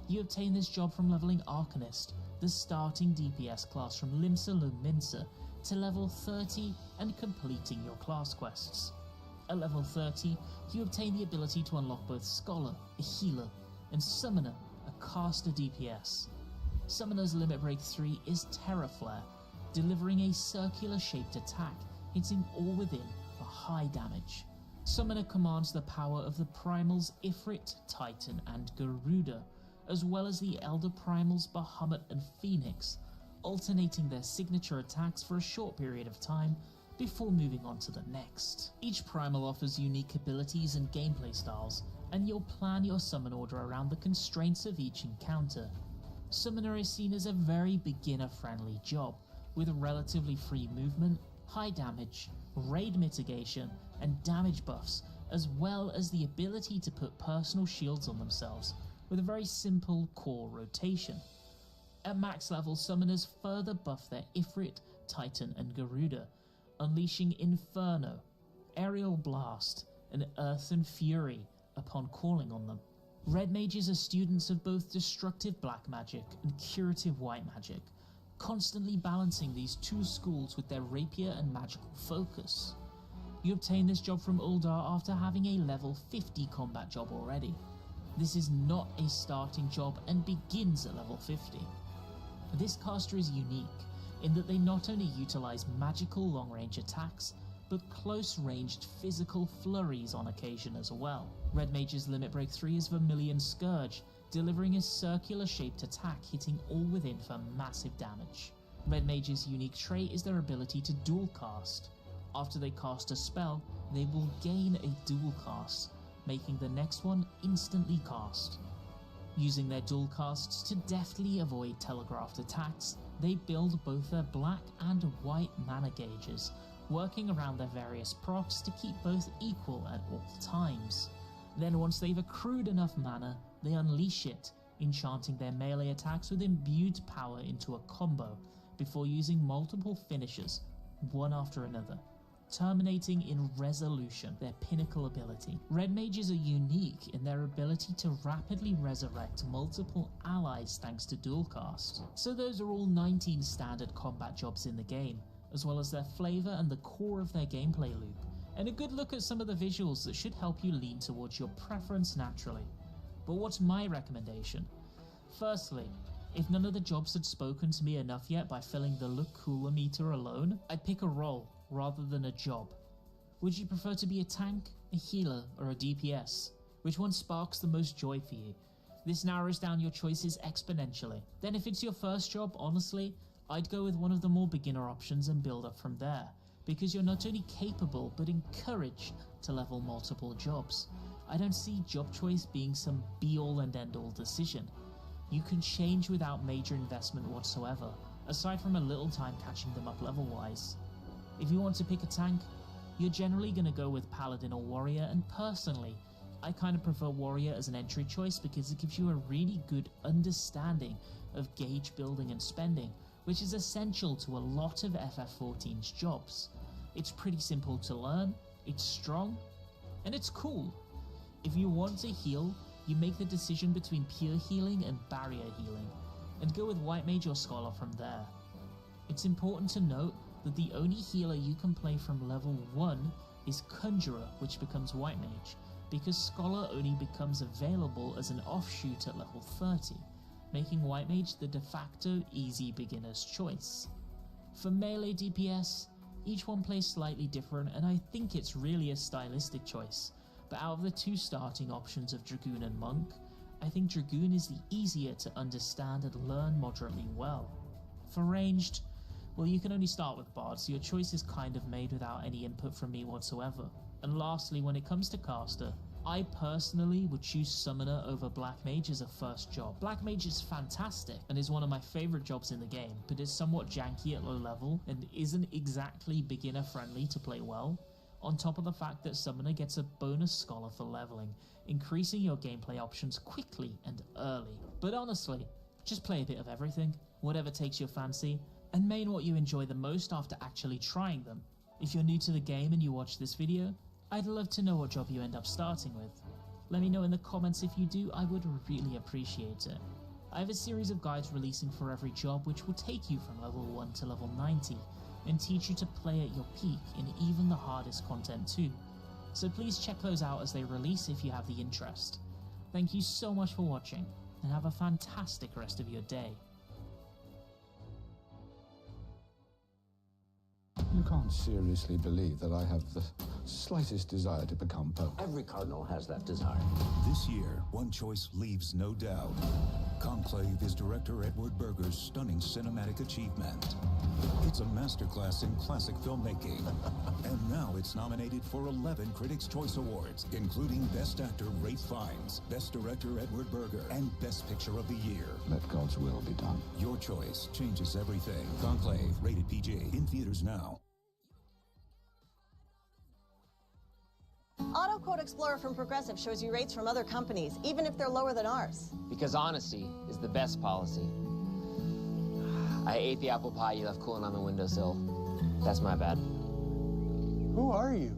You obtain this job from leveling Arcanist, the starting DPS class from Limsa Lominsa, to level 30 and completing your class quests. At level 30, you obtain the ability to unlock both Scholar, a healer, and Summoner, a caster DPS. Summoner's Limit Break 3 is Terror Flare, delivering a circular-shaped attack, hitting all within for high damage. Summoner commands the power of the primals Ifrit, Titan, and Garuda, as well as the Elder Primals Bahamut and Phoenix, alternating their signature attacks for a short period of time before moving on to the next. Each primal offers unique abilities and gameplay styles, and you'll plan your summon order around the constraints of each encounter. Summoner is seen as a very beginner-friendly job, with relatively free movement, high damage, raid mitigation, and damage buffs, as well as the ability to put personal shields on themselves, with a very simple core rotation. At max level, summoners further buff their Ifrit, Titan, and Garuda, unleashing Inferno, Aerial Blast, and Earth and Fury upon calling on them. Red mages are students of both destructive black magic and curative white magic, constantly balancing these two schools with their rapier and magical focus. You obtain this job from Uldar after having a level 50 combat job already. This is not a starting job and begins at level 50. This caster is unique in that they not only utilize magical long-range attacks, but close-ranged physical flurries on occasion as well. Red Mage's Limit Break 3 is Vermilion Scourge, delivering a circular-shaped attack hitting all within for massive damage. Red Mage's unique trait is their ability to dual cast. After they cast a spell, they will gain a dual cast, making the next one instantly cast. Using their dual casts to deftly avoid telegraphed attacks, they build both their black and white mana gauges, working around their various procs to keep both equal at all times. Then once they've accrued enough mana, they unleash it, enchanting their melee attacks with imbued power into a combo, before using multiple finishers, one after another, terminating in Resolution, their pinnacle ability. Red mages are unique in their ability to rapidly resurrect multiple allies thanks to dual cast. So those are all 19 standard combat jobs in the game, as well as their flavor and the core of their gameplay loop, and a good look at some of the visuals that should help you lean towards your preference naturally. But what's my recommendation? Firstly, if none of the jobs had spoken to me enough yet by filling the look cooler meter alone, I'd pick a role rather than a job. Would you prefer to be a tank, a healer, or a DPS? Which one sparks the most joy for you? This narrows down your choices exponentially. Then if it's your first job, honestly, I'd go with one of the more beginner options and build up from there, because you're not only capable but encouraged to level multiple jobs. I don't see job choice being some be-all and end-all decision. You can change without major investment whatsoever, aside from a little time catching them up level-wise. If you want to pick a tank, you're generally going to go with Paladin or Warrior, and personally, I kind of prefer Warrior as an entry choice because it gives you a really good understanding of gauge building and spending, which is essential to a lot of FF14's jobs. It's pretty simple to learn, it's strong, and it's cool. If you want to heal, you make the decision between pure healing and barrier healing, and go with White Mage or Scholar from there. It's important to note that the only healer you can play from level 1 is Conjurer, which becomes White Mage, because Scholar only becomes available as an offshoot at level 30, making White Mage the de facto easy beginner's choice. For melee DPS, each one plays slightly different, and I think it's really a stylistic choice, but out of the two starting options of Dragoon and Monk, I think Dragoon is the easier to understand and learn moderately well. For ranged, well, you can only start with Bard, so your choice is kind of made without any input from me whatsoever. And lastly, when it comes to caster, I personally would choose Summoner over Black Mage as a first job. Black Mage is fantastic and is one of my favourite jobs in the game, but is somewhat janky at low level and isn't exactly beginner friendly to play well, on top of the fact that Summoner gets a bonus Scholar for leveling, increasing your gameplay options quickly and early. But honestly, just play a bit of everything, whatever takes your fancy, and main what you enjoy the most after actually trying them. If you're new to the game and you watch this video, I'd love to know what job you end up starting with. Let me know in the comments if you do, I would really appreciate it. I have a series of guides releasing for every job which will take you from level 1 to level 90 and teach you to play at your peak in even the hardest content too. So please check those out as they release if you have the interest. Thank you so much for watching and have a fantastic rest of your day. You can't seriously believe that I have the slightest desire to become Pope. Every cardinal has that desire. This year, one choice leaves no doubt. Conclave is director Edward Berger's stunning cinematic achievement. It's a masterclass in classic filmmaking. And now it's nominated for 11 Critics' Choice Awards, including Best Actor Ralph Fiennes, Best Director Edward Berger, and Best Picture of the Year. Let God's will be done. Your choice changes everything. Conclave, rated PG, in theaters now. Auto Quote Explorer from Progressive shows you rates from other companies, even if they're lower than ours. Because honesty is the best policy. I ate the apple pie you left cooling on the windowsill. That's my bad. Who are you?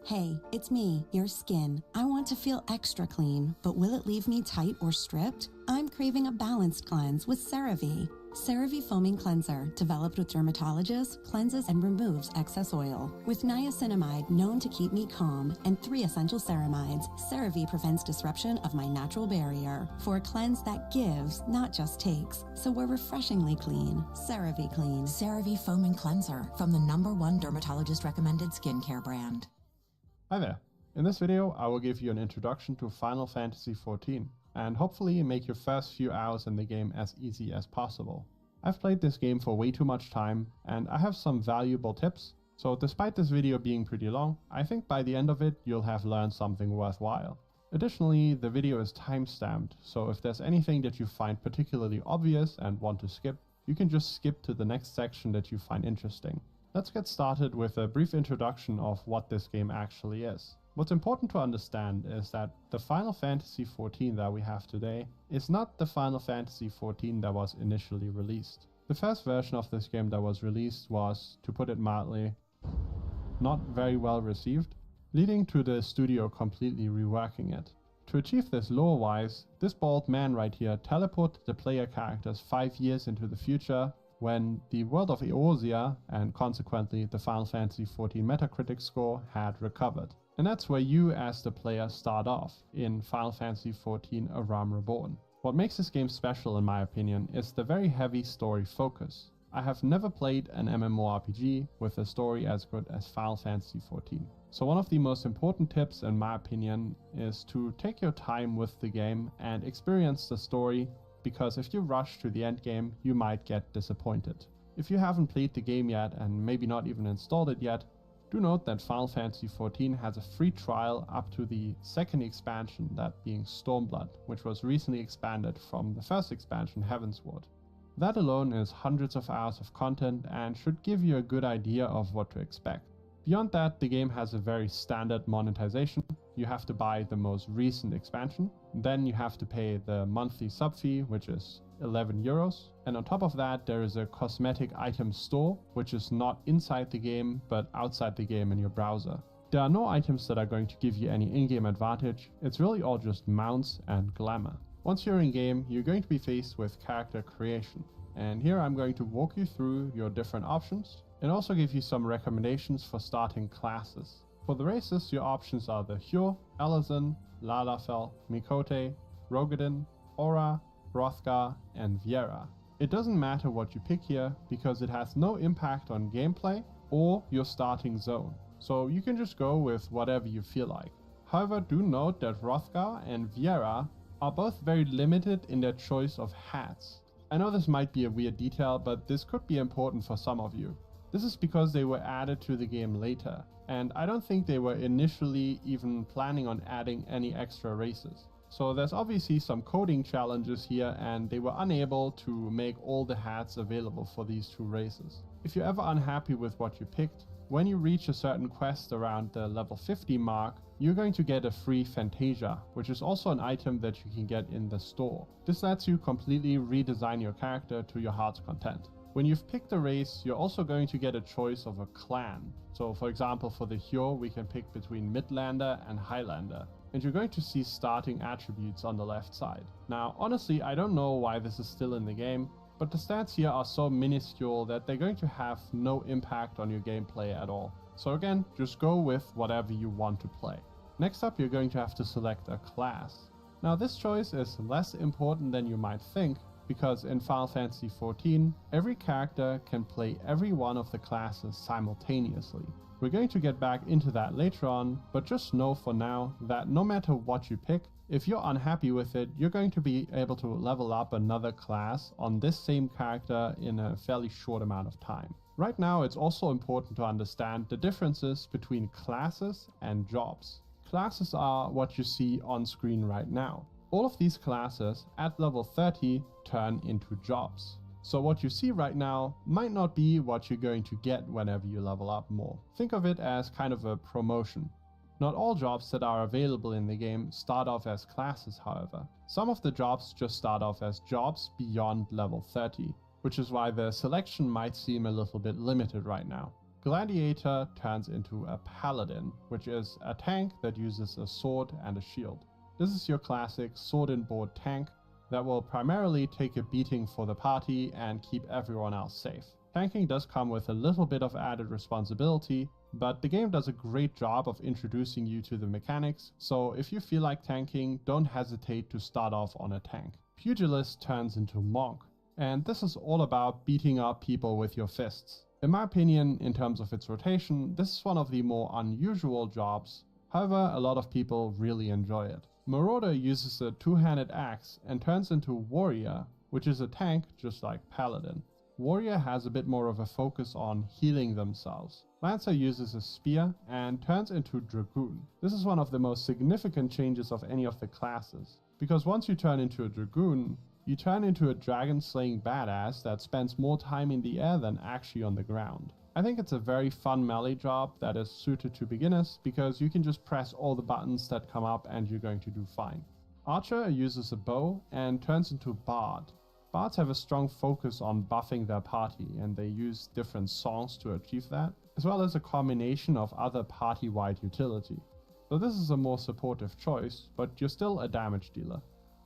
Hey, it's me, your skin. I want to feel extra clean, but will it leave me tight or stripped? I'm craving a balanced cleanse with CeraVe. CeraVe Foaming Cleanser, developed with dermatologists, cleanses and removes excess oil. With niacinamide, known to keep me calm, and 3 essential ceramides, CeraVe prevents disruption of my natural barrier for a cleanse that gives, not just takes. So we're refreshingly clean. CeraVe Clean. CeraVe Foaming Cleanser from the #1 dermatologist-recommended skincare brand. Hi there. In this video, I will give you an introduction to Final Fantasy XIV, and hopefully make your first few hours in the game as easy as possible. I've played this game for way too much time, and I have some valuable tips, so despite this video being pretty long, I think by the end of it you'll have learned something worthwhile. Additionally, the video is time-stamped, so if there's anything that you find particularly obvious and want to skip, you can just skip to the next section that you find interesting. Let's get started with a brief introduction of what this game actually is. What's important to understand is that the Final Fantasy XIV that we have today is not the Final Fantasy XIV that was initially released. The first version of this game that was released was, to put it mildly, not very well received, leading to the studio completely reworking it. To achieve this lore-wise, this bald man right here teleported the player characters 5 years into the future, when the world of Eorzea, and consequently the Final Fantasy XIV Metacritic score, had recovered. And that's where you as the player start off, in Final Fantasy XIV A Realm Reborn. What makes this game special in my opinion is the very heavy story focus. I have never played an MMORPG with a story as good as Final Fantasy XIV. So one of the most important tips in my opinion is to take your time with the game and experience the story, because if you rush to the end game, you might get disappointed. If you haven't played the game yet and maybe not even installed it yet, do note that Final Fantasy XIV has a free trial up to the second expansion, that being Stormblood, which was recently expanded from the first expansion, Heavensward. That alone is hundreds of hours of content and should give you a good idea of what to expect. Beyond that, the game has a very standard monetization. You have to buy the most recent expansion, then you have to pay the monthly sub fee, which is 11 euros. And on top of that, there is a cosmetic item store, which is not inside the game, but outside the game in your browser. There are no items that are going to give you any in-game advantage. It's really all just mounts and glamour. Once you're in game, you're going to be faced with character creation. And here I'm going to walk you through your different options and also give you some recommendations for starting classes. For the races, your options are the Hyur, Elazin, Lalafell, Mikote, Rogadin, Aura, Hrothgar, and Viera. It doesn't matter what you pick here because it has no impact on gameplay or your starting zone, so you can just go with whatever you feel like. However, do note that Hrothgar and Viera are both very limited in their choice of hats. I know this might be a weird detail, but this could be important for some of you. This is because they were added to the game later, and I don't think they were initially even planning on adding any extra races. So there's obviously some coding challenges here, and they were unable to make all the hats available for these two races. If you're ever unhappy with what you picked, when you reach a certain quest around the level 50 mark, you're going to get a free Fantasia, which is also an item that you can get in the store. This lets you completely redesign your character to your heart's content. When you've picked a race, you're also going to get a choice of a clan. So for example, for the Hyur, we can pick between Midlander and Highlander. And you're going to see starting attributes on the left side. Now, honestly, I don't know why this is still in the game, but the stats here are so minuscule that they're going to have no impact on your gameplay at all. So again, just go with whatever you want to play. Next up, you're going to have to select a class. Now this choice is less important than you might think, because in Final Fantasy XIV, every character can play every one of the classes simultaneously. We're going to get back into that later on, but just know for now that no matter what you pick, if you're unhappy with it, you're going to be able to level up another class on this same character in a fairly short amount of time. Right now, it's also important to understand the differences between classes and jobs. Classes are what you see on screen right now. All of these classes at level 30 turn into jobs. So what you see right now might not be what you're going to get whenever you level up more. Think of it as kind of a promotion. Not all jobs that are available in the game start off as classes, however. Some of the jobs just start off as jobs beyond level 30, which is why the selection might seem a little bit limited right now. Gladiator turns into a paladin, which is a tank that uses a sword and a shield. This is your classic sword and board tank that will primarily take a beating for the party and keep everyone else safe. Tanking does come with a little bit of added responsibility, but the game does a great job of introducing you to the mechanics, so if you feel like tanking, don't hesitate to start off on a tank. Pugilist turns into monk, and this is all about beating up people with your fists. In my opinion, in terms of its rotation, this is one of the more unusual jobs. However, a lot of people really enjoy it. Marauder uses a two-handed axe and turns into warrior, which is a tank just like paladin. Warrior has a bit more of a focus on healing themselves. Lancer uses a spear and turns into dragoon. This is one of the most significant changes of any of the classes, because once you turn into a dragoon, you turn into a dragon-slaying badass that spends more time in the air than actually on the ground. I think it's a very fun melee job that is suited to beginners because you can just press all the buttons that come up and you're going to do fine. Archer uses a bow and turns into bard. Bards have a strong focus on buffing their party, and they use different songs to achieve that, as well as a combination of other party-wide utility. So this is a more supportive choice, but you're still a damage dealer.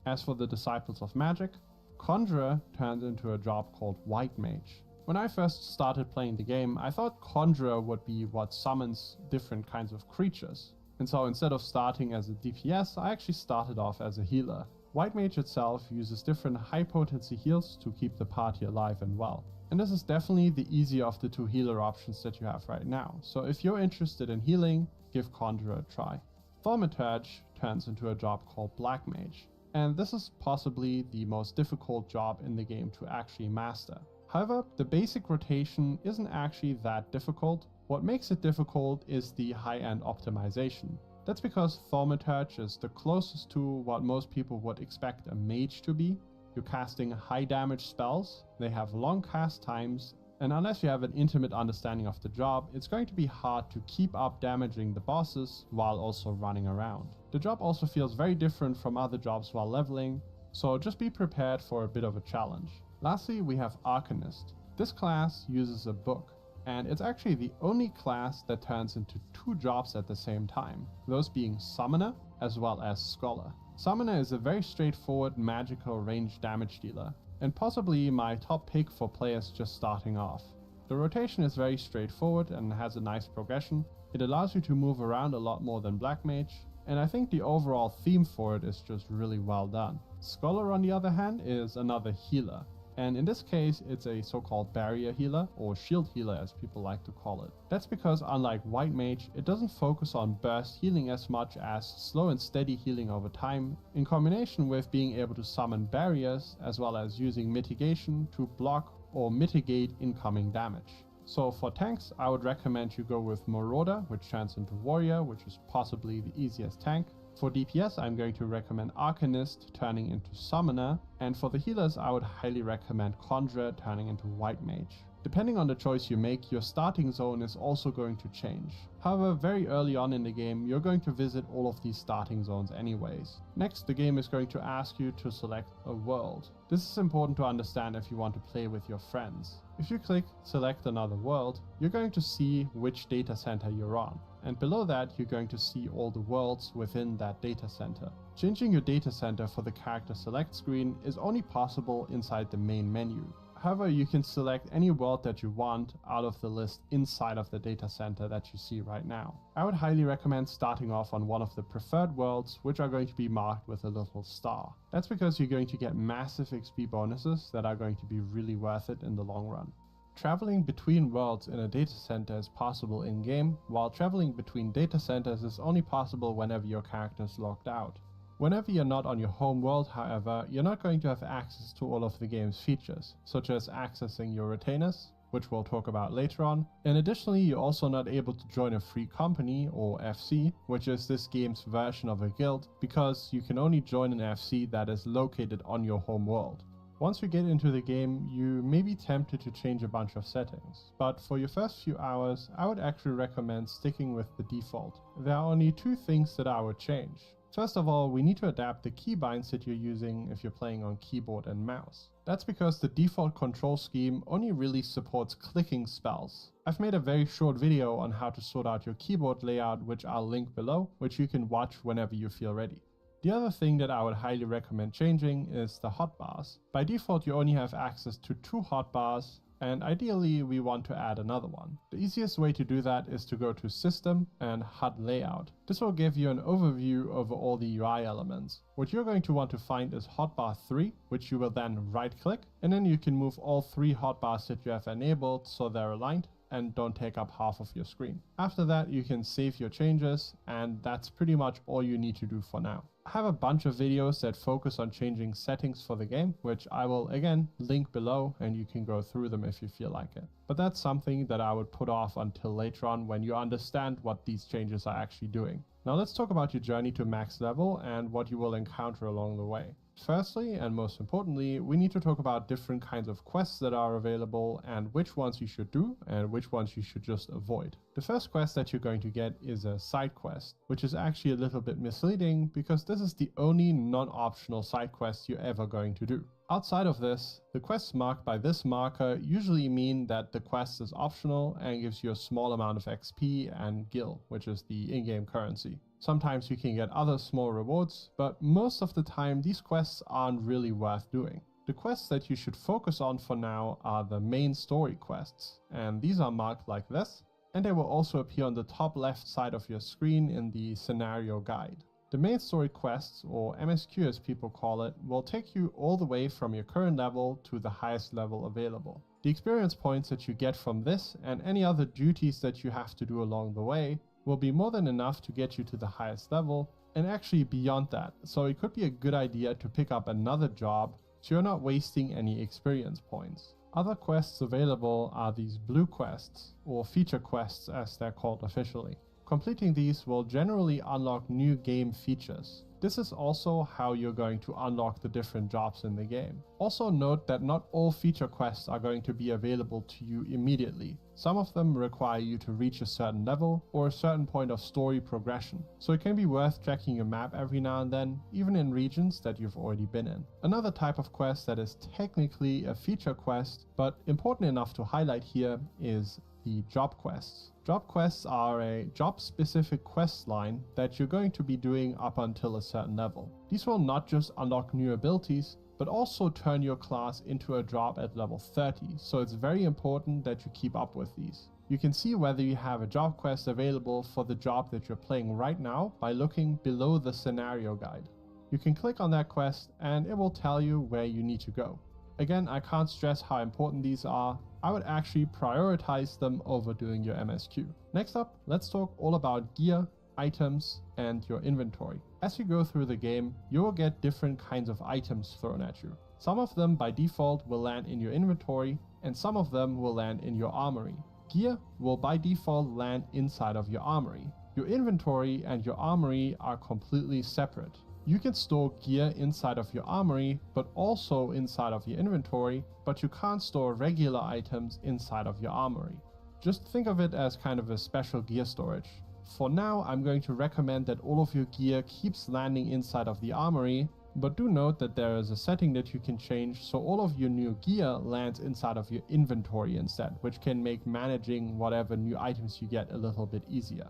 As for the Disciples of Magic, Conjurer turns into a job called White Mage. When I first started playing the game, I thought Conjurer would be what summons different kinds of creatures. And so instead of starting as a DPS, I actually started off as a healer. White Mage itself uses different high potency heals to keep the party alive and well. And this is definitely the easier of the two healer options that you have right now. So if you're interested in healing, give Conjurer a try. Thaumaturge turns into a job called Black Mage. And this is possibly the most difficult job in the game to actually master. However, the basic rotation isn't actually that difficult. What makes it difficult is the high-end optimization. That's because Thaumaturge is the closest to what most people would expect a mage to be. You're casting high damage spells, they have long cast times, and unless you have an intimate understanding of the job, it's going to be hard to keep up damaging the bosses while also running around. The job also feels very different from other jobs while leveling, so just be prepared for a bit of a challenge. Lastly, we have Arcanist. This class uses a book, and it's actually the only class that turns into 2 jobs at the same time, those being Summoner as well as Scholar. Summoner is a very straightforward magical range damage dealer, and possibly my top pick for players just starting off. The rotation is very straightforward and has a nice progression. It allows you to move around a lot more than Black Mage, and I think the overall theme for it is just really well done. Scholar, on the other hand, is another healer, and in this case it's a so-called barrier healer, or shield healer as people like to call it. That's because unlike White Mage, it doesn't focus on burst healing as much as slow and steady healing over time, in combination with being able to summon barriers as well as using mitigation to block or mitigate incoming damage. So for tanks, I would recommend you go with Marauder, which turns into Warrior, which is possibly the easiest tank. For DPS, I'm going to recommend Arcanist, turning into Summoner, and for the healers, I would highly recommend Conjurer, turning into White Mage. Depending on the choice you make, your starting zone is also going to change. However, very early on in the game, you're going to visit all of these starting zones anyways. Next, the game is going to ask you to select a world. This is important to understand if you want to play with your friends. If you click Select Another World, you're going to see which data center you're on. And below that, you're going to see all the worlds within that data center. Changing your data center for the character select screen is only possible inside the main menu. However, you can select any world that you want out of the list inside of the data center that you see right now. I would highly recommend starting off on one of the preferred worlds, which are going to be marked with a little star. That's because you're going to get massive XP bonuses that are going to be really worth it in the long run. Traveling between worlds in a data center is possible in-game, while traveling between data centers is only possible whenever your character is logged out. Whenever you're not on your home world, however, you're not going to have access to all of the game's features, such as accessing your retainers, which we'll talk about later on, and additionally you're also not able to join a free company, or FC, which is this game's version of a guild, because you can only join an FC that is located on your home world. Once you get into the game, you may be tempted to change a bunch of settings, but for your first few hours, I would actually recommend sticking with the default. There are only 2 things that I would change. First of all, we need to adapt the keybinds that you're using if you're playing on keyboard and mouse. That's because the default control scheme only really supports clicking spells. I've made a very short video on how to sort out your keyboard layout, which I'll link below, which you can watch whenever you feel ready. The other thing that I would highly recommend changing is the hotbars. By default, you only have access to 2 hotbars, and ideally we want to add another one. The easiest way to do that is to go to System and HUD Layout. This will give you an overview over all the UI elements. What you're going to want to find is hotbar 3, which you will then right click, and then you can move all 3 hotbars that you have enabled so they're aligned and don't take up half of your screen. After that, you can save your changes, and that's pretty much all you need to do for now. I have a bunch of videos that focus on changing settings for the game, which I will again link below, and you can go through them if you feel like it. But that's something that I would put off until later on when you understand what these changes are actually doing. Now let's talk about your journey to max level and what you will encounter along the way. Firstly, and most importantly, we need to talk about different kinds of quests that are available and which ones you should do and which ones you should just avoid. The first quest that you're going to get is a side quest, which is actually a little bit misleading because this is the only non-optional side quest you're ever going to do. Outside of this, the quests marked by this marker usually mean that the quest is optional and gives you a small amount of XP and gil, which is the in-game currency. Sometimes you can get other small rewards, but most of the time these quests aren't really worth doing. The quests that you should focus on for now are the main story quests, and these are marked like this, and they will also appear on the top left side of your screen in the scenario guide. The main story quests, or MSQ as people call it, will take you all the way from your current level to the highest level available. The experience points that you get from this and any other duties that you have to do along the way will be more than enough to get you to the highest level, and actually beyond that, so it could be a good idea to pick up another job so you're not wasting any experience points. Other quests available are these blue quests, or feature quests as they're called officially. Completing these will generally unlock new game features. This is also how you're going to unlock the different jobs in the game. Also note that not all feature quests are going to be available to you immediately. Some of them require you to reach a certain level or a certain point of story progression, so it can be worth checking your map every now and then, even in regions that you've already been in. Another type of quest that is technically a feature quest, but important enough to highlight here, is the job quests. Job quests are a job-specific quest line that you're going to be doing up until a certain level. These will not just unlock new abilities, but also turn your class into a job at level 30, so it's very important that you keep up with these. You can see whether you have a job quest available for the job that you're playing right now by looking below the scenario guide. You can click on that quest and it will tell you where you need to go. Again, I can't stress how important these are. I would actually prioritize them over doing your MSQ. Next up, let's talk all about gear, items, and your inventory. As you go through the game, you will get different kinds of items thrown at you. Some of them by default will land in your inventory, and some of them will land in your armory. Gear will by default land inside of your armory. Your inventory and your armory are completely separate. You can store gear inside of your armory, but also inside of your inventory, but you can't store regular items inside of your armory. Just think of it as kind of a special gear storage. For now, I'm going to recommend that all of your gear keeps landing inside of the armory, but do note that there is a setting that you can change so all of your new gear lands inside of your inventory instead, which can make managing whatever new items you get a little bit easier.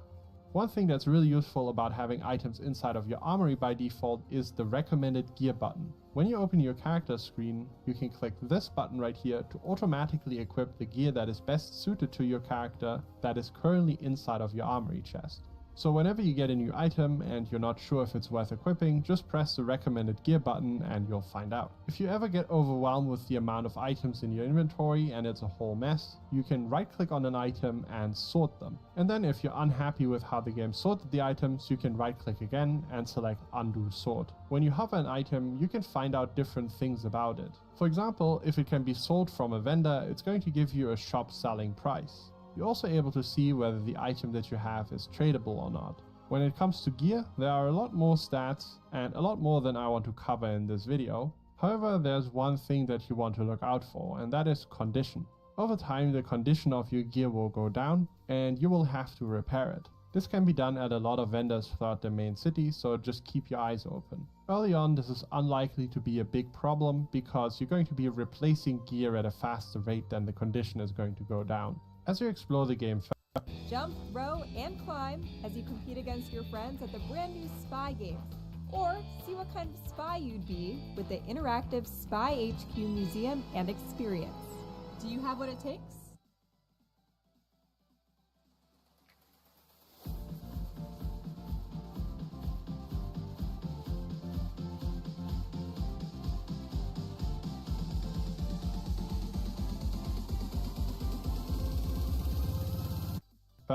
One thing that's really useful about having items inside of your armory by default is the recommended gear button. When you open your character screen, you can click this button right here to automatically equip the gear that is best suited to your character that is currently inside of your armory chest. So whenever you get a new item and you're not sure if it's worth equipping, just press the recommended gear button and you'll find out. If you ever get overwhelmed with the amount of items in your inventory and it's a whole mess, you can right click on an item and sort them. And then if you're unhappy with how the game sorted the items, you can right click again and select undo sort. When you hover an item, you can find out different things about it. For example, if it can be sold from a vendor, it's going to give you a shop selling price. You're also able to see whether the item that you have is tradable or not. When it comes to gear, there are a lot more stats and a lot more than I want to cover in this video. However, there's one thing that you want to look out for, and that is condition. Over time, the condition of your gear will go down and you will have to repair it. This can be done at a lot of vendors throughout the main city, so just keep your eyes open. Early on, this is unlikely to be a big problem because you're going to be replacing gear at a faster rate than the condition is going to go down. As you explore the game further, Jump, row, and climb as you compete against your friends at the brand new Spy Games. Or see what kind of spy you'd be with the interactive Spy HQ Museum and Experience. Do you have what it takes?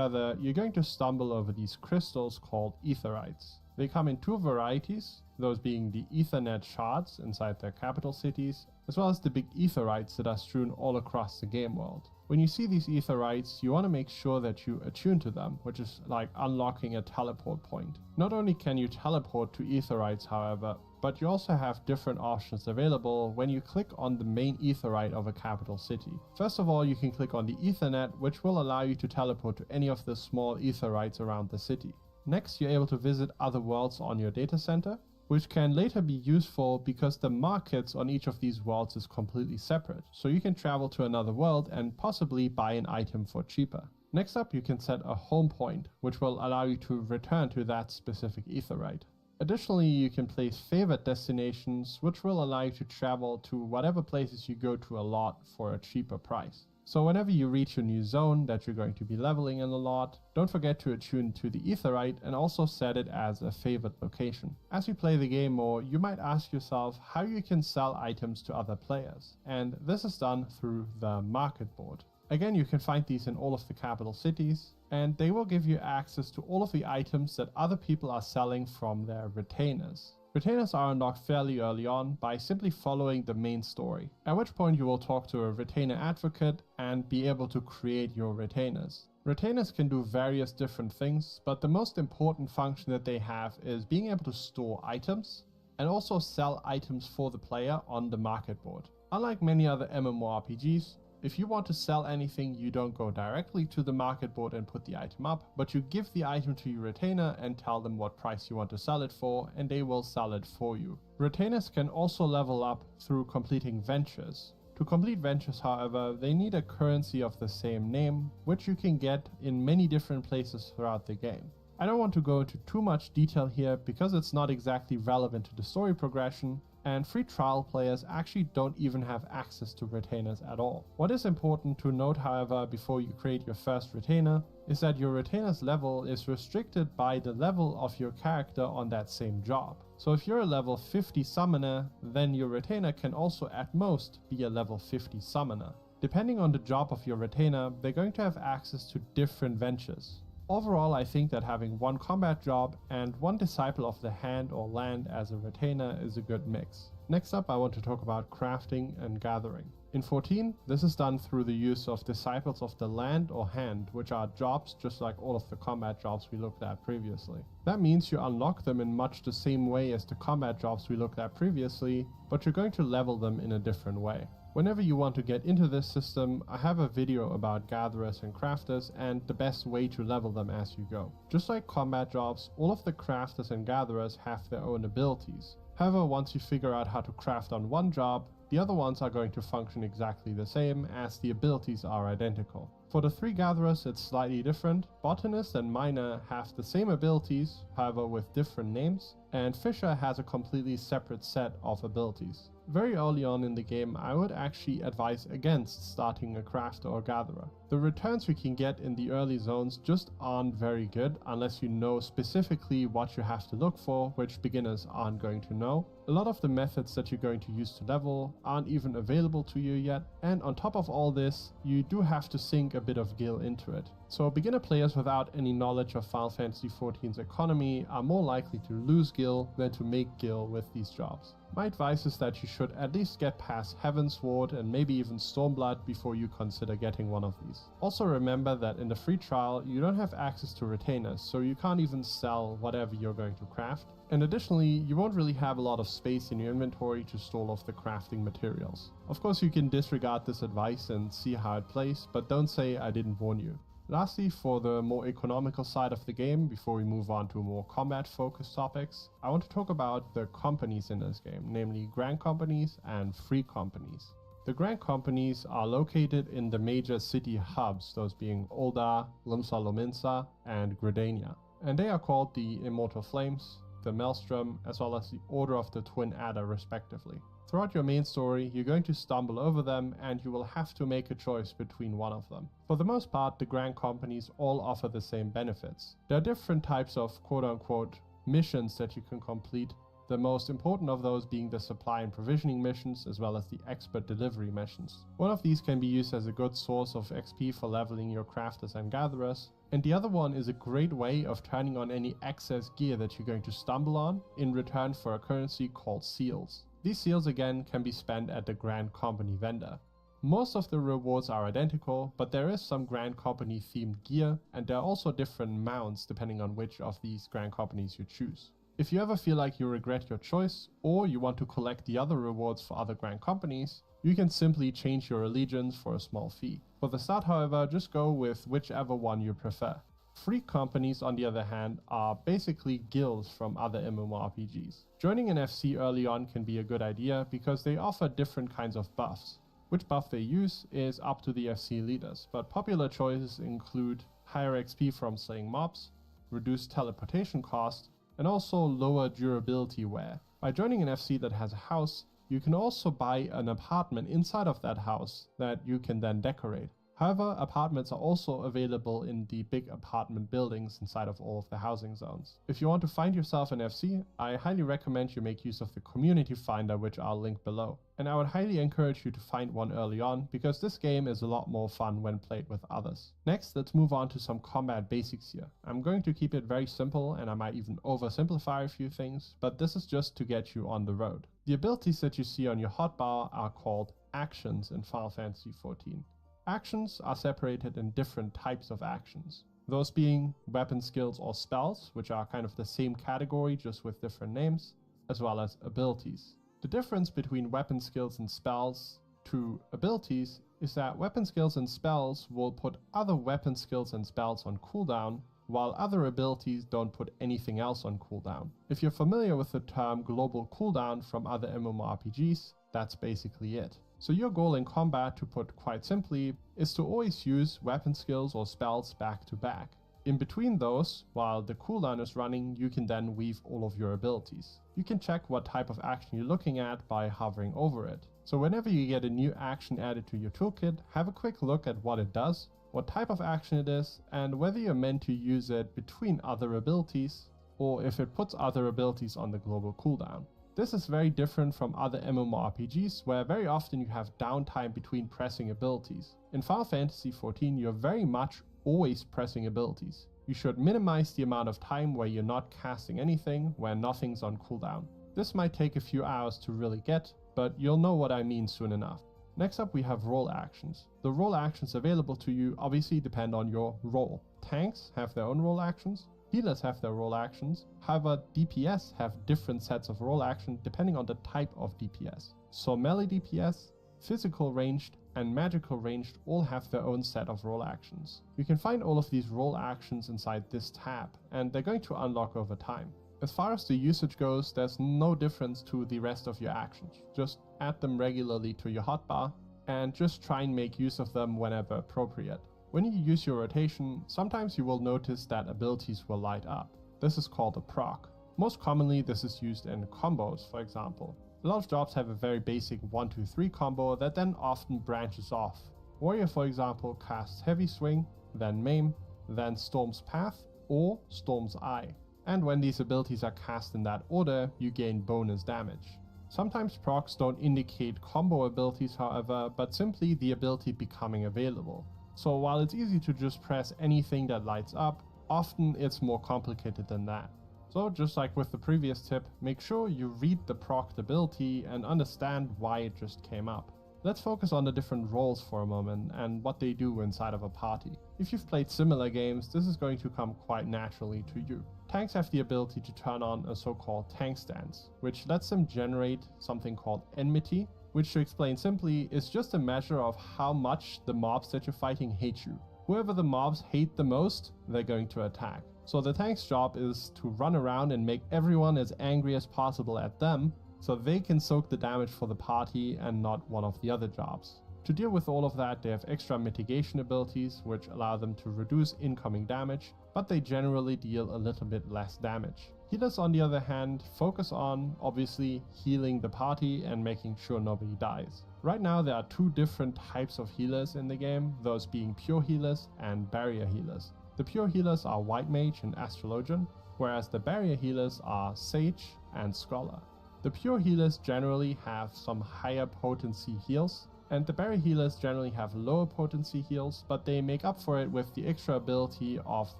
further, you're going to stumble over these crystals called aetherites. They come in two varieties, those being the Ethernet shards inside their capital cities, as well as the big aetherites that are strewn all across the game world. When you see these aetherites, you want to make sure that you attune to them, which is like unlocking a teleport point. Not only can you teleport to aetherites, however, but you also have different options available when you click on the main aetherite of a capital city. First of all, you can click on the Ethernet, which will allow you to teleport to any of the small aetherites around the city. Next, you're able to visit other worlds on your data center, which can later be useful because the markets on each of these worlds is completely separate, so you can travel to another world and possibly buy an item for cheaper. Next up, you can set a home point, which will allow you to return to that specific aetherite. Additionally, you can place favored destinations, which will allow you to travel to whatever places you go to a lot for a cheaper price. So whenever you reach a new zone that you're going to be leveling in a lot, don't forget to attune to the aetherite and also set it as a favored location. As you play the game more, you might ask yourself how you can sell items to other players, and this is done through the market board. Again, you can find these in all of the capital cities, and they will give you access to all of the items that other people are selling from their retainers. Retainers are unlocked fairly early on by simply following the main story, at which point you will talk to a retainer advocate and be able to create your retainers. Retainers can do various different things, but the most important function that they have is being able to store items and also sell items for the player on the market board. Unlike many other MMORPGs, if you want to sell anything, you don't go directly to the market board and put the item up, but you give the item to your retainer and tell them what price you want to sell it for, and they will sell it for you. Retainers can also level up through completing ventures. To complete ventures, however, they need a currency of the same name, which you can get in many different places throughout the game. I don't want to go into too much detail here because it's not exactly relevant to the story progression, and free trial players actually don't even have access to retainers at all. What is important to note, however, before you create your first retainer, is that your retainer's level is restricted by the level of your character on that same job. So if you're a level 50 summoner, then your retainer can also at most be a level 50 summoner. Depending on the job of your retainer, they're going to have access to different ventures. Overall, I think that having one combat job and one disciple of the hand or land as a retainer is a good mix. Next up, I want to talk about crafting and gathering. In 14, this is done through the use of disciples of the land or hand, which are jobs just like all of the combat jobs we looked at previously. That means you unlock them in much the same way as the combat jobs we looked at previously, but you're going to level them in a different way. Whenever you want to get into this system, I have a video about gatherers and crafters and the best way to level them as you go. Just like combat jobs, all of the crafters and gatherers have their own abilities. However, once you figure out how to craft on one job, the other ones are going to function exactly the same as the abilities are identical. For the 3 gatherers, it's slightly different. Botanist and Miner have the same abilities, however with different names, and Fisher has a completely separate set of abilities. Very early on in the game, I would actually advise against starting a crafter or gatherer. The returns we can get in the early zones just aren't very good unless you know specifically what you have to look for, which beginners aren't going to know. A lot of the methods that you're going to use to level aren't even available to you yet, and on top of all this, you do have to sink a bit of gil into it. So beginner players without any knowledge of Final Fantasy XIV's economy are more likely to lose gil than to make gil with these jobs. My advice is that you should at least get past Heavensward and maybe even Stormblood before you consider getting one of these. Also remember that in the free trial you don't have access to retainers, so you can't even sell whatever you're going to craft. And additionally, you won't really have a lot of space in your inventory to store all of the crafting materials. Of course you can disregard this advice and see how it plays, but don't say I didn't warn you. Lastly, for the more economical side of the game, before we move on to more combat-focused topics, I want to talk about the companies in this game, namely Grand Companies and Free Companies. The Grand Companies are located in the major city hubs, those being Ul'dah, Limsa Lominsa, and Gridania. And they are called the Immortal Flames, the Maelstrom, as well as the Order of the Twin Adder respectively. Throughout your main story, you're going to stumble over them and you will have to make a choice between one of them. For the most part, the Grand Companies all offer the same benefits. There are different types of quote-unquote missions that you can complete, the most important of those being the supply and provisioning missions as well as the expert delivery missions. One of these can be used as a good source of XP for leveling your crafters and gatherers, and the other one is a great way of turning on any excess gear that you're going to stumble on in return for a currency called seals. These seals again can be spent at the Grand Company vendor. Most of the rewards are identical, but there is some Grand Company themed gear, and there are also different mounts depending on which of these Grand Companies you choose. If you ever feel like you regret your choice, or you want to collect the other rewards for other Grand Companies, you can simply change your allegiance for a small fee. For the start, however, just go with whichever one you prefer. Free companies, on the other hand, are basically guilds from other MMORPGs. Joining an FC early on can be a good idea because they offer different kinds of buffs. Which buff they use is up to the FC leaders, but popular choices include higher XP from slaying mobs, reduced teleportation cost, and also lower durability wear. By joining an FC that has a house, you can also buy an apartment inside of that house that you can then decorate. However, apartments are also available in the big apartment buildings inside of all of the housing zones. If you want to find yourself an FC, I highly recommend you make use of the community finder, which I'll link below. And I would highly encourage you to find one early on, because this game is a lot more fun when played with others. Next, let's move on to some combat basics here. I'm going to keep it very simple, and I might even oversimplify a few things, but this is just to get you on the road. The abilities that you see on your hotbar are called actions in Final Fantasy XIV. Actions are separated in different types of actions. Those being weapon skills or spells, which are kind of the same category just with different names, as well as abilities. The difference between weapon skills and spells to abilities is that weapon skills and spells will put other weapon skills and spells on cooldown, while other abilities don't put anything else on cooldown. If you're familiar with the term global cooldown from other MMORPGs, that's basically it. So your goal in combat, to put quite simply, is to always use weapon skills or spells back to back. In between those, while the cooldown is running, you can then weave all of your abilities. You can check what type of action you're looking at by hovering over it. So whenever you get a new action added to your toolkit, have a quick look at what it does, what type of action it is, and whether you're meant to use it between other abilities, or if it puts other abilities on the global cooldown. This is very different from other MMORPGs, where very often you have downtime between pressing abilities. In Final Fantasy XIV, you're very much always pressing abilities. You should minimize the amount of time where you're not casting anything, where nothing's on cooldown. This might take a few hours to really get, but you'll know what I mean soon enough. Next up we have role actions. The role actions available to you obviously depend on your role. Tanks have their own role actions, healers have their role actions, however DPS have different sets of role actions depending on the type of DPS. So melee DPS, physical ranged, and magical ranged all have their own set of role actions. You can find all of these role actions inside this tab, and they're going to unlock over time. As far as the usage goes, there's no difference to the rest of your actions. Just add them regularly to your hotbar, and just try and make use of them whenever appropriate. When you use your rotation, sometimes you will notice that abilities will light up. This is called a proc. Most commonly this is used in combos, for example. A lot of jobs have a very basic 1-2-3 combo that then often branches off. Warrior, for example, casts Heavy Swing, then Maim, then Storm's Path, or Storm's Eye. And when these abilities are cast in that order, you gain bonus damage. Sometimes procs don't indicate combo abilities, however, but simply the ability becoming available. So while it's easy to just press anything that lights up, often it's more complicated than that. So just like with the previous tip, make sure you read the proc ability and understand why it just came up. Let's focus on the different roles for a moment and what they do inside of a party. If you've played similar games, this is going to come quite naturally to you. Tanks have the ability to turn on a so-called tank stance, which lets them generate something called enmity, which to explain simply is just a measure of how much the mobs that you're fighting hate you. Whoever the mobs hate the most, they're going to attack. So the tank's job is to run around and make everyone as angry as possible at them, so they can soak the damage for the party and not one of the other jobs. To deal with all of that, they have extra mitigation abilities which allow them to reduce incoming damage, but they generally deal a little bit less damage. Healers, on the other hand, focus on, obviously, healing the party and making sure nobody dies. Right now there are two different types of healers in the game, those being pure healers and barrier healers. The pure healers are White Mage and Astrologian, whereas the barrier healers are Sage and Scholar. The pure healers generally have some higher potency heals, and the barrier healers generally have lower potency heals, but they make up for it with the extra ability of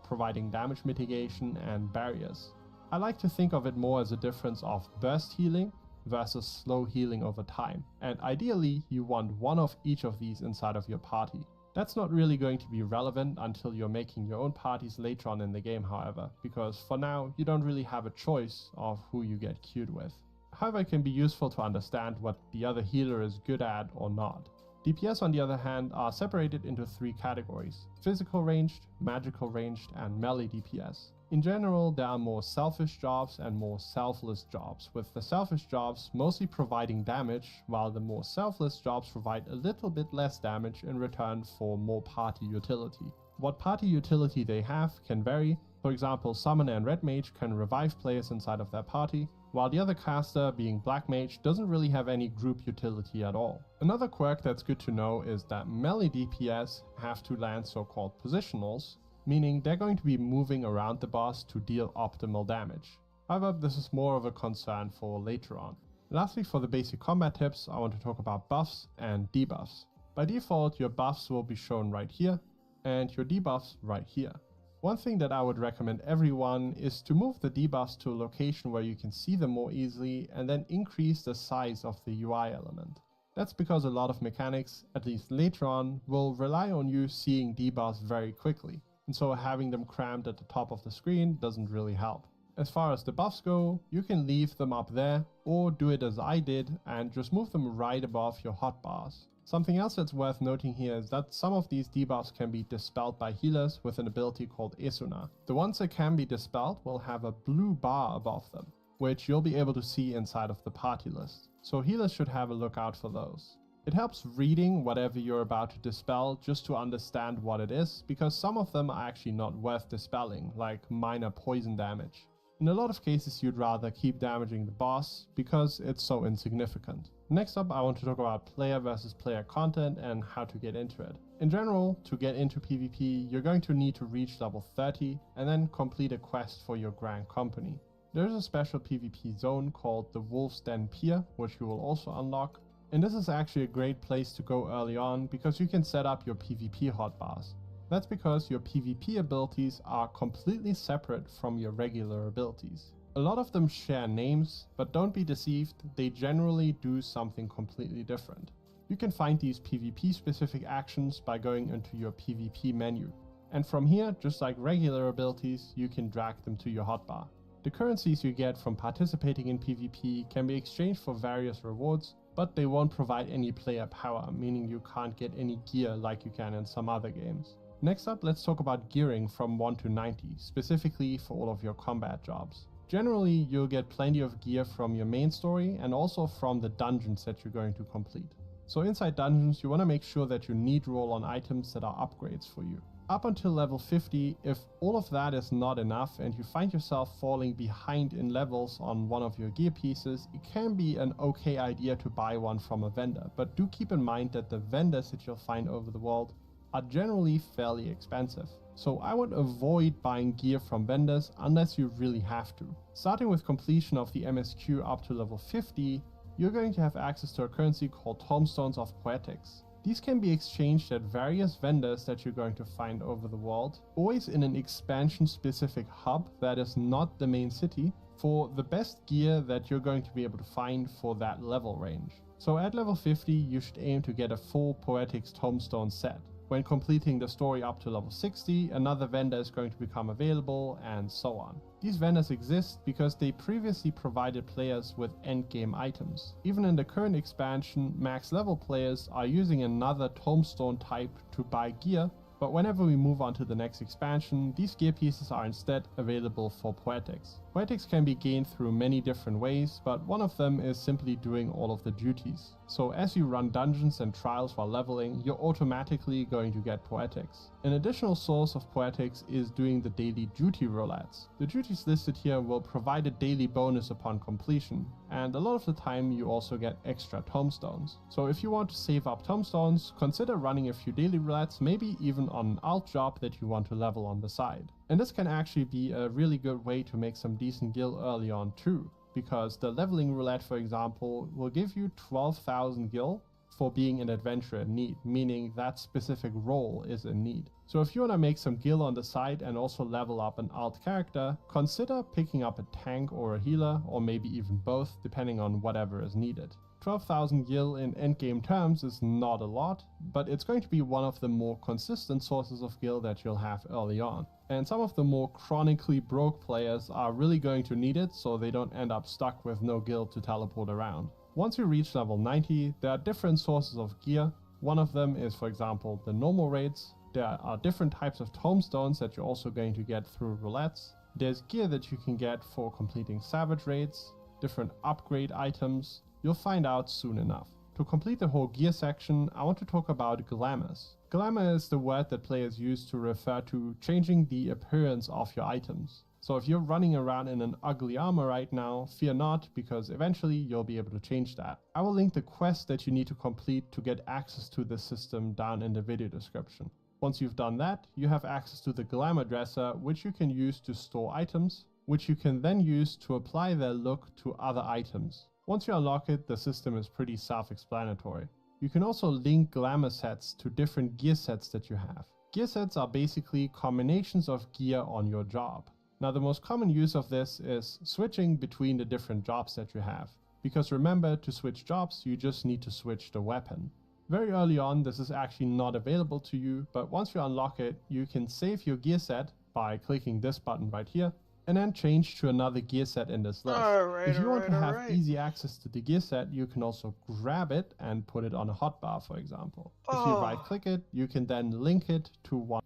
providing damage mitigation and barriers. I like to think of it more as a difference of burst healing versus slow healing over time, and ideally you want one of each of these inside of your party. That's not really going to be relevant until you're making your own parties later on in the game, however, because for now you don't really have a choice of who you get queued with. However, it can be useful to understand what the other healer is good at or not. DPS, on the other hand, are separated into three categories: physical ranged, magical ranged, and melee DPS. In general, there are more selfish jobs and more selfless jobs, with the selfish jobs mostly providing damage, while the more selfless jobs provide a little bit less damage in return for more party utility. What party utility they have can vary. For example, Summoner and Red Mage can revive players inside of their party, while the other caster, being Black Mage, doesn't really have any group utility at all. Another quirk that's good to know is that melee DPS have to land so-called positionals, meaning they're going to be moving around the boss to deal optimal damage. However, this is more of a concern for later on. Lastly, for the basic combat tips, I want to talk about buffs and debuffs. By default, your buffs will be shown right here, and your debuffs right here. One thing that I would recommend everyone is to move the debuffs to a location where you can see them more easily and then increase the size of the UI element. That's because a lot of mechanics, at least later on, will rely on you seeing debuffs very quickly, and so having them crammed at the top of the screen doesn't really help. As far as the buffs go, you can leave them up there, or do it as I did and just move them right above your hotbars. Something else that's worth noting here is that some of these debuffs can be dispelled by healers with an ability called Esuna. The ones that can be dispelled will have a blue bar above them, which you'll be able to see inside of the party list, so healers should have a look out for those. It helps reading whatever you're about to dispel just to understand what it is, because some of them are actually not worth dispelling, like minor poison damage. In a lot of cases you'd rather keep damaging the boss because it's so insignificant. Next up, I want to talk about player versus player content and how to get into it. In general, to get into PvP, you're going to need to reach level 30 and then complete a quest for your Grand Company. There's a special PvP zone called the Wolf's Den Pier, which you will also unlock, and this is actually a great place to go early on because you can set up your PvP hotbars. That's because your PvP abilities are completely separate from your regular abilities. A lot of them share names, but don't be deceived, they generally do something completely different. You can find these PvP specific actions by going into your PvP menu, and from here, just like regular abilities, you can drag them to your hotbar. The currencies you get from participating in PvP can be exchanged for various rewards, but they won't provide any player power, meaning you can't get any gear like you can in some other games. Next up, let's talk about gearing from 1 to 90, specifically for all of your combat jobs. Generally, you'll get plenty of gear from your main story and also from the dungeons that you're going to complete. So inside dungeons, you want to make sure that you need roll on items that are upgrades for you. Up until level 50, if all of that is not enough and you find yourself falling behind in levels on one of your gear pieces, it can be an okay idea to buy one from a vendor, but do keep in mind that the vendors that you'll find over the world are generally fairly expensive. So I would avoid buying gear from vendors unless you really have to. Starting with completion of the MSQ up to level 50, you're going to have access to a currency called Tomestones of Poetics. These can be exchanged at various vendors that you're going to find over the world, always in an expansion specific hub that is not the main city, for the best gear that you're going to be able to find for that level range. So at level 50, you should aim to get a full Poetics Tomestone set. When completing the story up to level 60, another vendor is going to become available, and so on. These vendors exist because they previously provided players with endgame items. Even in the current expansion, max level players are using another Tomestone type to buy gear, but whenever we move on to the next expansion, these gear pieces are instead available for Poetics. Poetics can be gained through many different ways, but one of them is simply doing all of the duties. So as you run dungeons and trials while leveling, you're automatically going to get Poetics. An additional source of Poetics is doing the daily duty roulettes. The duties listed here will provide a daily bonus upon completion, and a lot of the time you also get extra tomestones. So if you want to save up tomestones, consider running a few daily roulettes, maybe even on an alt job that you want to level on the side. And this can actually be a really good way to make some decent gil early on too, because the leveling roulette, for example, will give you 12,000 gil for being an adventurer in need, meaning that specific role is in need. So if you want to make some gil on the side and also level up an alt character, consider picking up a tank or a healer, or maybe even both, depending on whatever is needed. 12,000 gil in endgame terms is not a lot, but it's going to be one of the more consistent sources of gil that you'll have early on. And some of the more chronically broke players are really going to need it so they don't end up stuck with no gil to teleport around. Once you reach level 90, there are different sources of gear. One of them is, for example, the normal raids. There are different types of tomestones that you're also going to get through roulettes. There's gear that you can get for completing savage raids, different upgrade items. You'll find out soon enough. To complete the whole gear section, I want to talk about glamours. Glamour is the word that players use to refer to changing the appearance of your items. So if you're running around in an ugly armor right now, fear not, because eventually you'll be able to change that. I will link the quest that you need to complete to get access to this system down in the video description. Once you've done that, you have access to the glamour dresser, which you can use to store items, which you can then use to apply their look to other items. Once you unlock it, the system is pretty self-explanatory. You can also link glamour sets to different gear sets that you have. Gear sets are basically combinations of gear on your job. Now the most common use of this is switching between the different jobs that you have. because remember, to switch jobs, you just need to switch the weapon. Very early on, this is actually not available to you, but once you unlock it, you can save your gear set by clicking this button right here, and then change to another gear set in this list. If you want to have easy access to the gear set, you can also grab it and put it on a hotbar, for example. If you right click it, you can then link it to one.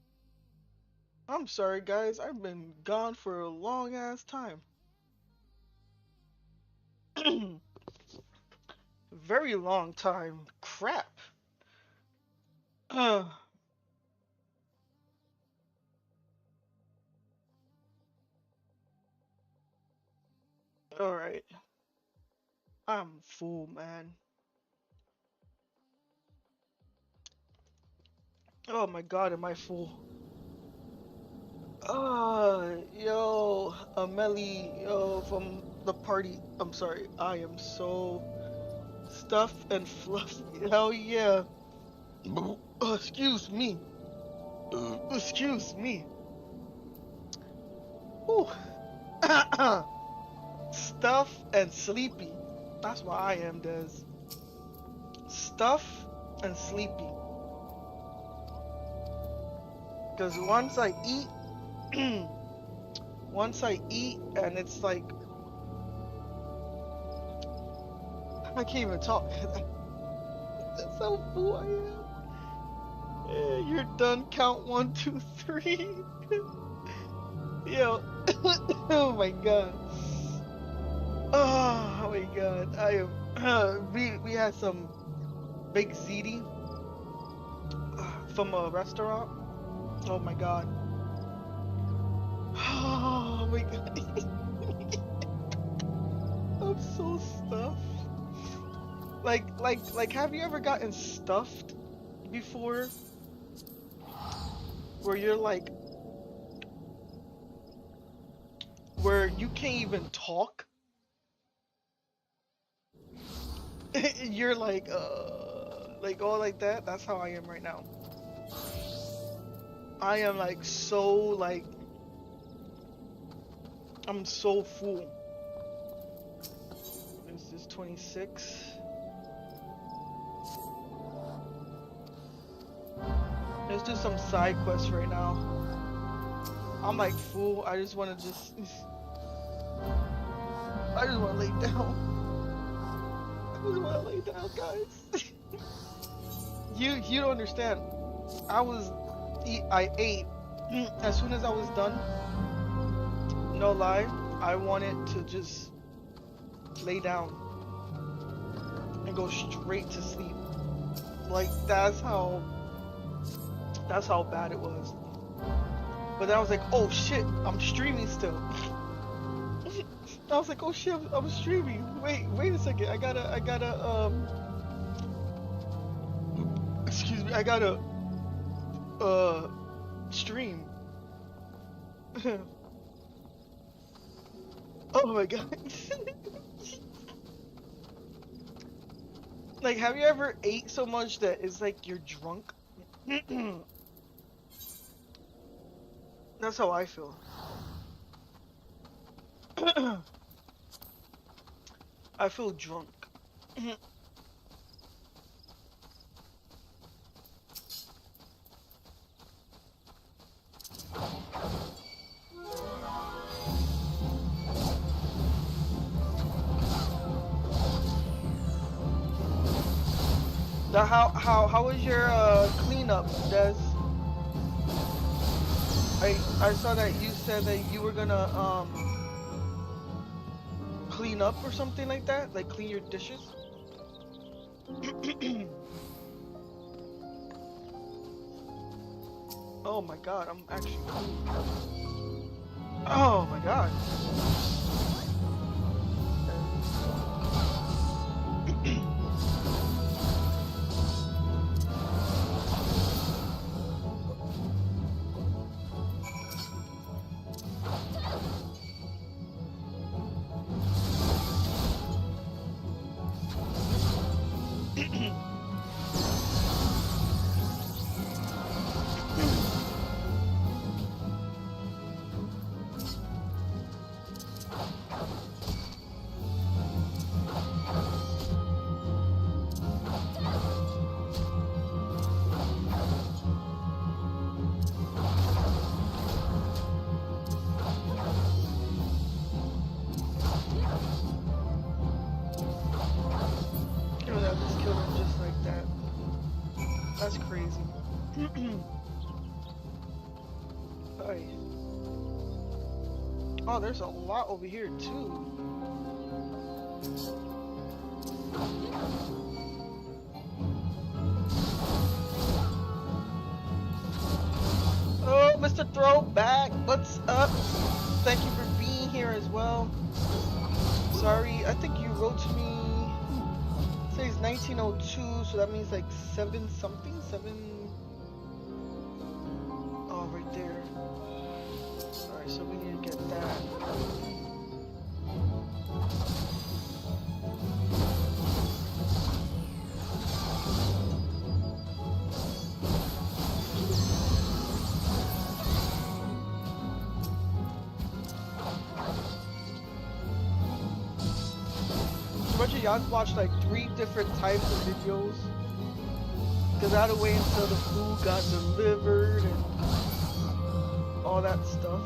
I'm sorry guys, I've been gone for a long ass time. Very long time. Crap. Alright. I'm full, man. Oh my god, am I full? Yo, Amelie, yo, from the party. I'm sorry, I am so stuffed and fluffy. Hell yeah. Excuse me. Excuse me. Whew. Stuff and sleepy. That's what I am, Des. Stuff and sleepy. Because once I eat, and it's like, I can't even talk. That's how full I am. Yeah, you're done. Count 1, 2, 3. Yo. Oh my god. Oh my god. I am. We had some big ziti from a restaurant. Oh my god. Oh my god. I'm so stuffed. Like, have you ever gotten stuffed before? Where you're like, where you can't even talk? You're like all like that? That's how I am right now. I am like so like, I'm so full. Is this 26? Let's do some side quests right now. I'm like full. I just want to I just want to lay down. I just want to lay down, guys. You don't understand. I ate as soon as I was done. No lie, I wanted to just lay down and go straight to sleep. Like that's how bad it was. But then I was like, oh shit, I'm streaming still. I was like, oh shit, I'm streaming. Wait a second. I gotta excuse me, I gotta stream. Oh my god. Like, have you ever ate so much that it's like you're drunk? That's how I feel. I feel drunk. How was your cleanup, Des? I saw that you said that you were gonna clean up or something like that, like clean your dishes. Oh my god, I'm actually. Oh my god. Hey. Oh, there's a lot over here too. Oh, Mr. Throwback, what's up? Thank you for being here as well. Sorry, I think you wrote to me. It says 1902, so that means like 7 something? 7. Oh, right there. Alright, so we need to get that. Imagine y'all watched like 3 different types of videos. Cause I had to wait until the food got delivered and all that stuff.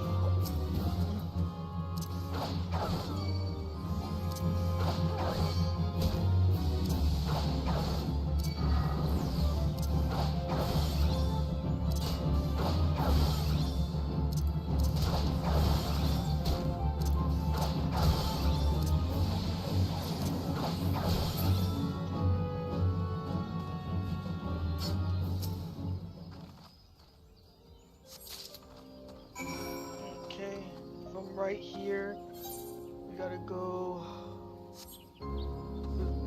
Right here, we gotta go.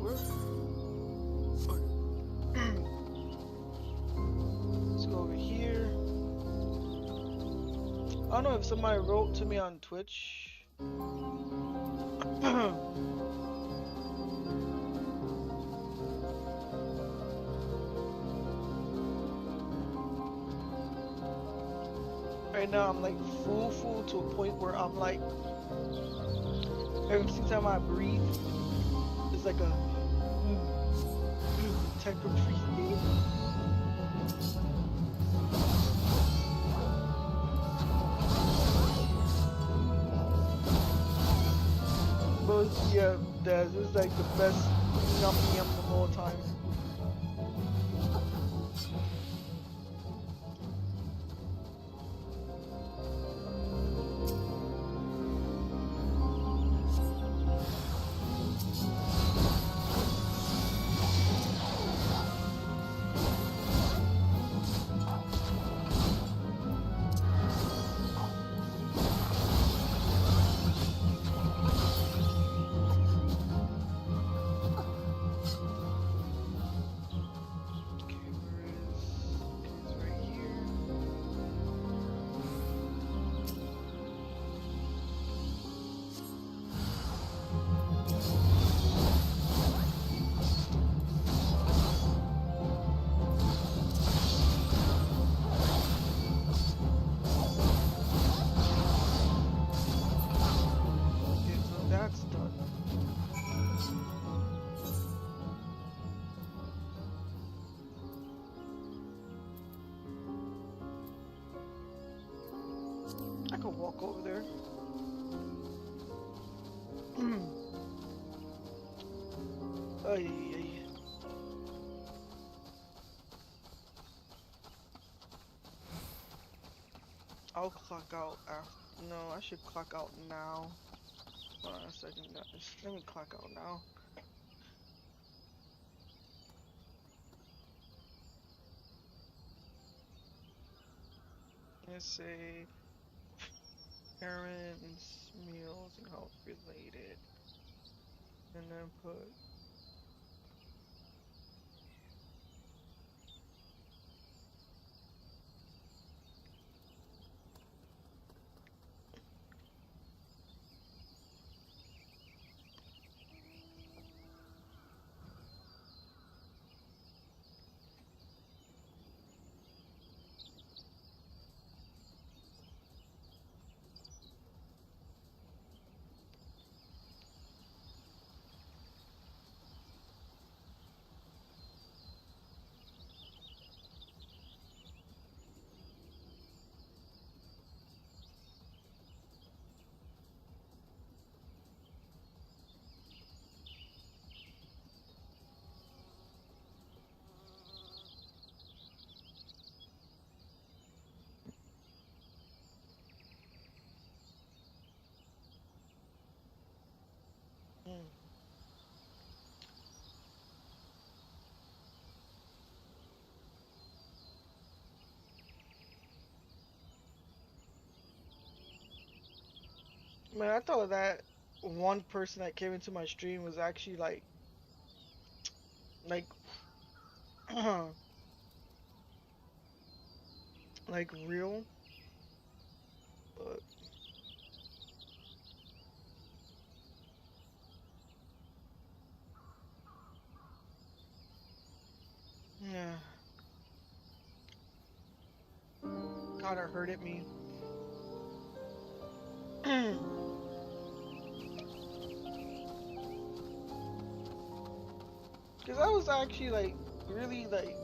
Let's go over here. I don't know if somebody wrote to me on Twitch. Right now I'm like full to a point where I'm like every single time I breathe it's like a type of breathing. But yeah, this is like the best yum of all time. I could walk over there. Ay. I'll clock out after. No, I should clock out now. Hold on a second, guys. Let me clock out now. Let's say errands, meals, and health related, and then put. Man, I thought that one person that came into my stream was actually like, like real, but yeah, kind of hurted me. Cause I was actually like really like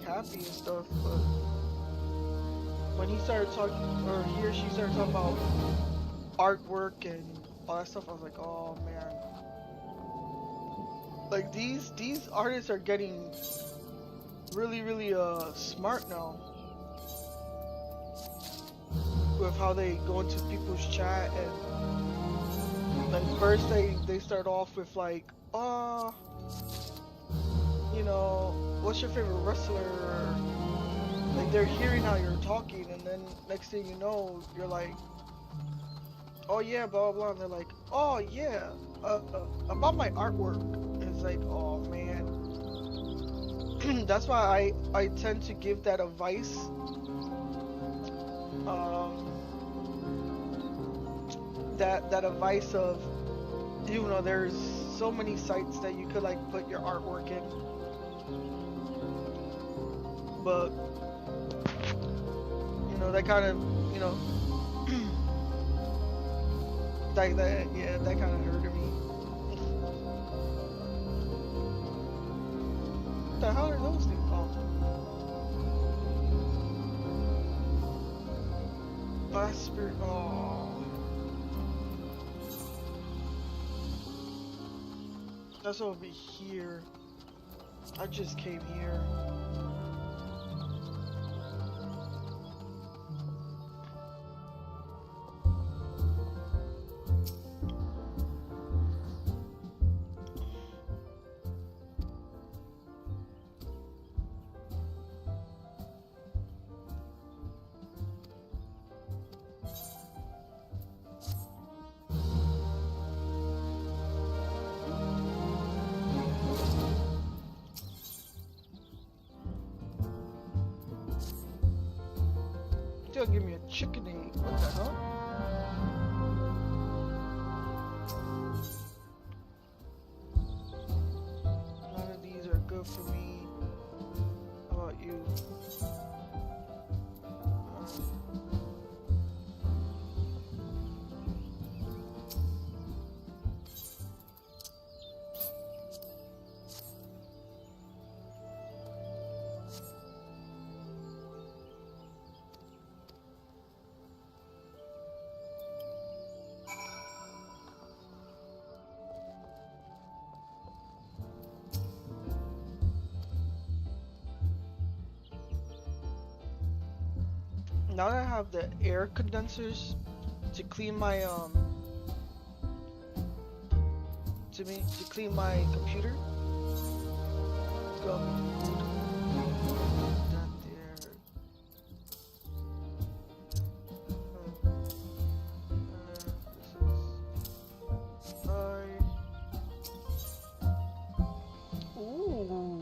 happy and stuff, but when he started talking, or he or she started talking about artwork and all that stuff, I was like, oh man, like these artists are getting really smart now with how they go into people's chat. And like first they start off with like, you know, what's your favorite wrestler? Like they're hearing how you're talking, and then next thing you know, you're like, oh yeah, blah blah blah. And they're like, oh yeah, about my artwork. And it's like, oh man. That's why I tend to give that advice. That advice of, you know, there's so many sites that you could like put your artwork in, but you know that kind of, you know, like that, yeah, that kind of hurted me. What the hell are those things? Oh, that's spirit. Oh. That's over here. I just came here. Still give me a chicken egg. What the hell? None of these are good for me. How about you? Now that I have the air condensers to clean my to clean my computer. Let's go. That there. This is Ooh.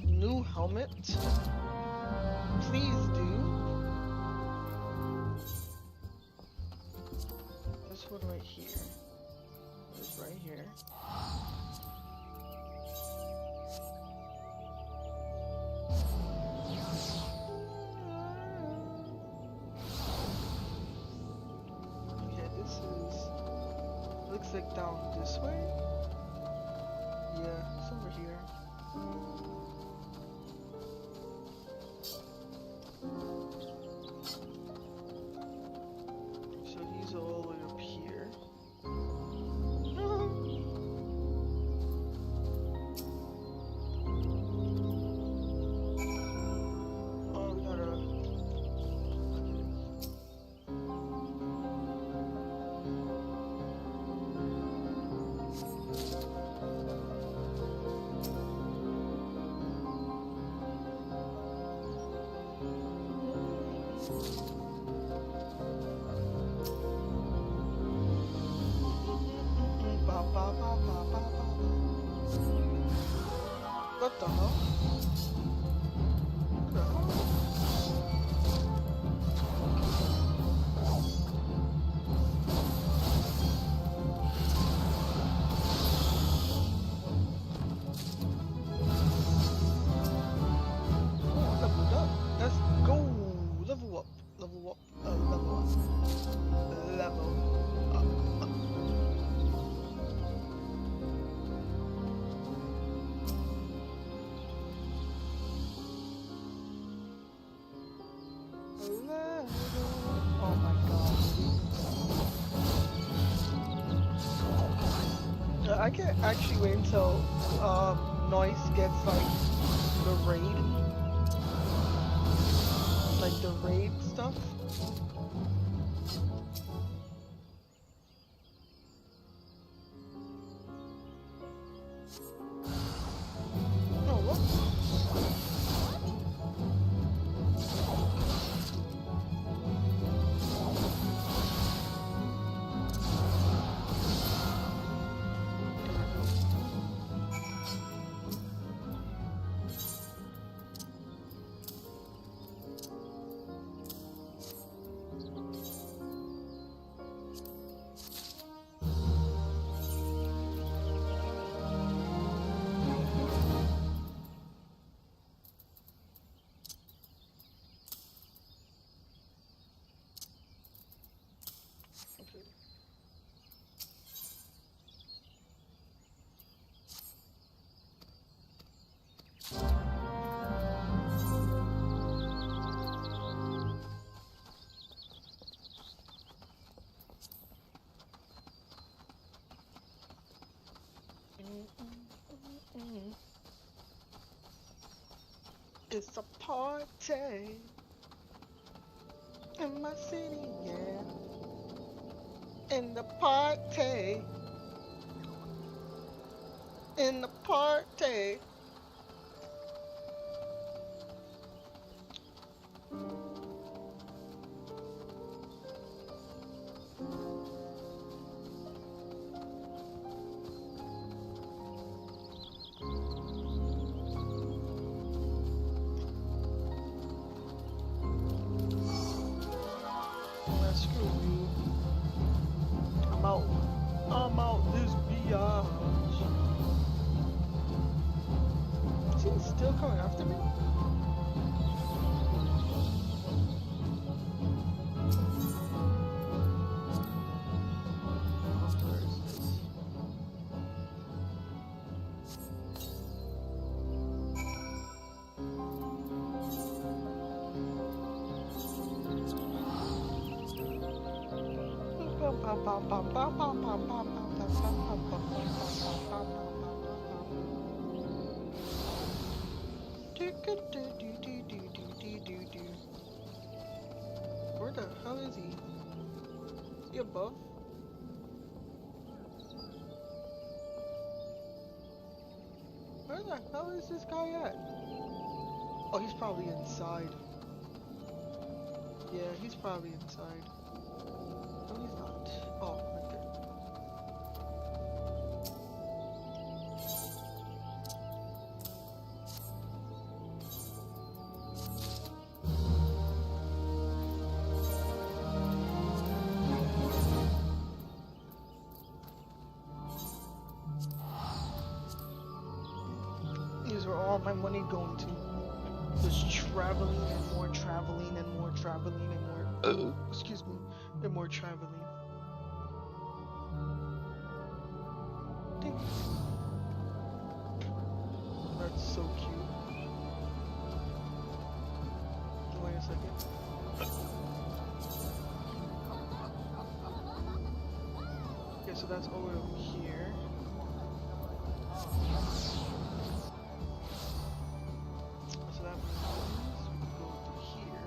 New helmet. Please do. This one right here. This right here. Okay, this is, looks like down this way. Yeah, it's over here. So he's all the way up here. Oh, we gotta... Okay. What the hell? Leveled up. Let's go. Level up. Level up. Level up. Level up. Oh my god. I can't actually wait until Noise gets like the raid. Like the raid stuff. Oh, what? It's a party in my city, yeah. In the party. In the party. Screw you. I'm out this biatch. Is he still coming after me? Where the hell is he? Is he above? Where the hell is this guy at? Oh, he's probably inside. Yeah, he's probably inside. No, he's not. Oh, right there. These are all my money going to. Just traveling and more traveling and more traveling and more excuse me, and more traveling. Ding. That's so cute. Wait a second. Okay, so that's all over here. So that means we go through here.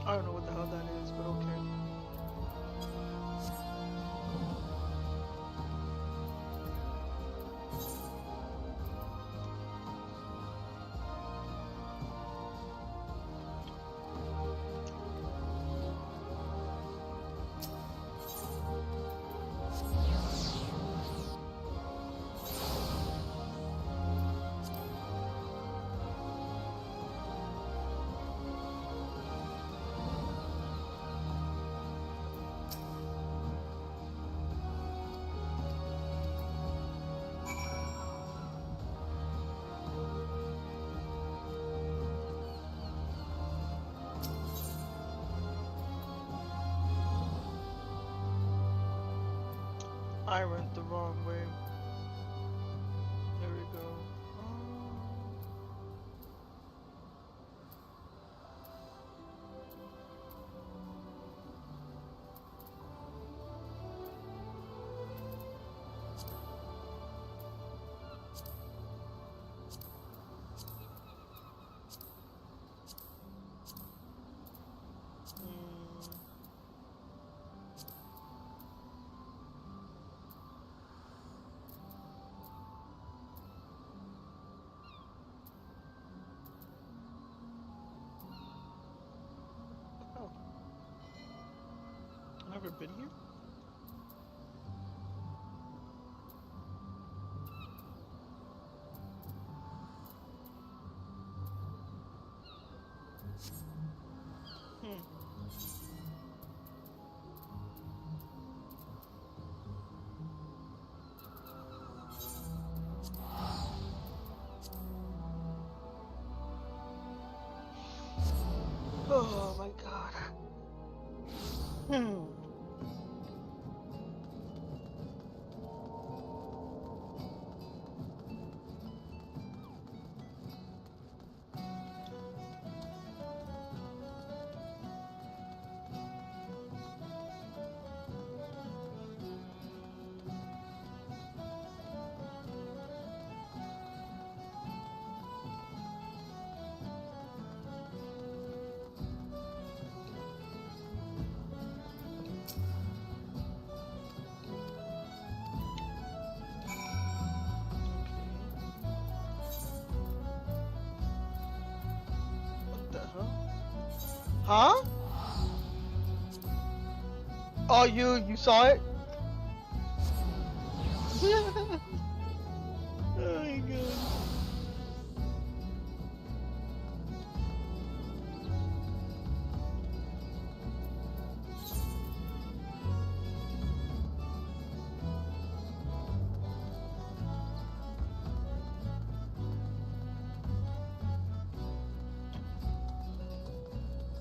I don't know what the hell that is, but okay. I went the wrong way. There we go. Oh. Never been here? Oh my god. What the hell? Huh? Oh, you saw it? Oh my god.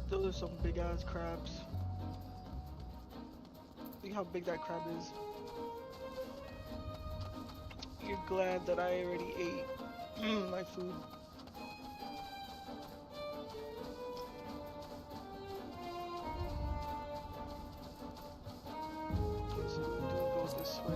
Those are some big ass crabs. Look how big that crab is. You're glad that I already ate my food. Okay, so we do go this way.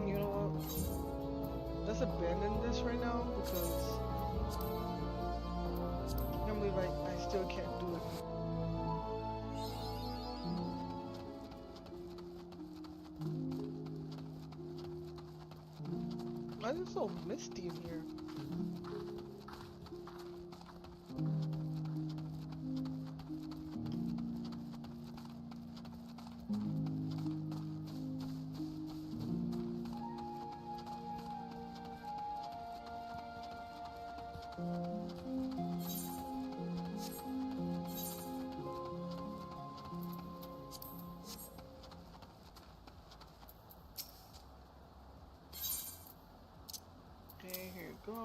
You know what? Let's abandon this right now because I can't believe I still can't do it. Why is it so misty in here? Okay, here you go.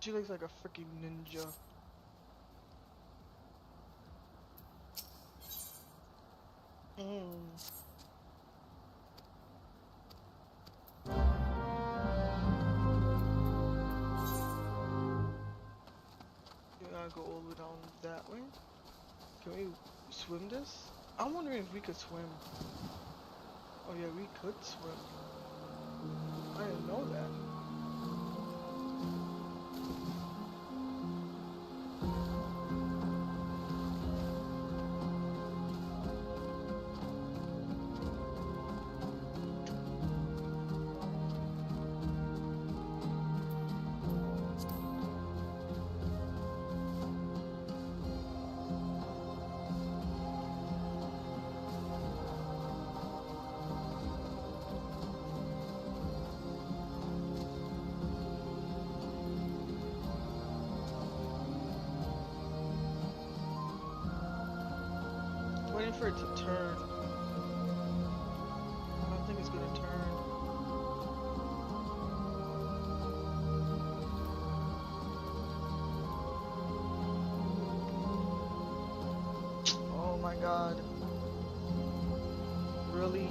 She looks like a freaking ninja. We gotta go all the way down that way. Can we swim this? I'm wondering if we could swim. Oh yeah, we could swim. I didn't know that. Waiting for it to turn. I don't think it's gonna turn. Oh my god. Really?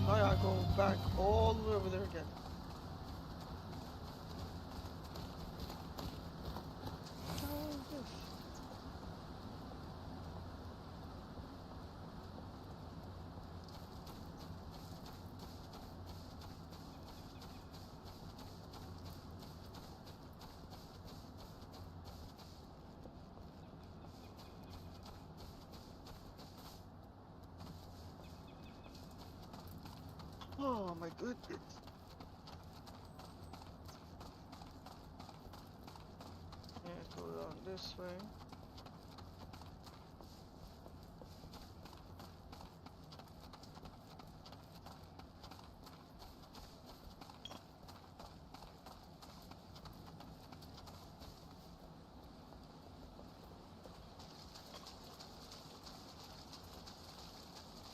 I gotta go back all the way over there again. What the hell is this? Oh my goodness. Yeah, go down this way.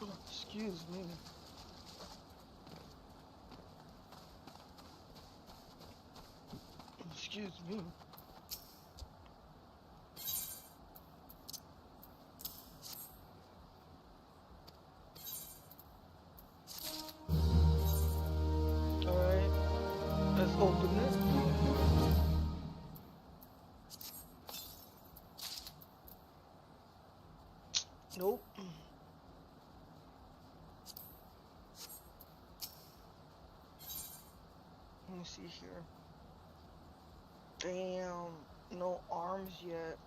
Oh, excuse me. Excuse me. Alright, let's open it. Nope. Let me see here. Damn, no arms yet.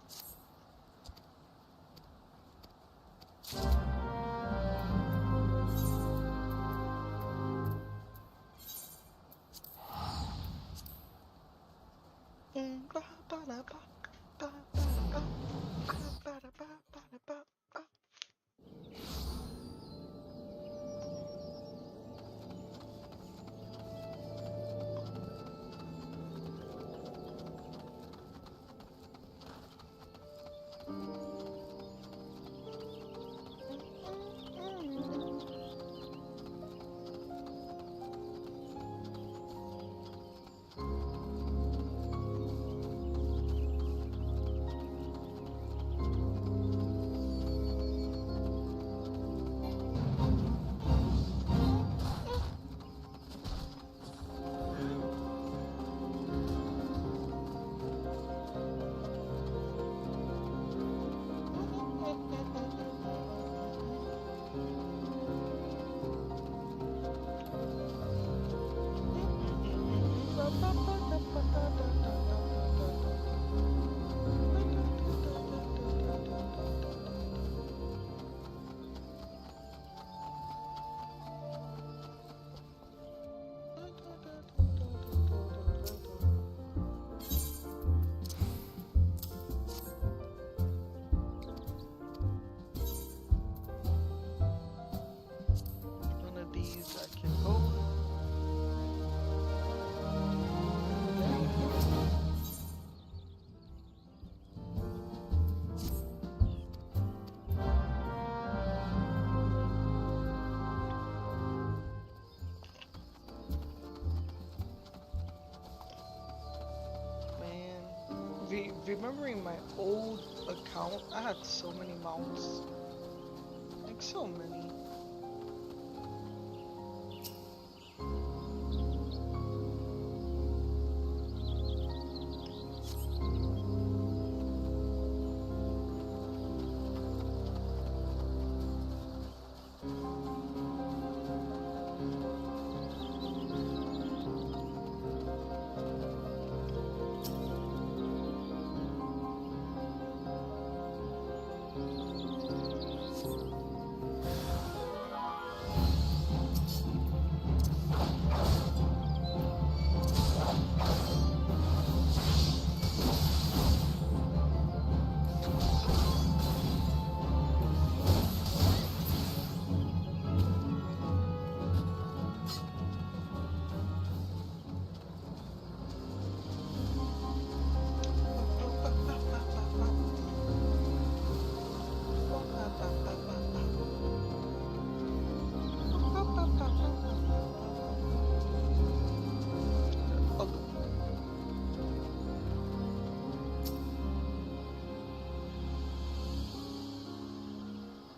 One of these I can go. Remembering my old account, I had so many mounts. Like, so many.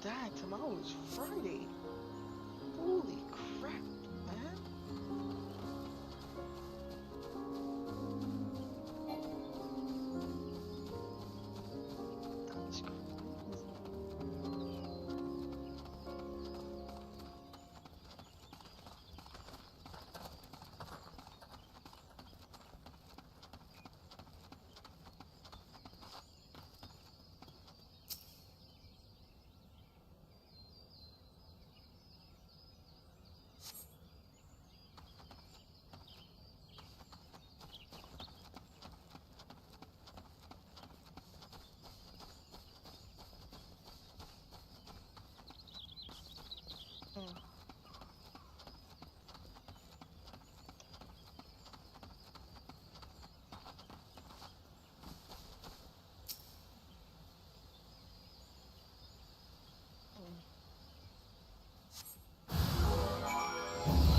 Dang, tomorrow is Friday. Holy crap, man. That's crazy.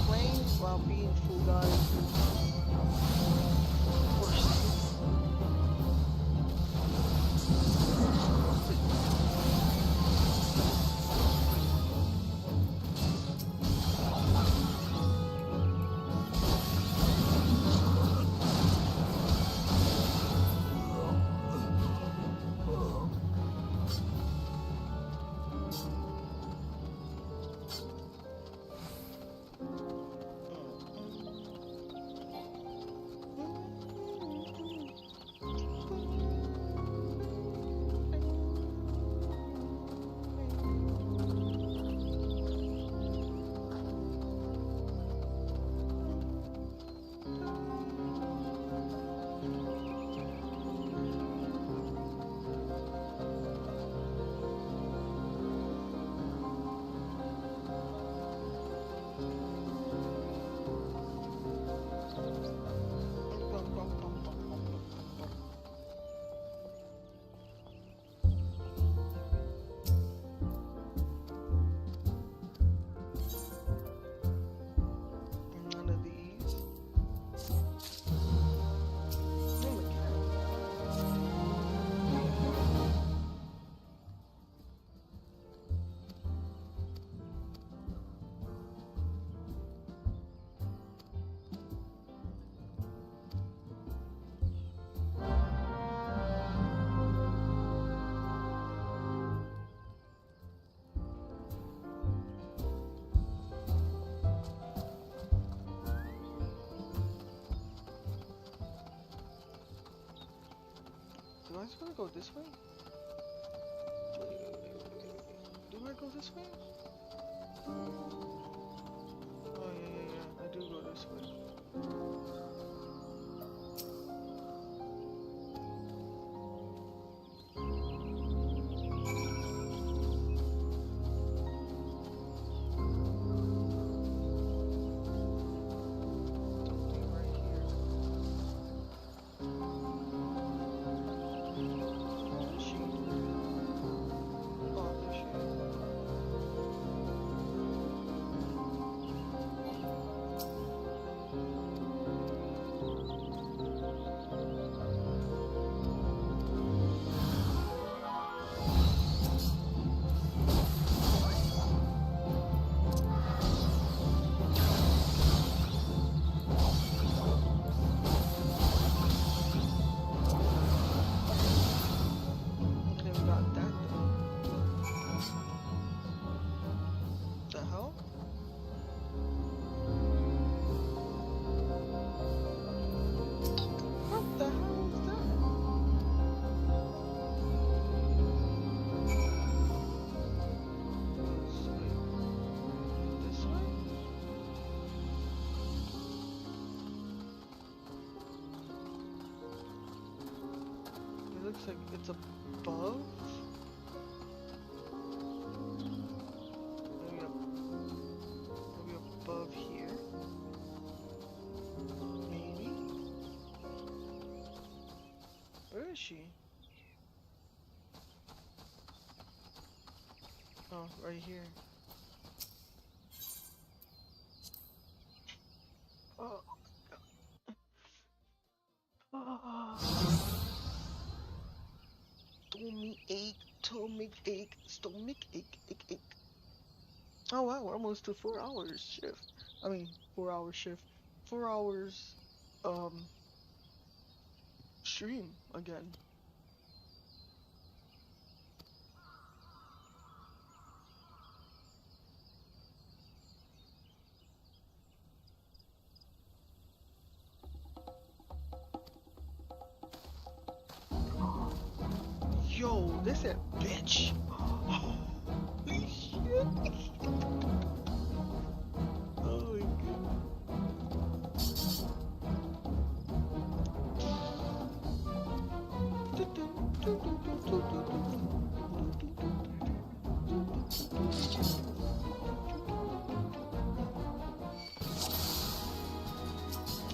Playing while being full, guys. Worst. I supposed to go this way? Wait. Do I go this way? Oh yeah. I do go this way. Looks like it's above. Maybe above here. Maybe. Where is she? Oh, right here. Oh my god. Stomach ache. Oh wow, we're almost to 4 hours shift. I mean, 4 hour shift. 4 hours, stream again. Yo, this a bitch. Holy shit. Oh my god.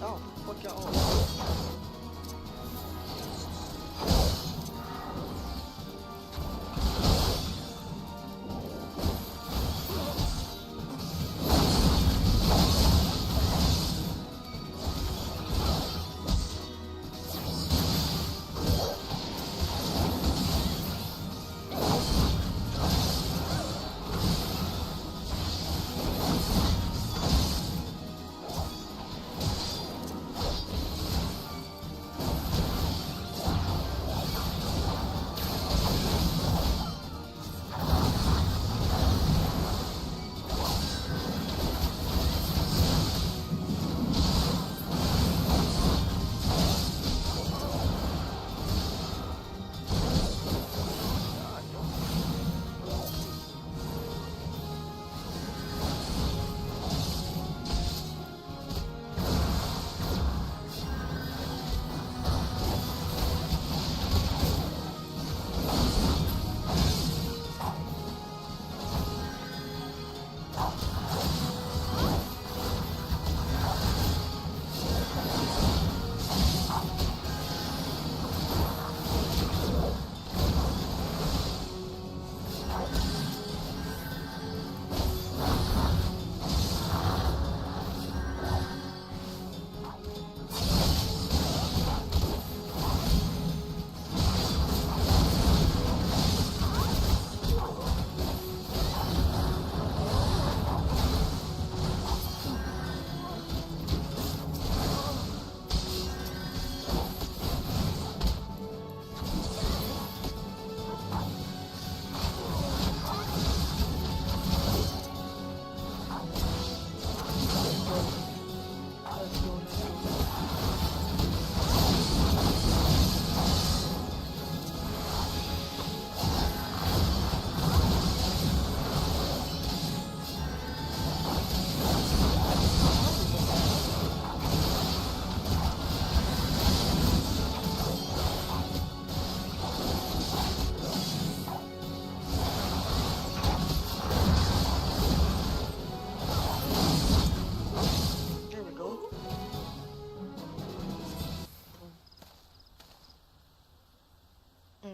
Oh, fuck y'all.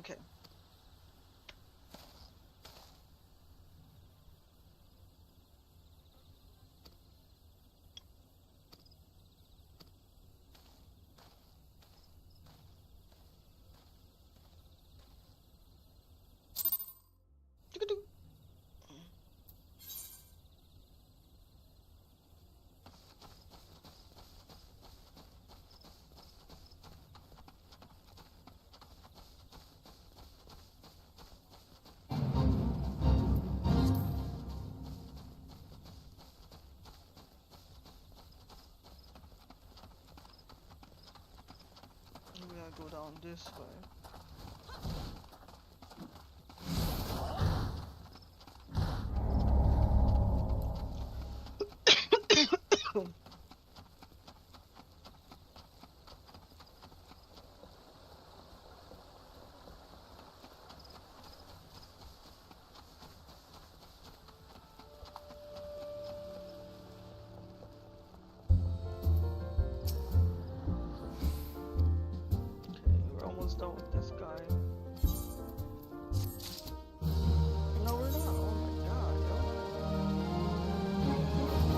Okay. We gotta go down this way. We're almost done with this guy. No, we're not. Oh my god,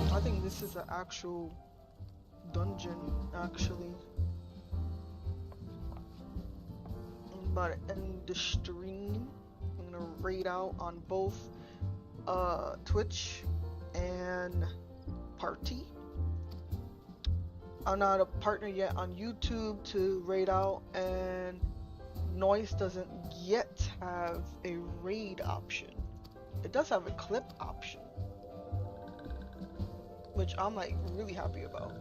yo. I think this is an actual dungeon, actually. I'm about to end the stream. I'm gonna raid out on both Twitch and Party. I'm not a partner yet on YouTube to raid out, and Noise doesn't yet have a raid option. It does have a clip option, which I'm like really happy about.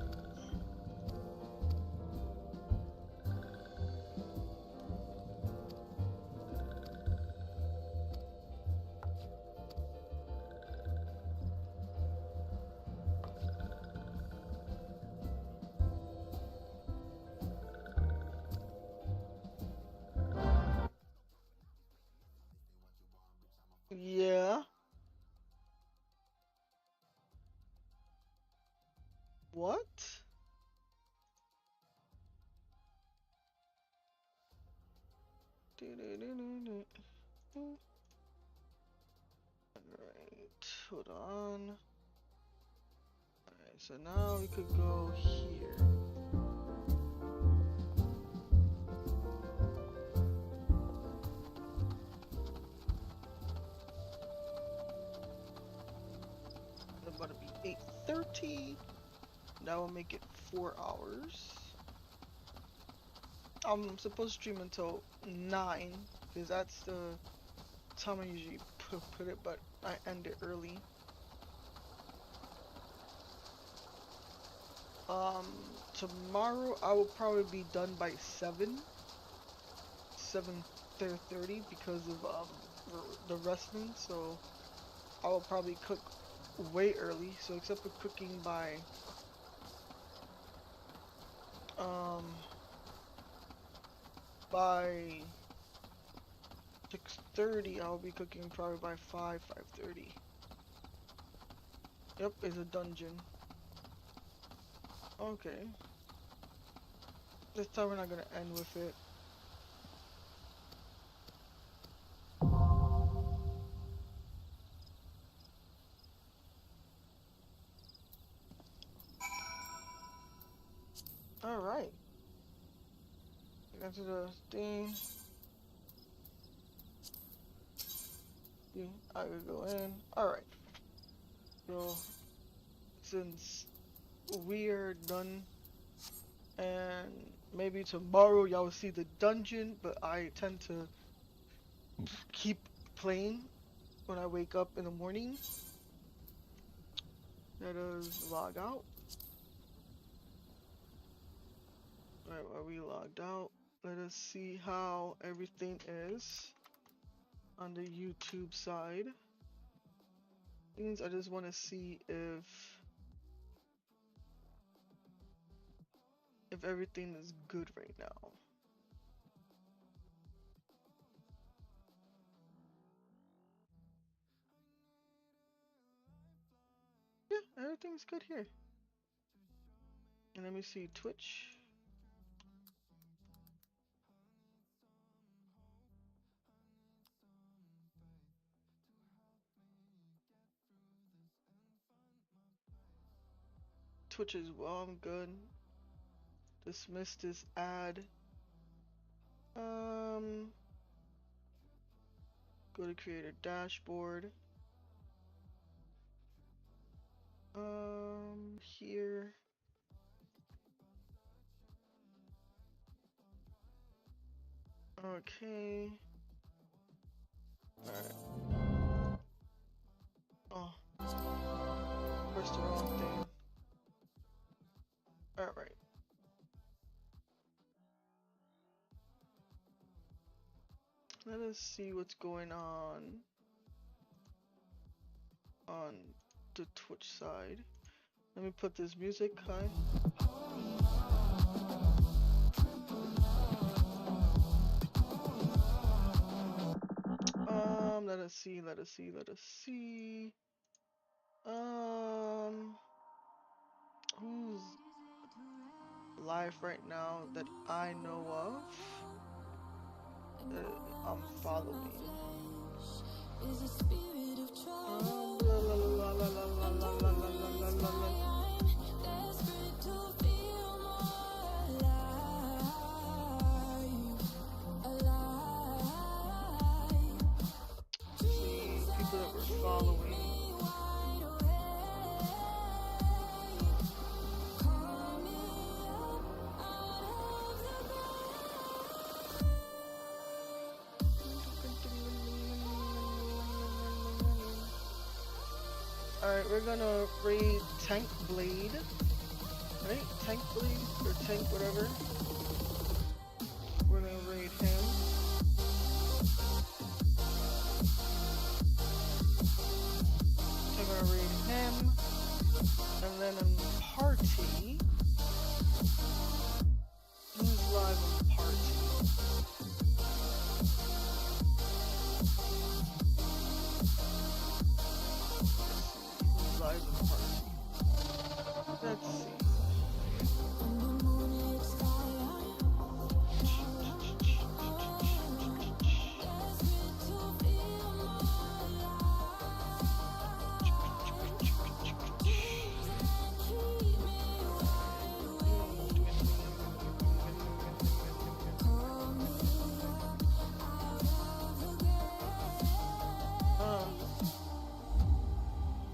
Yeah. What? Alright, hold on. Alright, so now we could go here. It's about to be 8:30. That will make it 4 hours. I'm supposed to stream until 9, because that's the time I usually put it, but I end it early. Tomorrow I will probably be done by 7:30 because of the wrestling, so I will probably cook way early. So except for cooking by 6:30, I'll be cooking probably by 5:30. Yep, it's a dungeon. Okay. This time we're not gonna end with it. Alright. Get to the thing. I could go in. Alright. So, since we're done, and maybe tomorrow y'all will see the dungeon, but I tend to keep playing when I wake up in the morning. Let us log out. Alright, while we logged out, let us see how everything is on the YouTube side. Things I just want to see if everything is good right now. Yeah, everything's good here. And let me see Twitch. Twitch as well. I'm good. Dismiss this ad. Go to creator dashboard. Here. Okay. Alright. Oh. Pressed the wrong thing. Alright. Let us see what's going on the Twitch side. Let me put this music high. Let us see. Who's live right now that I know of? I'm following. See people that we're following. Alright, we're gonna raid Tank Blade. Right? Tank Blade? Or Tank whatever. We're gonna raid him. I'm gonna raid him. And then in party. Who's live in party? Live in party. Let's see.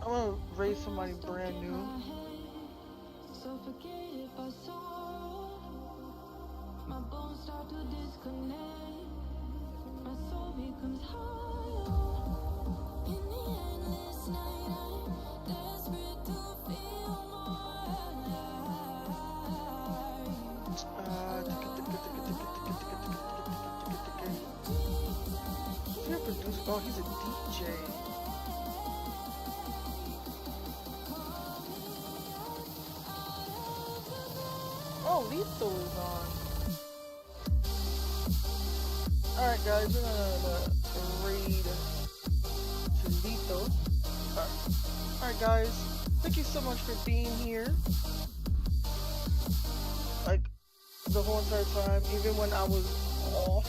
I'm gonna raise somebody brand new. So forget if I saw my bones start to disconnect, my soul becomes higher. In the endless night, I'm desperate to feel more alive. He's a producer. Oh, he's a DJ. Oh, Lethal is on. Alright guys, we're gonna raid to Lethal. Alright guys, thank you so much for being here. Like, the whole entire time, even when I was off,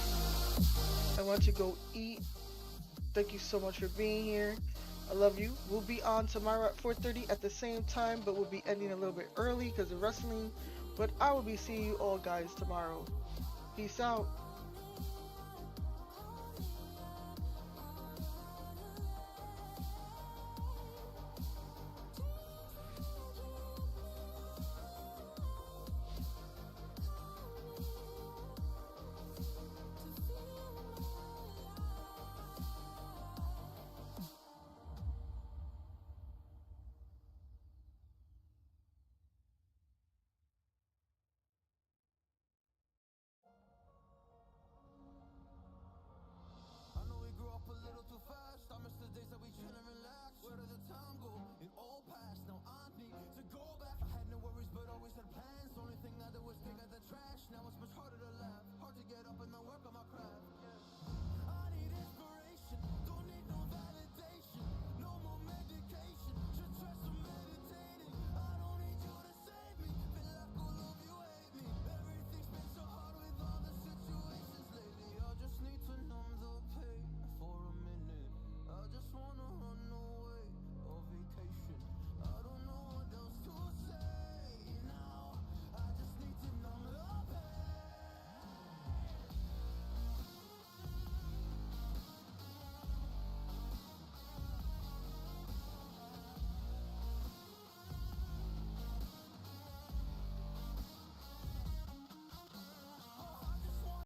I went to go eat. Thank you so much for being here. I love you. We'll be on tomorrow at 4:30 at the same time, but we'll be ending a little bit early because of wrestling. But I will be seeing you all guys tomorrow. Peace out.